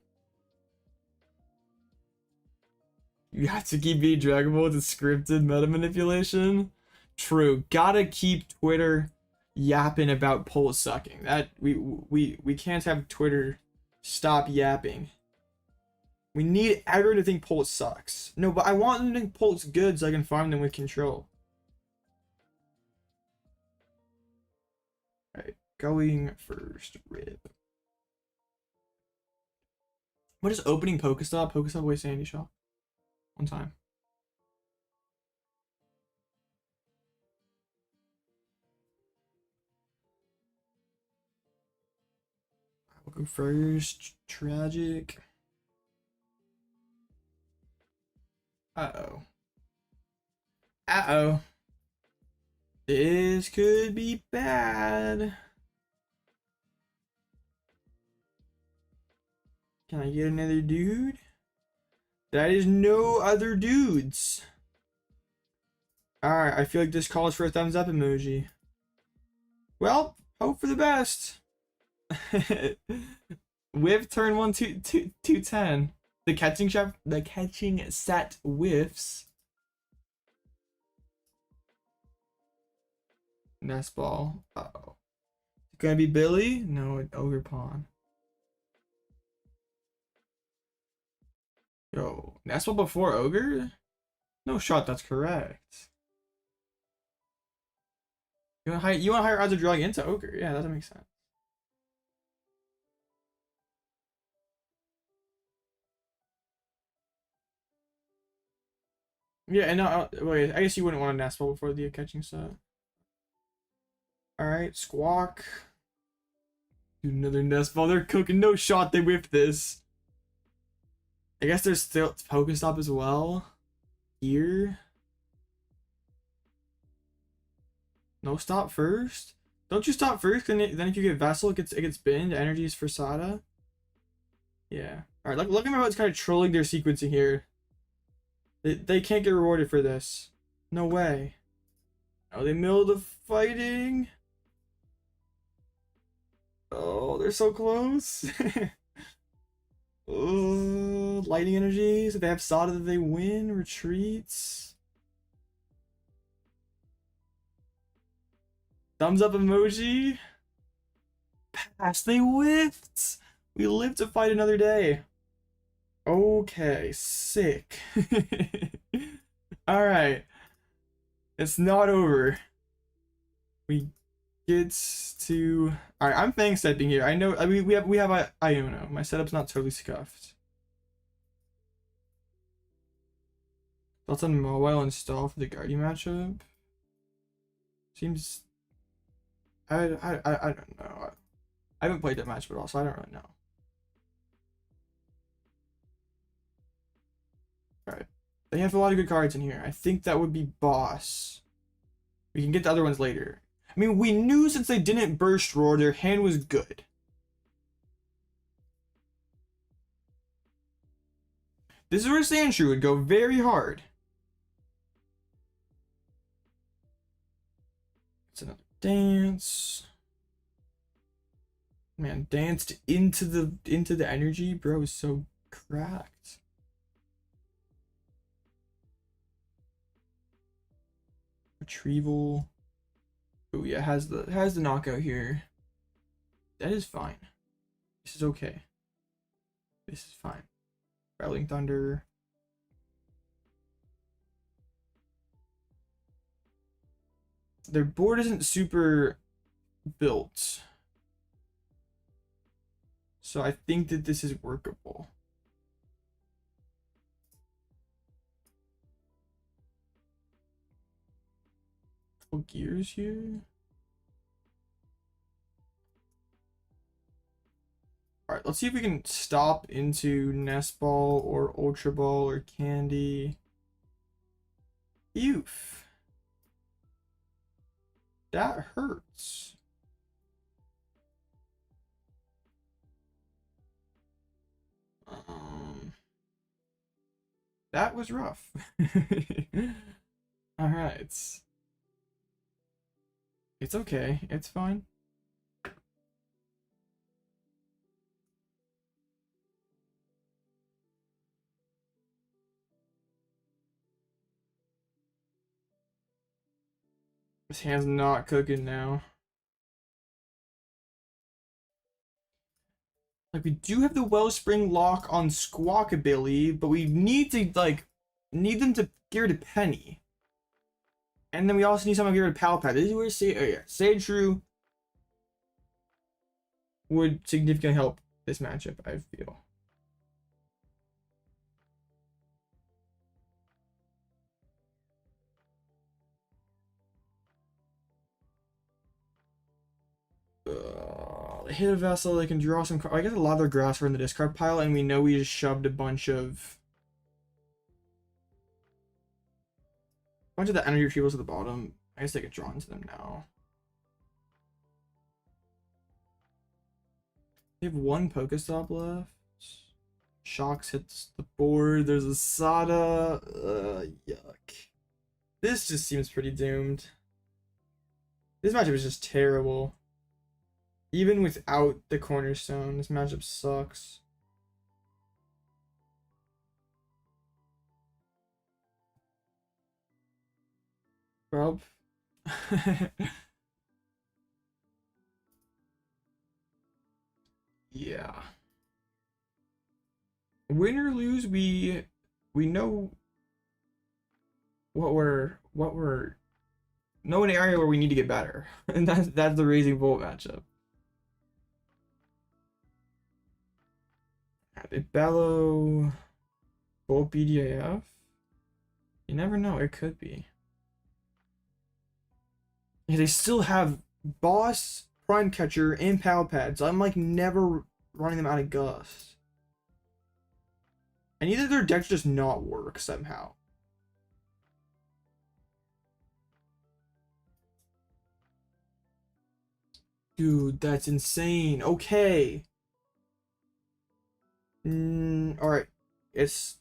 You have to keep beating Dragon Ball with scripted meta manipulation. True. Gotta keep Twitter yapping about Pulse sucking. That we can't have Twitter stop yapping. We need everyone to think Pulse sucks. No, but I want them to think Pulse good so I can farm them with control. Alright, going first, Rib. What is opening Pokestop? Pokestop Waste Sandy Shop. One time. I'll go first. Tragic. Uh-oh. Uh-oh. This could be bad. Can I get another dude? That is no other dudes. Alright, I feel like this calls for a thumbs up emoji. Well, hope for the best. Whiff turn 1 210. The catching set whiffs. Nest Ball. Uh-oh. Gonna be Billy? No, Ogerpon. Yo, Nest Ball before Ogre? No shot, that's correct. You want higher odds of drawing into Ogre? Yeah, that makes sense. Yeah, and wait, I guess you wouldn't want a Nest Ball before the catching set. Alright, Squawk. Another Nest Ball. They're cooking. No shot they whipped this. I guess there's still Pokestop as well. Here. No stop first? Don't you stop first? Then if you get Vessel, it gets binned. Energies for Sada. Yeah. Alright, look at how it's kind of trolling their sequencing here. They can't get rewarded for this. No way. Oh, they milled the fighting. Oh, they're so close. Oh, lightning energies. If they have Sada, they win. Retreats. Thumbs up emoji. Pass. They whiffed. We live to fight another day. Okay, sick. All right. It's not over. We get to. All right, I'm Fang stepping here. I know. I mean, we have Iono. My setup's not totally scuffed. Thoughts on mobile install for the Guardian matchup? Seems. I don't know. I haven't played that match, but also I don't really know. All right, they have a lot of good cards in here. I think that would be Boss. We can get the other ones later. I mean, we knew since they didn't burst roar, their hand was good. This is where Sandshrew would go very hard. It's another dance. Man, danced into the energy, bro, is so cracked. Retrieval. Oh yeah, has the knockout here. That is fine. This is okay. This is fine. Rattling Thunder. Their board isn't super built, so I think that this is workable. Couple gears here. Alright, let's see if we can stop into Nest Ball or Ultra Ball or Candy. Oof. That hurts. That was rough. Alright. It's okay. It's fine. This hand's not cooking now. Like, we do have the Wellspring lock on Squawkabilly, but we need to, like, need them to gear to Penny. And then we also need someone to gear to Pal Pad. This is where Sandshrew would significantly help this matchup, I feel. They hit a Vessel, they can draw some. I guess a lot of their grass were in the discard pile, and we know we just shoved a bunch of the energy retrievals at the bottom. I guess they could draw into them now. They have one Pokestop left. Shocks hits the board. There's a Sada. Yuck. This just seems pretty doomed. This matchup is just terrible. Even without the cornerstone, this matchup sucks. Well, yeah. Win or lose, we know what we're know an area where we need to get better, and that's the Raising Bolt matchup. They Bellow Bolt BDAF. You never know, it could be. Yeah, they still have Boss, Prime Catcher, and Pal Pad, so I'm like never running them out of Gust. And either their decks just not work somehow. Dude, that's insane. Okay. Alright. It's...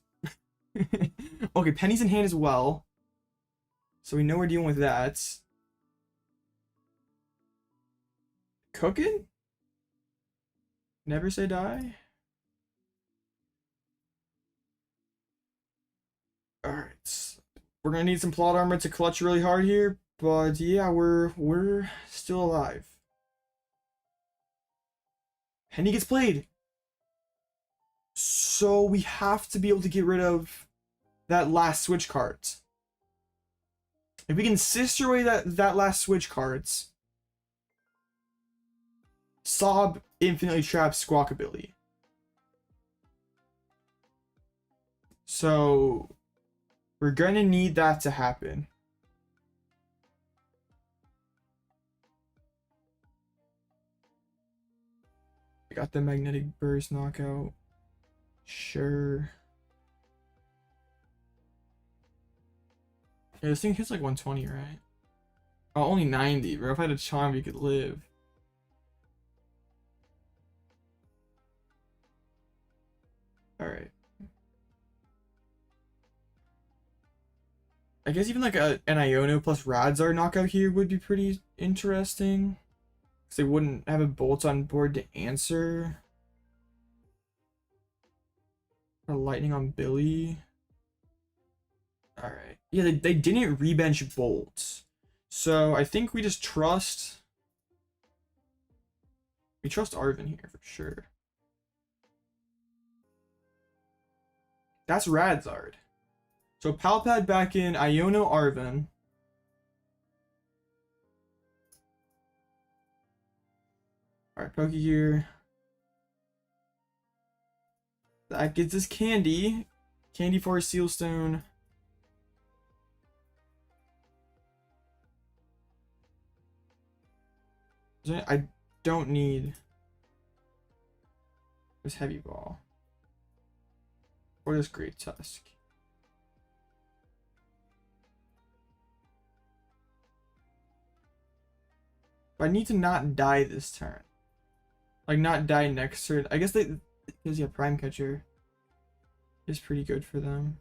okay, Penny's in hand as well. So we know we're dealing with that. Cooking? Never say die? Alright. We're gonna need some plot armor to clutch really hard here, but yeah, we're still alive. Penny gets played. So we have to be able to get rid of that last switch cards. If we can sister away that last switch cards, Sob infinitely traps Squawkabilly. So we're gonna need that to happen. I got the magnetic burst knockout. Sure. Yeah, this thing hits like 120, right? Oh, only 90, bro. If I had a charm, you could live. Alright. I guess even like an Iono plus Radzar knockout here would be pretty interesting. Because they wouldn't have a Bolt on board to answer. Or Lightning on Billy. Alright. Yeah, they didn't rebench Bolt. So I think we just trust... We trust Arven here for sure. That's Radzard. So Pal Pad back in, Iono Arven. Alright, Pokégear. That gets us Candy. Candy for a Sealstone. I don't need this Heavy Ball. Or this Great Tusk. But I need to not die this turn. Like, not die next turn. I guess they... Because, yeah, Prime Catcher is pretty good for them.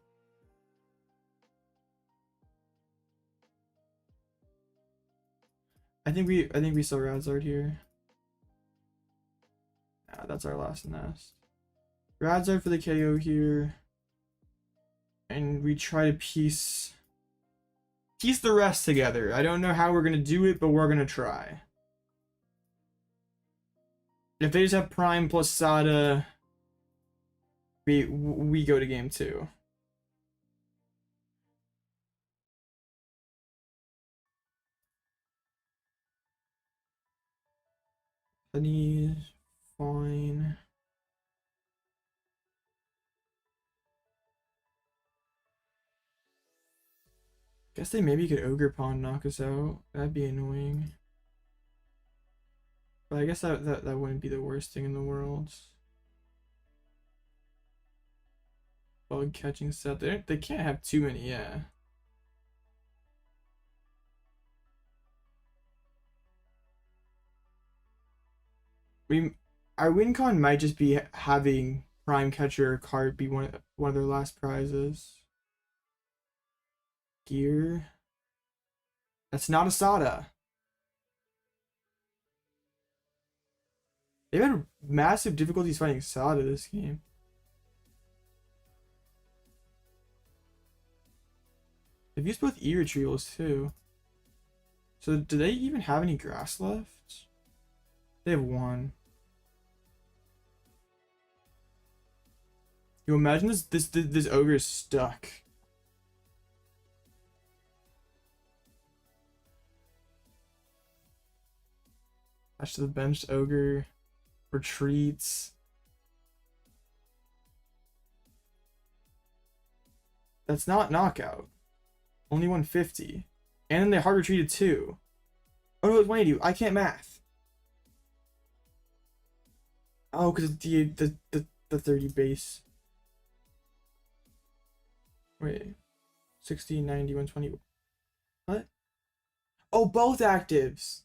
I think we still Radzard here. Ah, that's our last Nest. Radzard for the KO here. And we try to piece the rest together. I don't know how we're gonna do it, but we're gonna try. If they just have Prime plus Sada, we go to game 2. Penny's fine. Guess they maybe could Ogerpon knock us out. That'd be annoying. But I guess that wouldn't be the worst thing in the world. Bug catching set. They can't have too many, yeah. Our win con might just be having Prime Catcher card be one of their last prizes. Gear. That's not a Sada. They've had massive difficulties finding Sada this game. They've used both E-Retrievals too. So do they even have any grass left? They have one. You imagine this ogre is stuck. Dash to the bench, ogre retreats. That's not knockout. Only 150. And then they hard retreated too. Oh no, it's 180. I can't math. Oh, because the 30 base. Wait. 60, 90, 120. What? Oh, both actives.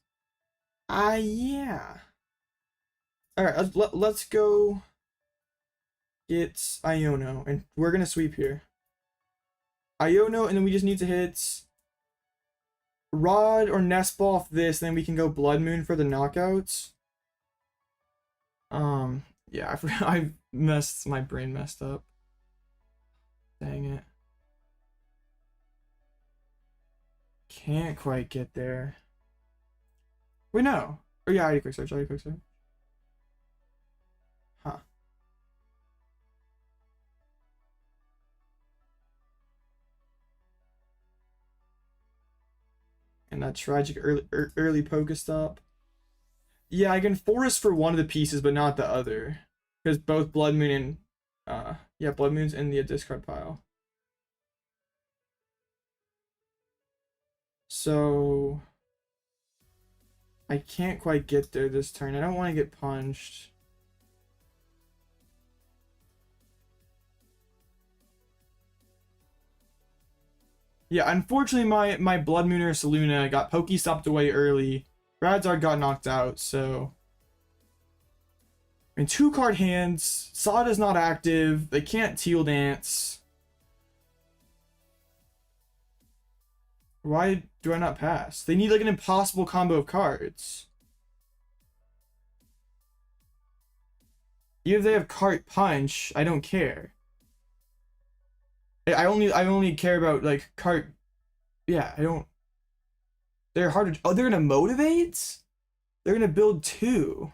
Yeah. Alright, let's go get Iono. And we're gonna sweep here. Iono, and then we just need to hit Rod or Nest Ball off this, and then we can go Blood Moon for the knockouts. Yeah, my brain messed up. Dang it. Can't quite get there. Wait, no. Oh yeah, I already quick search. Huh. And that tragic early Pokestop. Yeah, I can forest for one of the pieces, but not the other. Because both Blood Moon and yeah, Blood Moon's in the discard pile. So I can't quite get there this turn. I don't want to get punched. Yeah, unfortunately my Bloodmoon Ursaluna got Pokestopped away early. Radzard got knocked out, so I mean, 2-card hands. Sada's not active. They can't Teal Dance. Why do I not pass? They need like an impossible combo of cards. Even if they have Cart Punch, I don't care. I only care about like Cart. Yeah, I don't. They're hard to. Oh, they're gonna motivate. They're gonna build 2.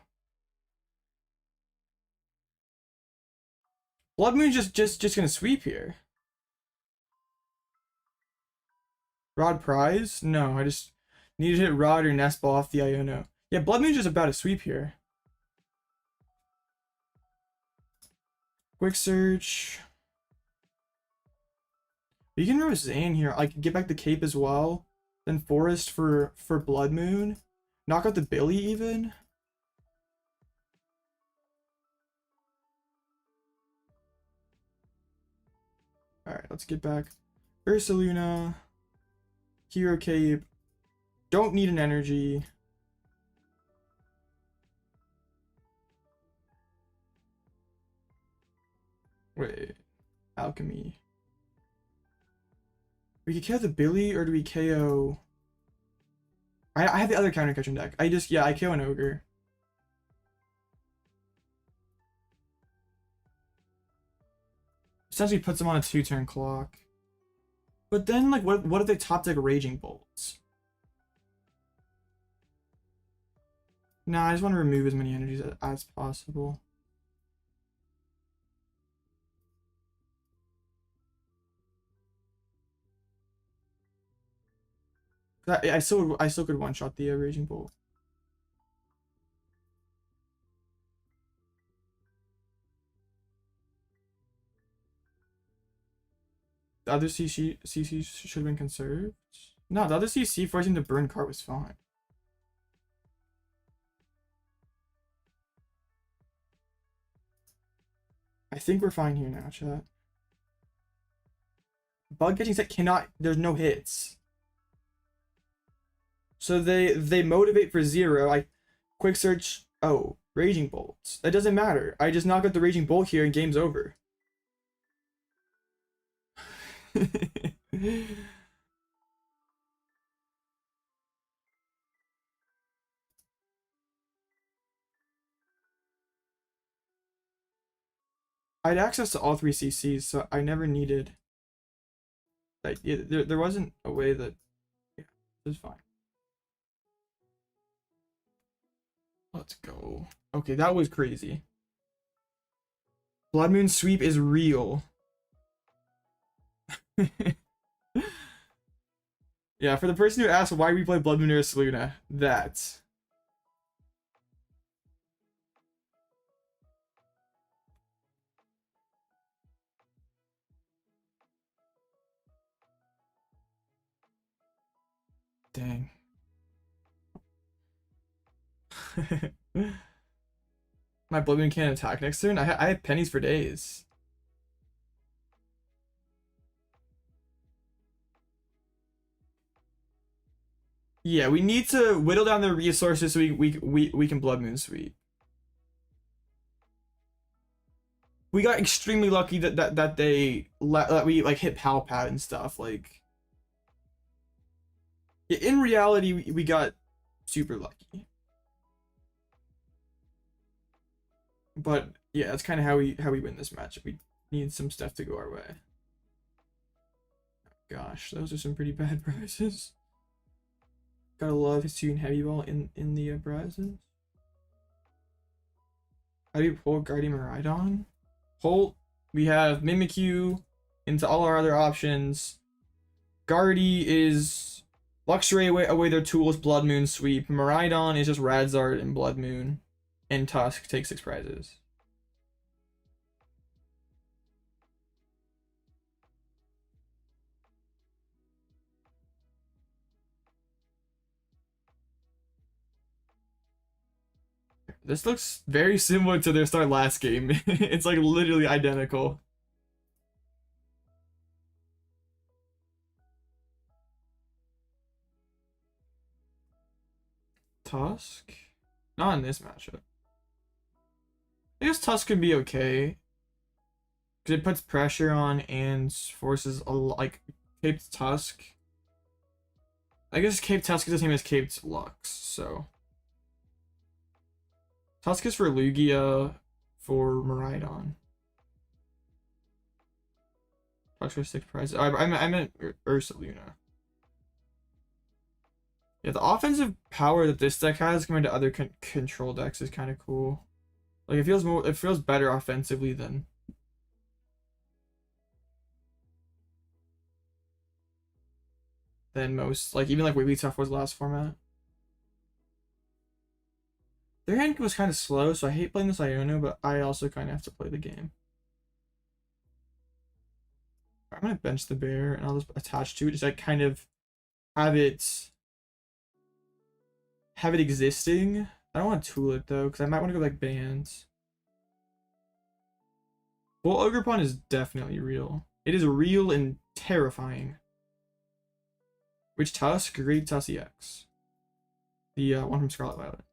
Blood Moon's just gonna sweep here. Rod Prize? No, I just need to hit Rod or Nest Ball off the Iono. Yeah, Blood Moon's just about to sweep here. Quick search. You can Roseanne here. I can get back the cape as well. Then Forest for Blood Moon. Knock out the Billy even. Alright, let's get back. Ursaluna. Hero Cape. Don't need an energy. Wait. Alchemy. We could KO the Billy, or do we KO... I have the other counter catching deck. I KO an Ogre. Essentially puts him on a 2-turn clock. But then, like, what if they top deck Raging Bolts? Nah, I just want to remove as many energies as possible. I still could one-shot the Raging Bolt. The other CC should have been conserved. No, the other CC forcing the burn card was fine. I think we're fine here now, chat. Bug catching set cannot. There's no hits. So they motivate for 0. I quick search. Oh, Raging Bolts. That doesn't matter. I just knock out the Raging Bolt here and game's over. I had access to all 3 CCs, so I never needed. Like, there wasn't a way that. Yeah, it was fine. Let's go. Okay, that was crazy. Blood Moon sweep is real. Yeah, for the person who asked why we play Bloodmoon Ursaluna, that. Dang. My Bloodmoon can't attack next turn? I have pennies for days. Yeah, we need to whittle down the resources so we can Bloodmoon sweep. We got extremely lucky that we like hit Pal Pad and stuff. Like, yeah, in reality, we got super lucky. But yeah, that's kind of how we win this match. We need some stuff to go our way. Gosh, those are some pretty bad prizes. Gotta love Hisuian Heavy Ball in the prizes. How do you pull Guardian Miraidon? Holt, we have Mimikyu into all our other options. Guardy is Luxray away their tools, Bloodmoon sweep. Miraidon is just Radzard and Bloodmoon. And Tusk takes 6 prizes. This looks very similar to their start last game. It's like literally identical. Tusk? Not in this matchup. I guess Tusk could be okay. Because it puts pressure on and forces a like Caped Tusk. I guess Caped Tusk is the same as Caped Lux, so. Tusk is for Lugia, for Miraidon. Tusk for 6 prizes. I meant Ursaluna. Yeah, the offensive power that this deck has compared to other control decks is kind of cool. Like it feels better offensively than most, like even like Wigglytuff was last format. Their hand was kind of slow, so I hate playing this Iono, but I also kind of have to play the game. I'm gonna bench the bear and I'll just attach to it, just like kind of have it existing. I don't want to tool it though, because I might want to go like bands. Well, Ogerpon is definitely real. It is real and terrifying. Which Tusk? Great Tusk EX. The one from Scarlet Violet.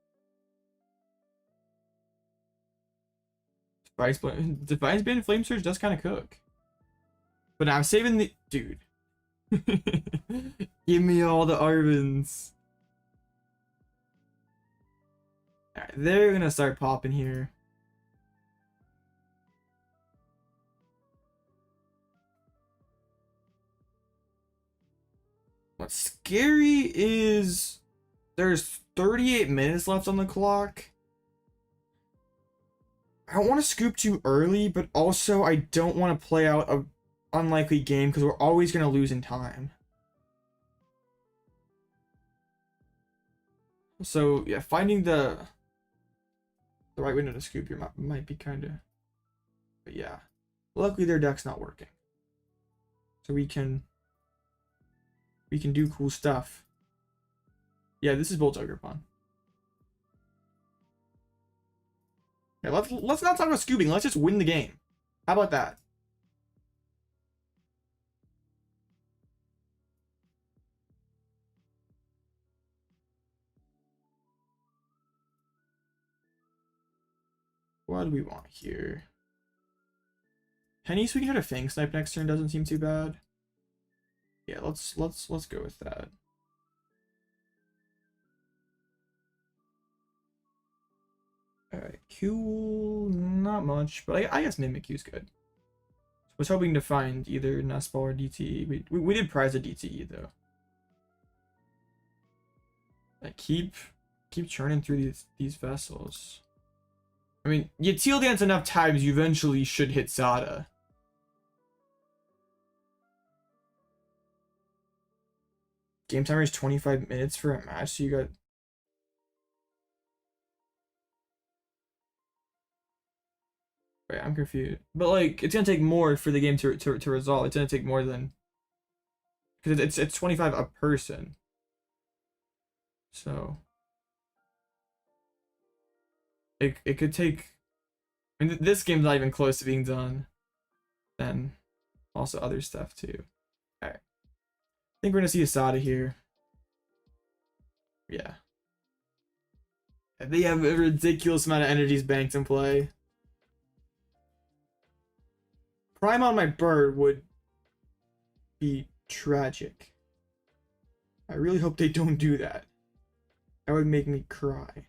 Defiance Band Flame Surge does kind of cook. But now I'm saving the... Dude. Give me all the Arvens. Alright, they're gonna start popping here. What's scary is there's 38 minutes left on the clock. I don't want to scoop too early, but also I don't want to play out a unlikely game because we're always going to lose in time. So yeah, finding the right window to scoop here might be kind of, but yeah, luckily their deck's not working, so we can do cool stuff. Yeah, this is Bolt Ogerpon. Yeah, let's not talk about scooping. Let's just win the game. How about that? What do we want here? Penny, so we can try to Fang Snipe next turn. Doesn't seem too bad. Yeah, let's go with that. Alright, Q, not much, but I guess Mimikyu's good. Was hoping to find either Nest Ball or DTE. We did prize a DTE though. I keep churning through these vessels. I mean, you Teal Dance enough times, you eventually should hit Sada. Game timer is 25 minutes for a match, so you got... Wait, I'm confused. But like, it's gonna take more for the game to resolve. It's gonna take more than... Because it's 25 a person. So it could take. I mean, this game's not even close to being done. Then also other stuff too. All right, I think we're gonna see Asada here. Yeah. They have a ridiculous amount of energies banked in play. Prime on my bird would be tragic. I really hope they don't do that. That would make me cry.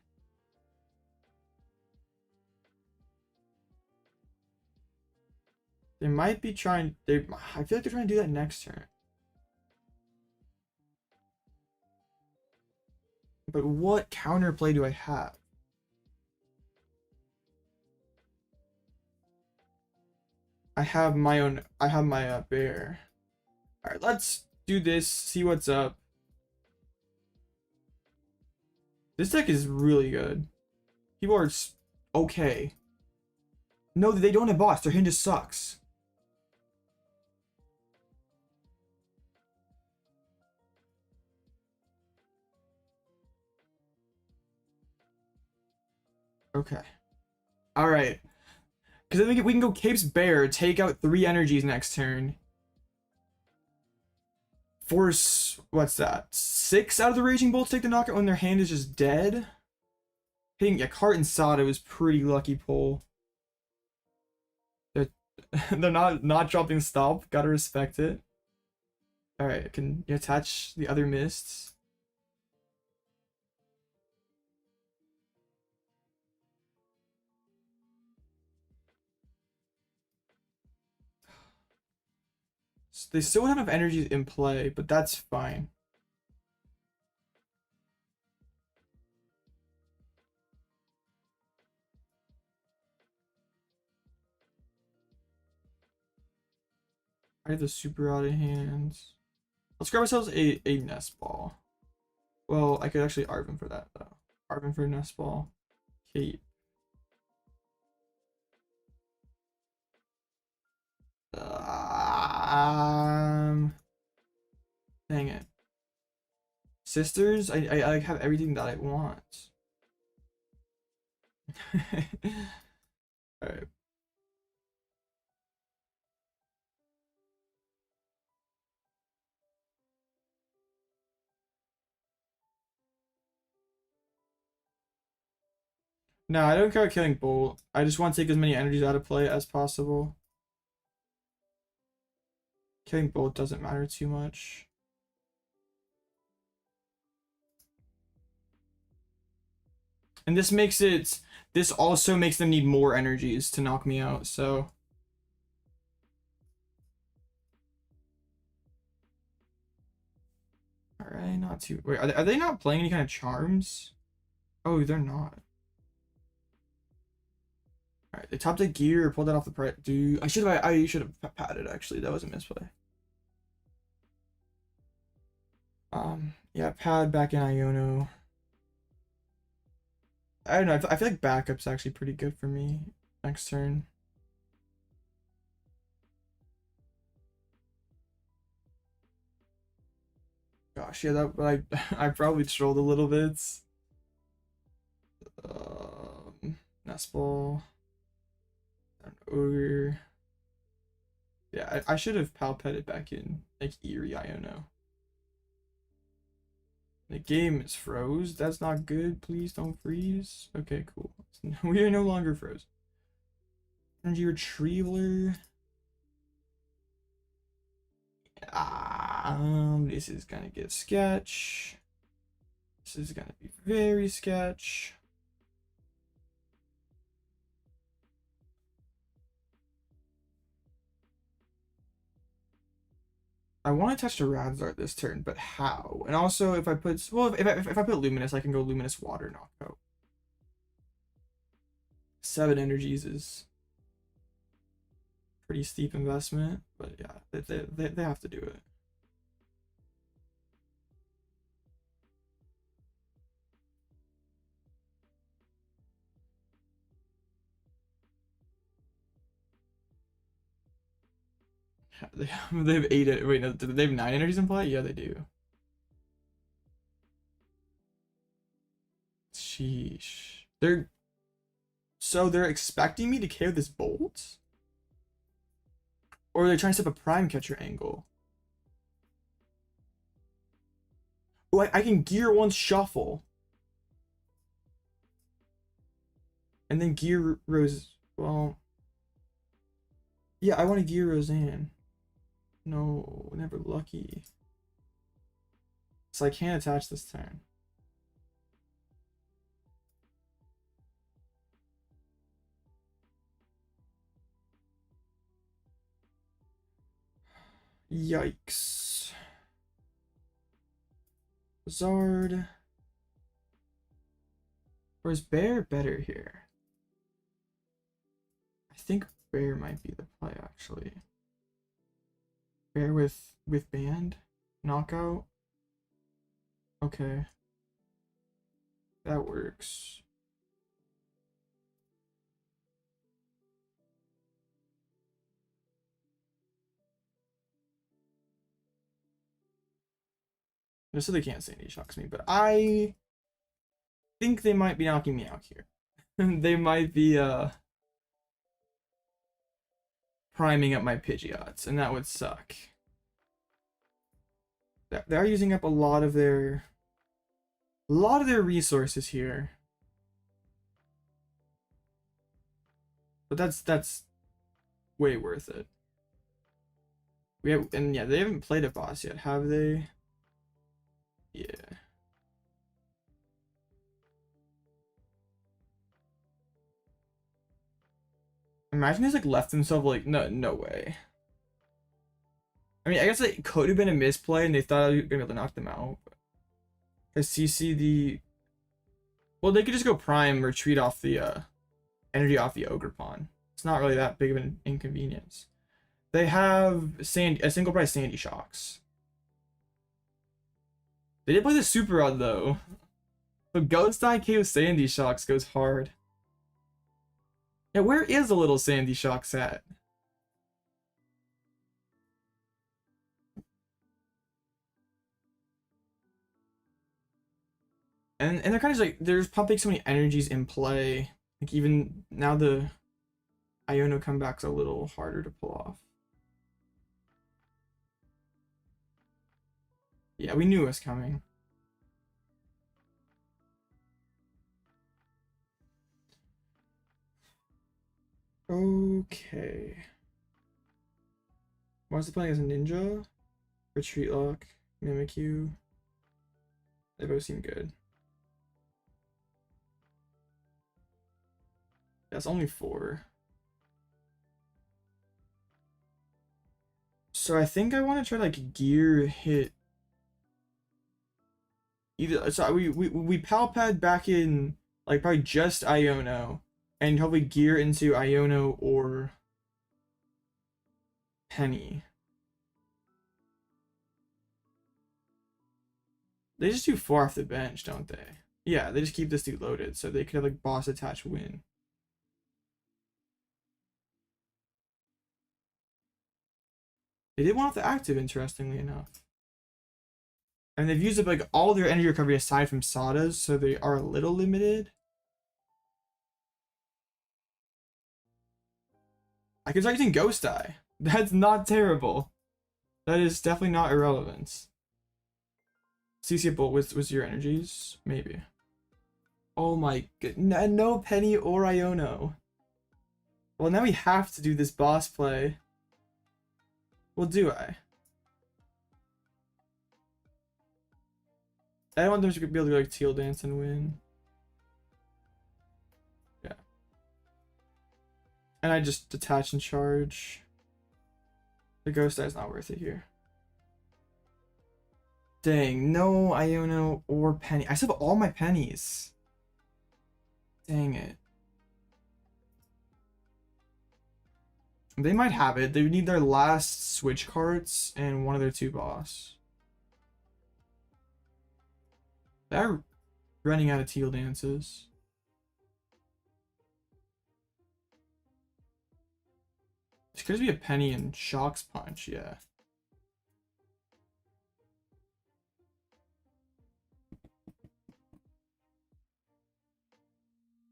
They might be trying. I feel like they're trying to do that next turn. But what counterplay do I have? I have my own. I have my bear. All right, let's do this. See what's up. This deck is really good. People are okay. No, they don't have boss. Their hand just sucks. Okay. All right. Because then we can go Cape's Bear, take out 3 energies next turn. Force, what's that? 6 out of the Raging Bolt to take the knockout when their hand is just dead. Hitting Yakart and Sada was pretty lucky pull. They're not dropping Stop. Gotta respect it. All right, can you attach the other mists? They still don't have enough energies in play, but that's fine. I have the super out of hands. Let's grab ourselves a Nest Ball. Well, I could actually Arven for that though. Arven for Nest Ball. Cape. Dang it. Sisters, I have everything that I want. Alright. No, I don't care about killing Bolt. I just want to take as many energies out of play as possible. Killing Bolt doesn't matter too much. And this makes it... This also makes them need more energies to knock me out, so... Alright, not too... Wait, are they not playing any kind of charms? Oh, they're not. Alright, they topped a gear, pulled that off the price. Dude, I should have padded actually. That was a misplay. Yeah, pad back in Iono. I don't know, I feel like backup's actually pretty good for me next turn. Gosh, yeah, that, but I probably trolled a little bit. Nest Ball. An Ogre. Yeah, I should have Pal Pad back in like Eri Iono. The game is froze. That's not good. Please don't freeze. Okay, cool. We are no longer frozen. Energy Retriever. This is gonna get sketch. This is gonna be very sketch. I want to touch the Radzart this turn, but how? And also, if I put if I put Luminous, I can go Luminous Water knockout. 7 energies is pretty steep investment, but yeah, they have to do it. They have 8. Wait, no, do they have 9 energies in play? Yeah, they do. Sheesh. They're expecting me to KO this Bolt? Or are they trying to set up a Prime Catcher angle? Oh, I can gear once Shuffle. And then gear Rose. Well. Yeah, I want to gear Roseanne. No, never lucky. So I can't attach this turn. Yikes. Zard. Or is Bear better here? I think Bear might be the play, actually. Bear with Band? Knockout? Okay. That works. Just so they can't Sandy Shocks me, but I think they might be knocking me out here. They might be priming up my Pidgeots, and that would suck. They're using up a lot of their resources here. But that's way worth it. And yeah, they haven't played a boss yet, have they? Yeah. Imagine he's like left himself like no way. I mean, I guess it could have been a misplay and they thought I was gonna be able to knock them out. Because CC the, well, they could just go Prime, retreat off the energy off the Ogerpon. It's not really that big of an inconvenience. They have a single price Sandy Shocks. They did play the Super Rod though. So Ghost IQ Sandy Shocks goes hard. Yeah, where is the little Sandy Shocks at? And they're kind of like, there's pumping so many energies in play. Like even now the Iono comeback's a little harder to pull off. Yeah, we knew it was coming. Okay. Why is it playing as a ninja? Retreat Lock, Mimikyu. They both seem good. That's only 4. So I think I want to try like gear hit. Either so we Pal Pad back in like probably just Iono, and probably gear into Iono or Penny. They just do 4 off the bench, don't they? Yeah, they just keep this dude loaded, so they could have like boss attach win. They did one off the active, interestingly enough. And they've used up like all their energy recovery aside from Sada's, so they are a little limited. I could start using Ghost Eye. That's not terrible. That is definitely not irrelevant. CC Bolt was your energies? Maybe. Oh my god. No Penny or Iono. Well, now we have to do this boss play. Well, do I? I don't want them to be able to like Teal Dance and win. Yeah. And I just detach and charge. The Ghost Eye is not worth it here. Dang, no Iono or Penny. I still have all my pennies. Dang it. They might have it. They need their last switch cards and one of their 2 boss. They're running out of Teal Dances. It's gonna be a Penny and Shocks Punch, yeah.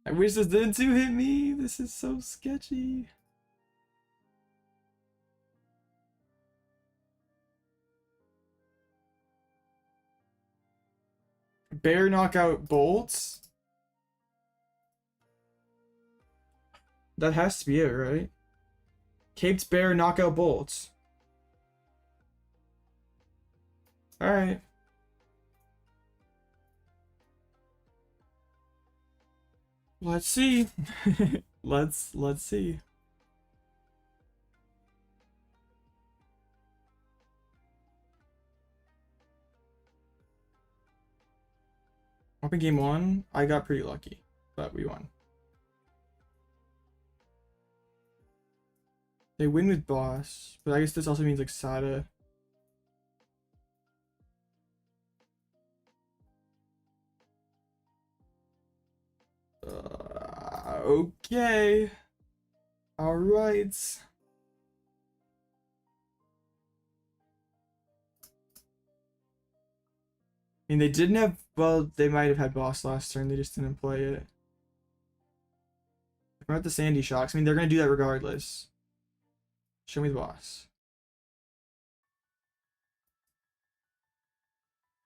I wish this didn't two-hit me. This is so sketchy. Bear knockout bolts? That has to be it, right? Caped bear knockout bolts. Alright. Let's see. let's see. Open game 1, I got pretty lucky, but we won. They win with boss, but I guess this also means like Sada. Okay. Alright. I mean, they didn't have, well, they might have had boss last turn, they just didn't play it. We're at the Sandy Shocks. I mean, they're going to do that regardless. Show me the boss.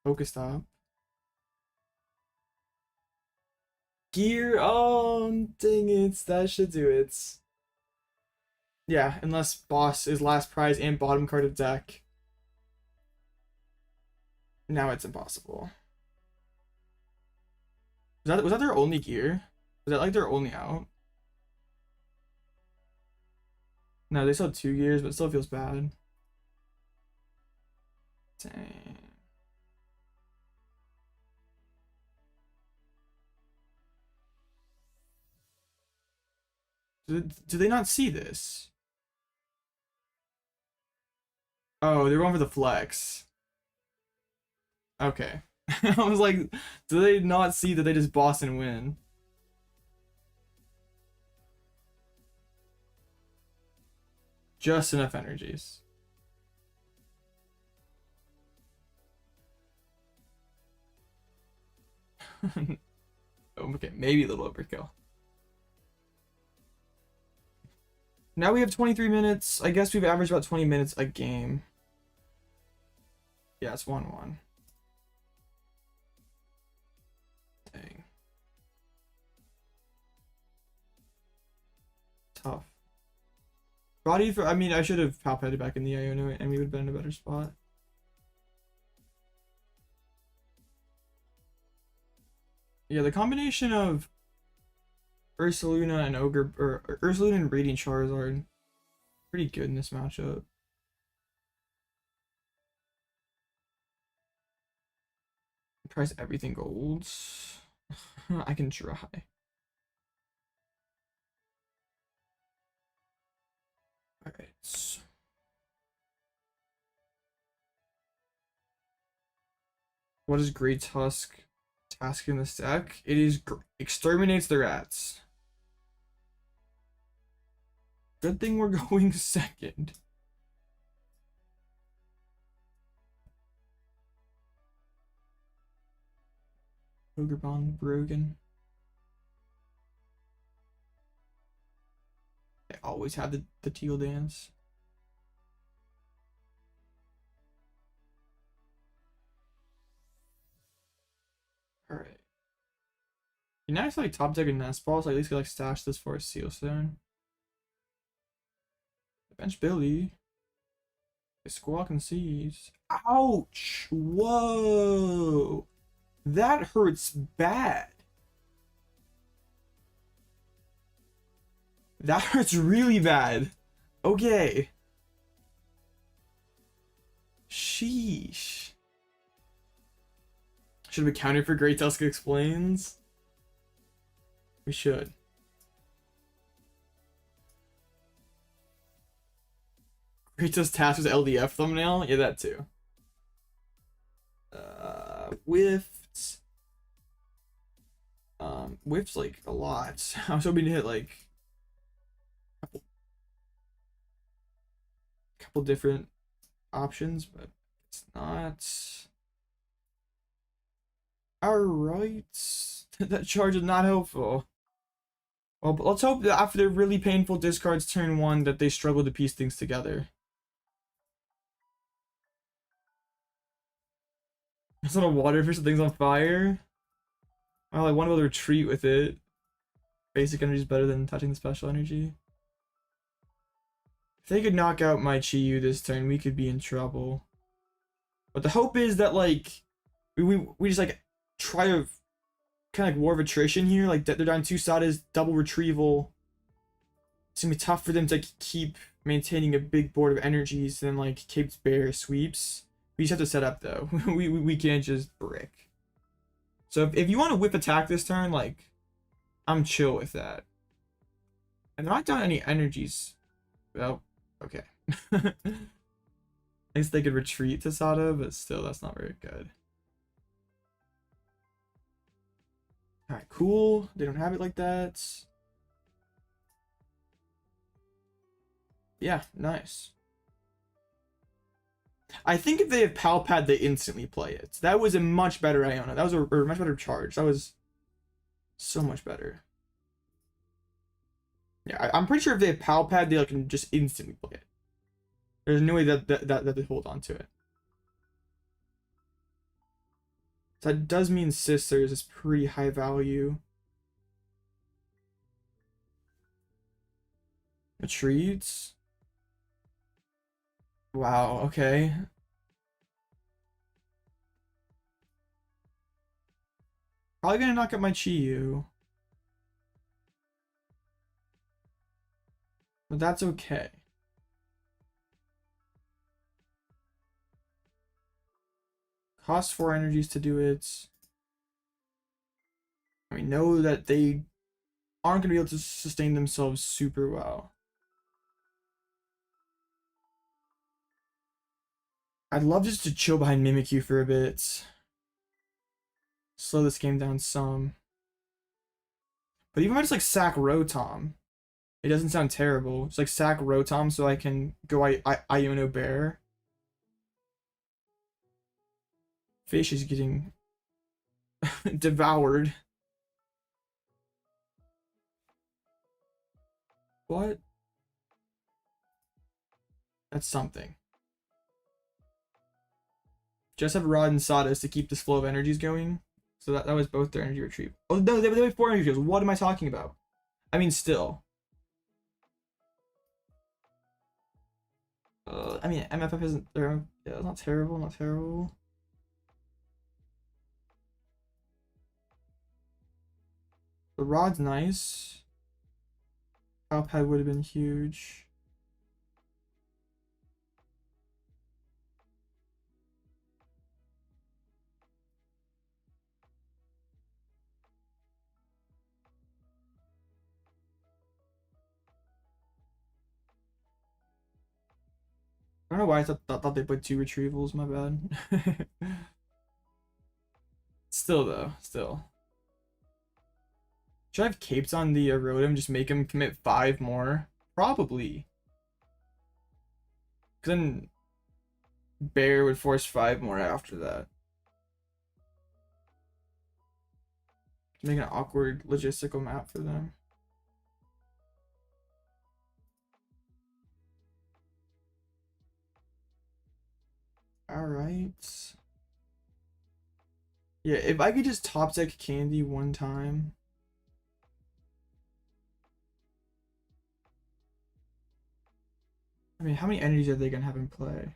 Pokestop. Gear. Oh, dang it. That should do it. Yeah, unless boss is last prize and bottom card of deck. Now it's impossible. Was that their only gear? Was that like their only out? No, they still have 2 gears, but it still feels bad. Dang. Do they not see this? Oh, they're going for the flex. Okay. I was like, do they not see that they just boss and win? Just enough energies. Okay, maybe a little overkill. Now we have 23 minutes. I guess we've averaged about 20 minutes a game. Yeah, it's 1-1. Dang. Tough. Body for, I mean, I should have Pal Pad back in the Iono and we would have been in a better spot. Yeah, the combination of Ursaluna and Ursaluna and Radiant Charizard, pretty good in this matchup. Price everything golds. I can try. Alright. What is Great Tusk task in this deck? It is exterminates the rats. Good thing we're going second. Ogerpon, Brogan. I always have the teal dance. Alright. You know, if I like top deck a Nest Ball, so I at least get like stash this for a Seal Stone. Bench Billy. Squawk and Seize. Ouch! Whoa! That hurts bad. That hurts really bad. Okay. Sheesh. Should we counter for Great Tusk Explains? We should. Great Tusk task was LDF thumbnail? Yeah, that too. Whiffed. Whiff's like a lot. I was hoping to hit like a couple different options, but it's not. Alright. That charge is not helpful. Well, but let's hope that after their really painful discards turn 1 that they struggle to piece things together. It's not a water fish, thing's on fire. Well, I want to be able to retreat with it. Basic energy is better than touching the special energy. If they could knock out my Chi-Yu this turn, we could be in trouble. But the hope is that, like, we just, like, try to kind of, like, war of attrition here. Like, they're down 2 Sadas, double retrieval. It's gonna be tough for them to keep maintaining a big board of energies and, like, Cape's Bear sweeps. We just have to set up, though. we can't just brick. So if you want to whip attack this turn, like, I'm chill with that. And they're not down any energies. Well, okay. I guess they could retreat to Sada, but still, that's not very good. Alright, cool. They don't have it like that. Yeah, nice. I think if they have Pal Pad, they instantly play it. That was a much better Iono. That was a much better charge. That was so much better. Yeah, I'm pretty sure if they have Pal Pad, they can just instantly play it. There's no way that they hold on to it. So that does mean Sisters is pretty high value. Retreats. Wow, okay. Probably gonna knock out my Chi-Yu. But that's okay. Costs 4 energies to do it. We know that they aren't going to be able to sustain themselves super well. I'd love just to chill behind Mimikyu for a bit. Slow this game down some. But even if I just like sack Rotom, it doesn't sound terrible. Just like sack Rotom so I can go Iono Bear. Fish is getting devoured. What? That's something. Just have Rod and Sawdust to keep this flow of energies going. So that was both their energy retrieve. Oh no, they have 4 energy retrieves. What am I talking about? I mean, still. I mean, MFF isn't there. Yeah, not terrible, not terrible. The Rod's nice. Pal Pad would have been huge. I don't know why I thought they put 2 retrievals, my bad. Still though, still. Should I have capes on the Rotom, just make him commit 5 more? Probably. Cause then Bear would force 5 more after that. Make an awkward logistical map for them. Alright. Yeah, if I could just top deck Candy one time. I mean, how many energies are they gonna have in play?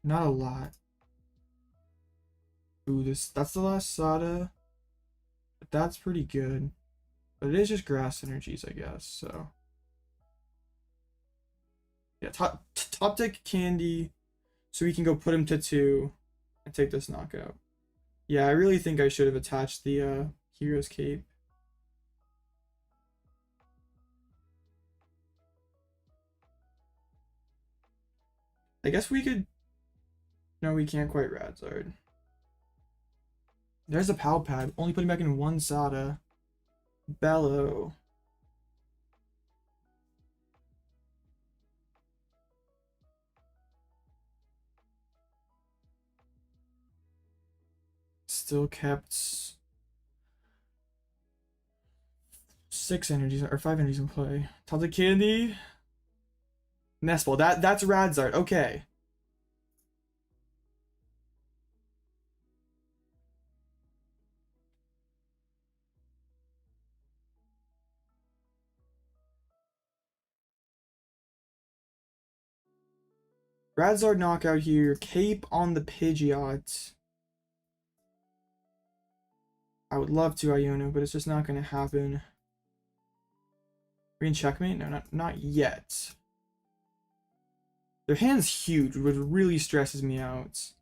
Not a lot. Ooh, that's the last Sada. But that's pretty good. But it is just grass energies, I guess, so. Yeah, top deck Candy so we can go put him to 2 and take this knockout. Yeah, I really think I should have attached the Hero's Cape. I guess we could... No, we can't quite Radzard. There's a Pal Pad. Only putting back in 1 Sada. Bellow. Still kept 6 energies or 5 energies in play. Toxic Candy. Nest Ball. That's Radzard. Okay. Radzard knockout here. Cape on the Pidgeot. I would love to Iono, but it's just not going to happen. Green checkmate? No, not yet. Their hand's huge, which really stresses me out.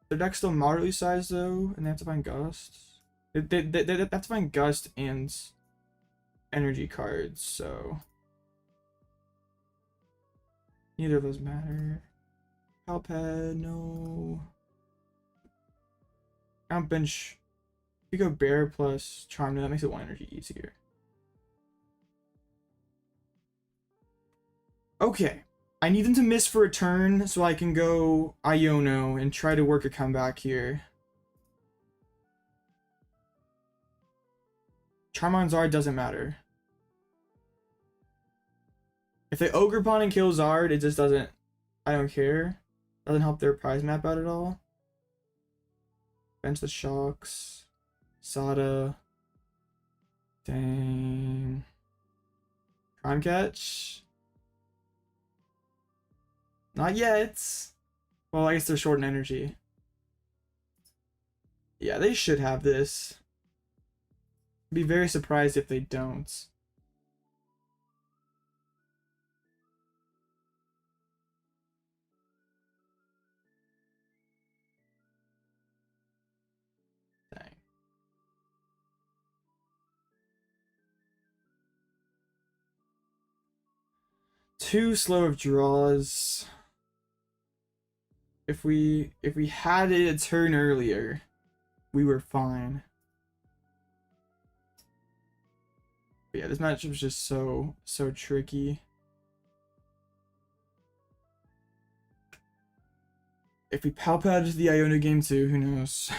Their deck's still moderately sized though, and they have to find Gust. They have to find Gust and energy cards, so neither of those matter. Pal Pad, no. Out bench. If you go Bear plus Charm, that makes it 1 energy easier. Okay. I need them to miss for a turn so I can go Iono and try to work a comeback here. Charm on Zard doesn't matter. If they Ogerpon and kill Zard, it just doesn't... I don't care. Doesn't help their prize map out at all. Bench the Shocks. Sada. Dang. Prime Catch. Not yet. Well, I guess they're short in energy. Yeah, they should have this. I'd be very surprised if they don't. Dang. Too slow of draws. If we had it a turn earlier, we were fine. But yeah, this matchup is just so tricky. If we Pal Pad the Iono game too, who knows?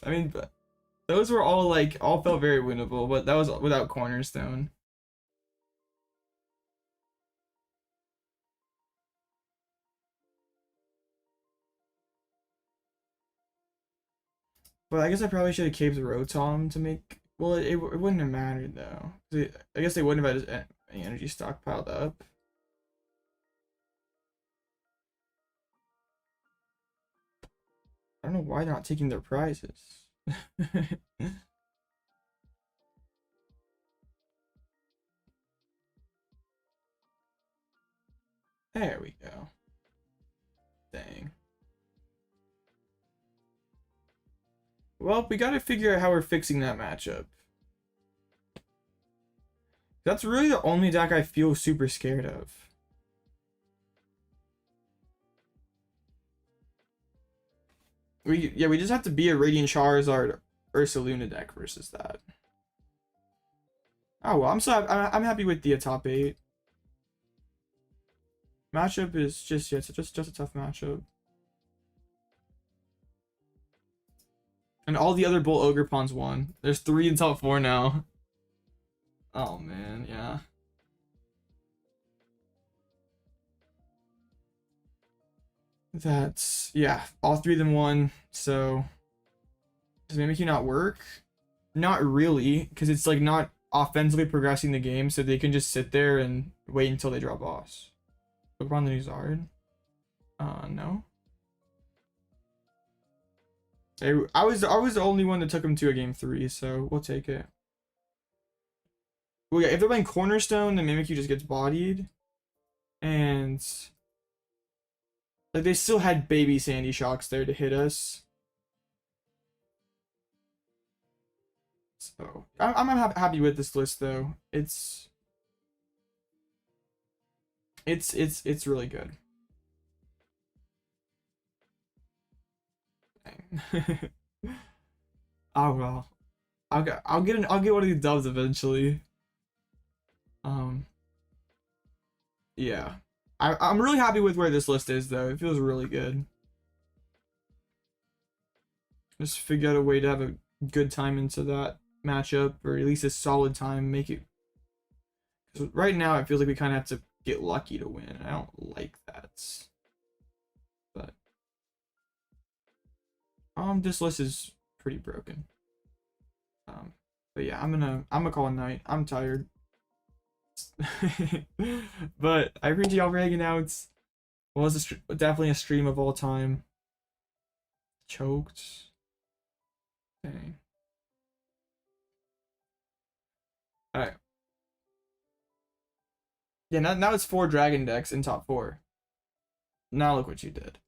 I mean, but those were all felt very winnable, but that was without Cornerstone. But I guess I probably should have caped Rotom to make... Well, it wouldn't have mattered, though. I guess they wouldn't have had any energy stockpiled up. I don't know why they're not taking their prizes. There we go. Dang. Well, we gotta figure out how we're fixing that matchup. That's really the only deck I feel super scared of. We just have to be a Radiant Charizard Ursaluna deck versus that. Oh well, I'm happy with the top 8. Matchup is just a tough matchup. And all the other Bull Ogerpons won. There's 3 in top 4 now. Oh man, yeah. Yeah, all 3 of them won. So does Mimikyu not work? Not really, because it's not offensively progressing the game, so they can just sit there and wait until they draw boss. Pokemon the new Zard? No. I was the only one that took him to a game 3, so we'll take it. Well, yeah, if they're playing Cornerstone, then Mimikyu just gets bodied. And they still had baby Sandy Shocks there to hit us. So I'm happy with this list though. It's really good. Dang. Oh well. I'll get one of these dubs eventually. Yeah. I'm really happy with where this list is though. It feels really good. Just figure out a way to have a good time into that matchup, or at least a solid time. Make it. Because right now it feels like we kind of have to get lucky to win. I don't like that. But this list is pretty broken. But yeah, I'm gonna call it a night. I'm tired. But I appreciate y'all for hanging out. Was definitely a stream of all time. Choked. Dang. Alright. Yeah, now it's 4 dragon decks in top 4. Now look what you did.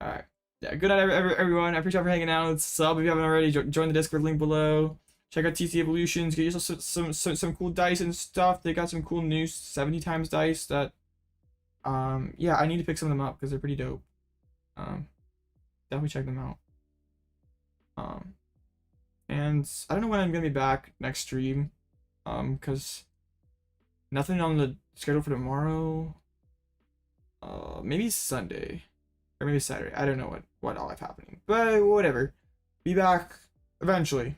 Alright. Yeah, good night everyone. I appreciate you for hanging out. Sub if you haven't already. Join the Discord link below. Check out TC Evolutions. Get yourself some cool dice and stuff. They got some cool new 70 times dice that yeah, I need to pick some of them up because they're pretty dope. Definitely check them out. And I don't know when I'm gonna be back next stream. Because nothing on the schedule for tomorrow. Maybe Sunday. Or maybe Saturday. I don't know what all have happening. But whatever. Be back eventually.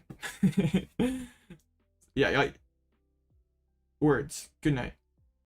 Yeah. Words. Good night.